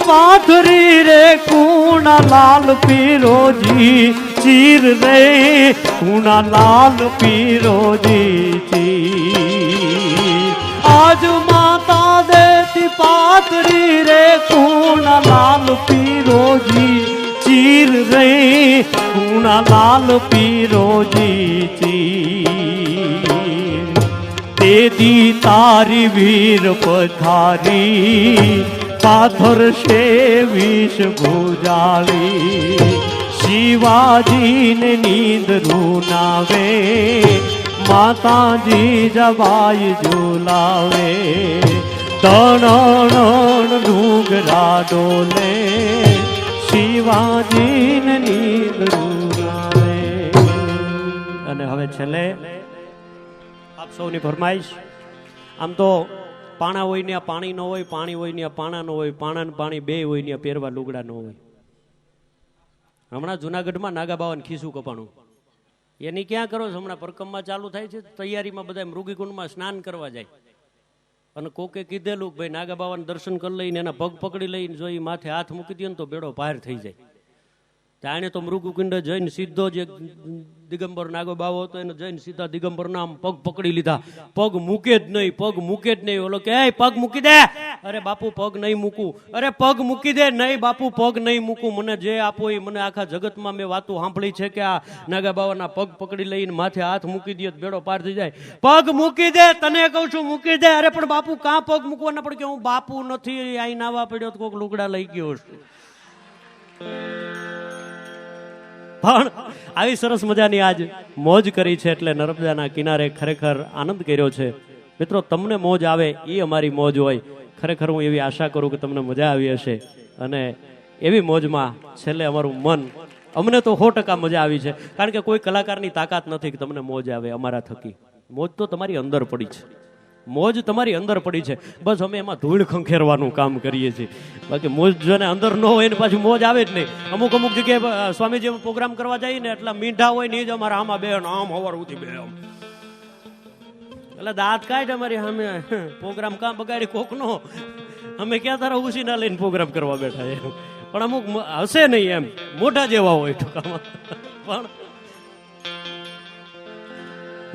પાથરી રે કુણા લાલ પીરોજી ચીર રે કુણા લાલ પીરોજી ચીર આજ માતા દેતી પાથરી રે કુણા લાલ પીરોજી ચીર રે કુણા લાલ પીરોજી ચીર તેદી તારી વીર પથારી પાથર છે વિષ ભુજાળી શિવાજીને નીંદ રૂનાવે માતાજી જબાઈ ઝુલાવે તણ ડુંગરા ડોલે શિવાજીને નીંદ રૂનાવે અને હવે છેલ્લે આપ સૌની ફરમાઈશ આમ તો પાણા હોય ને પાણી ન હોય પાણી હોય ને પાણા ન હોય પાણા ને પાણી બે હોય ને પહેરવા લુગડા ન હોય હમણાં જુનાગઢમાં નાગા બાવાને ખીસું કપાણું એની ક્યાં કરો છો હમણાં પરકમમાં ચાલુ થાય છે તૈયારીમાં બધા મૃગીકુંડમાં સ્નાન કરવા જાય અને કોકે કીધેલું કે ભાઈ નાગા બાવાને દર્શન કરી લઈને એના પગ પકડી લઈને જો એ માથે હાથ મૂકી દે ને તો બેડો પાર થઈ જાય આને તો મૃગકુંડ જઈને સીધો જે દિગંબર નાગો બાવો હતો એને જઈને સીધા દિગંબર નામ પગ પકડી લીધા પગ મૂકે જ નહીં ઓલો કે પગ મૂકી દે અરે બાપુ પગ નહીં મૂકું. અરે પગ મૂકી દે. નહીં બાપુ પગ નહીં મૂકું. મને જે આપો એ. મને આખા જગતમાં મેં વાતો સાંભળી છે કે આ નાગા બાવાના પગ પકડી લઈને માથે હાથ મૂકી દે બેડો પાર થઈ જાય. પગ મૂકી દે, તને કહું છું મૂકી દે. અરે પણ બાપુ કાં પગ મૂકવાના? પણ કે હું બાપુ નથી, અહીં નાવા પડ્યો તો કોઈક લુગડા લઈ ગયો છે. પણ આવી સરસ મજાની આજ મોજ કરી છે એટલે નર્મદાના કિનારે ખરેખર આનંદ કર્યો છે. મિત્રો તમને મોજ આવે એ અમારી મોજ હોય. ખરેખર હું એવી આશા કરું કે તમને મજા આવી હશે અને એવી મોજમાં છેલ્લે અમારું મન, અમને તો 100% મજા આવી છે. કારણ કે કોઈ કલાકારની તાકાત નથી કે તમને મોજ આવે અમારા થકી. મોજ તો તમારી અંદર પડી છે. મોજ તમારી અંદર પડી છે. બસ અમે એમાં ધૂળ ખંખેરવાનું કામ કરીએ છીએ. બાકી મોજ જોને અંદર ન હોય ને પાછું મોજ આવે જ નહીં. અમુક અમુક જગ્યાએ સ્વામીજી પ્રોગ્રામ કરવા જઈએ ને એટલા મીંઢા હોય ને એ જ અમારા આમાં બે આમ હવાર ઉઠી બે આમ એટલે દાંત કાઢ અમારી સામે પ્રોગ્રામ કામ બગાડી કોકનો. અમે ક્યાં તારા ઉસીના લઈને પ્રોગ્રામ કરવા બેઠા એમ. પણ અમુક હશે નહીં એમ મોઢા જેવા હોય ટૂંકામાં. પણ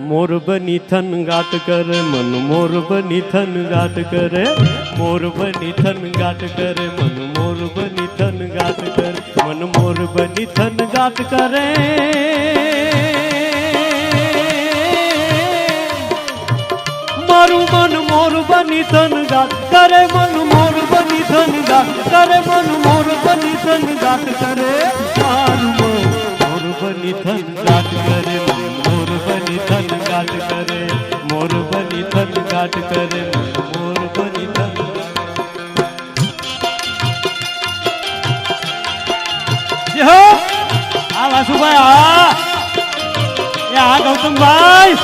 મોર બની થન ગાટ કરે મન, મોર બની થન ગાટ કરે, મોર બની થન ગાટ કરે મન, મોર બની થન ગાટ કરે મન, મોર બની થન ગાટ કરે. મારું મન મોર બની થન ગાટ કરે મન, મોર બની થન ગાટ કરે મન, મોર બની થન ગાટ કરે. મારું મન મોર બની થન ગાટ કરે મન, મોર બની થન ગાટ કરે, મોર બની થન ગાટ કરે, મોર બની થન. આ વાસુભાઈ, આ ગૌતમભાઈ,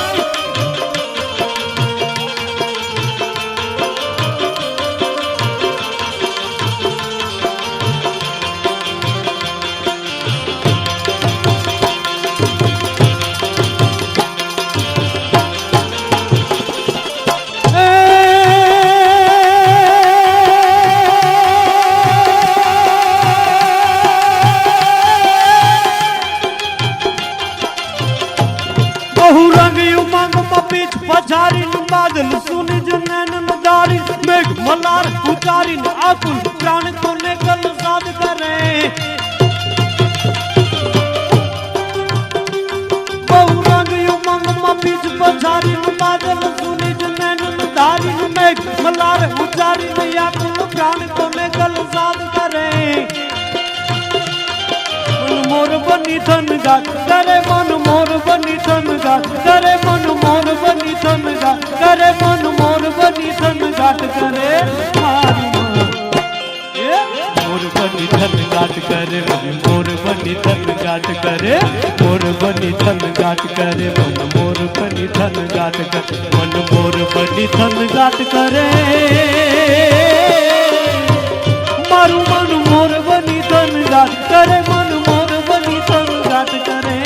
બાદલ સુની જનન નદારી મેઘ મલાર ઉતારી આકુલ પ્રાણ કોને કલ સાદ કરે. બહુ રંગ ઉમંગ માં બીજ પછારી બાદલ સુની જનન નદારી મેઘ મલાર ઉતારી આકુલ પ્રાણ કોને કલ સાદ કરે. મોર બની થન ગાટ કરે મન, મોર બની થન ગાટ કરે મન, મોર બની થન ગાટ કરે મન, મોર બની થન ગાટ કરે. મોર બની થન ગાટ કરે મન, મોર બની થન ગાટ કરે, મોર બની થન ગાટ કરે મન, મોર બની થન ગાટ કરે મન, મોર બની થન ગાટ કરે. મારું મન મોર બની થન ગાટ કરે મન, મોર બની થન ગાટ કરે.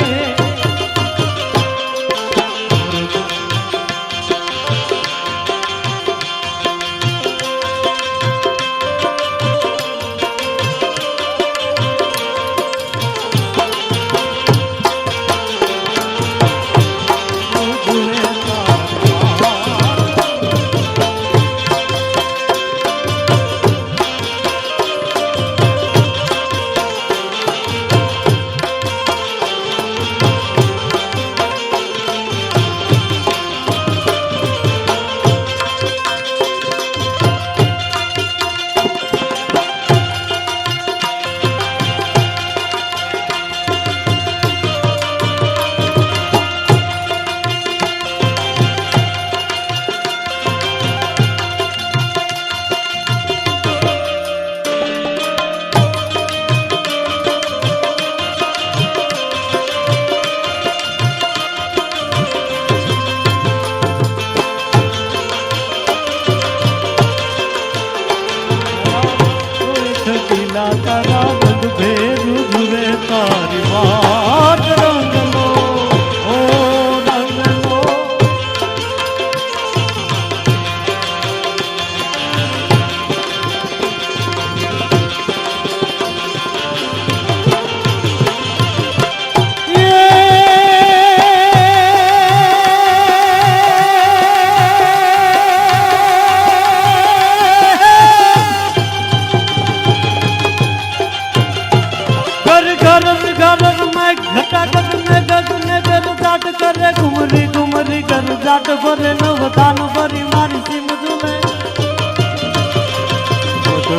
જાટ ભરે નવ દાન ભરી મારી સીમ ઝૂલે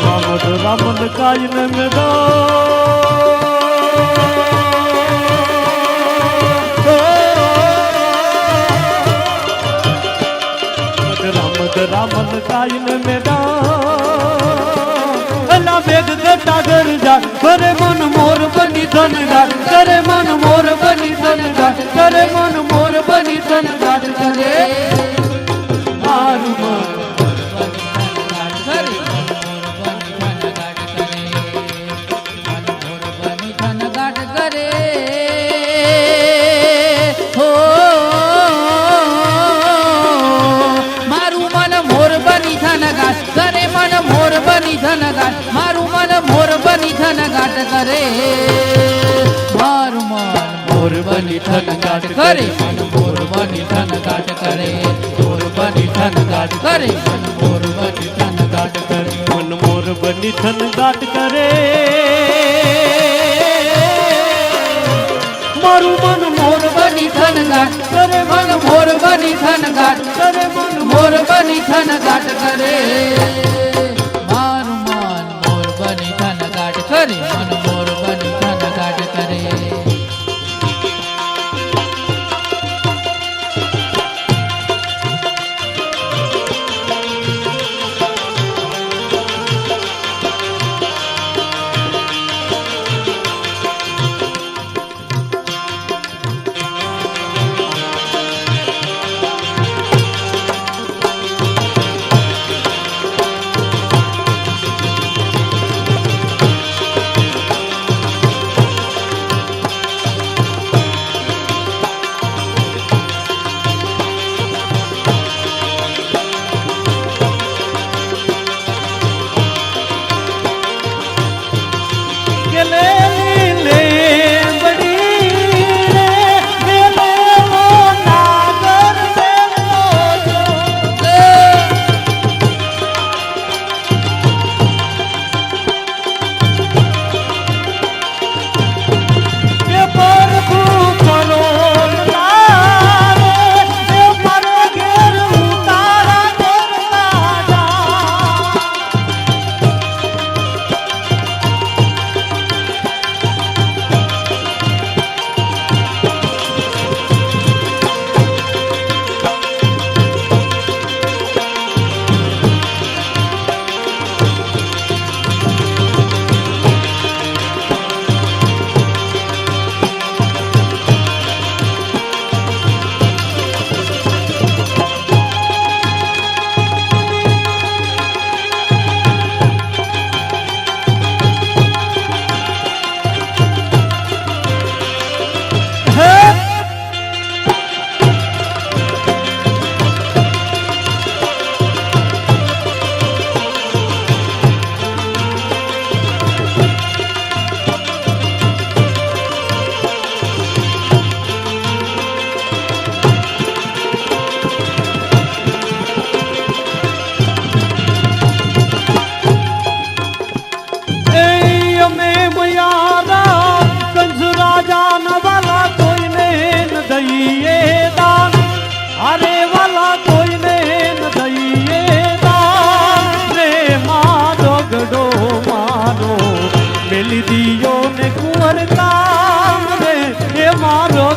રામ કાય ને મેદો રામન કાય ને મેદો અલા બેગ ગટા ઘર જા કરે મન મોર બની ધન ગાટ કરે મન મોર બની ધન ગાટ કરે મન મોર બની ધન ગાટ કરે મારું મન મારું મન મોર બની ધન ગાટ કરે મારું મન મોર બની ધન ગાટ કરે મન મોર બની ધન ગાટ કરે મોર બની ધન ગાટ કરે મન મોર બની ધન ગાટ કરે મન મોર બની ધન ગાટ કરે મારું મન મોર બની ધન ગાટ કરે મન મોર બની ધન ગાટ કરે મન મોર બની ધન ગાટ કરે કરે મન મોર બની ધન ગાટ કરે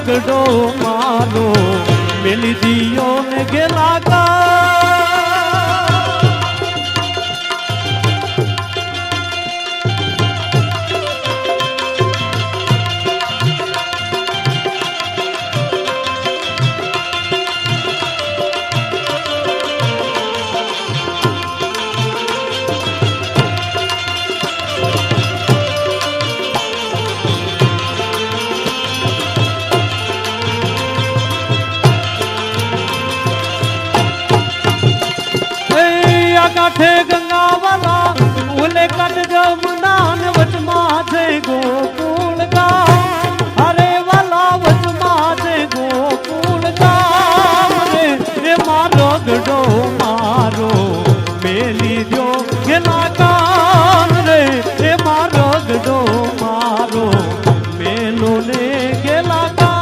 ગઢો મારો મેલી દિયો ને ગેલા काठे गंगा वाला उले कट जमुना ने वचमा थे गोकुल का अरे वाला वचमा थे गोकुल का रे मारो गडो मारो मेली जो गेला कान रे मारो गडो मारो मेलो ने गेला कान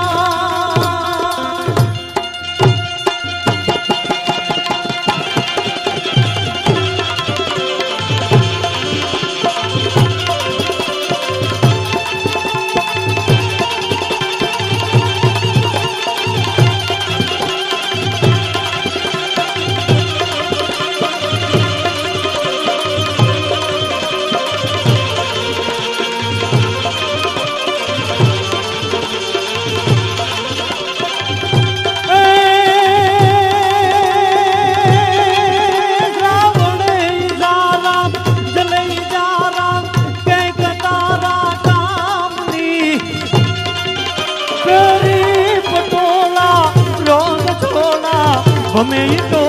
ગમે ઈ તો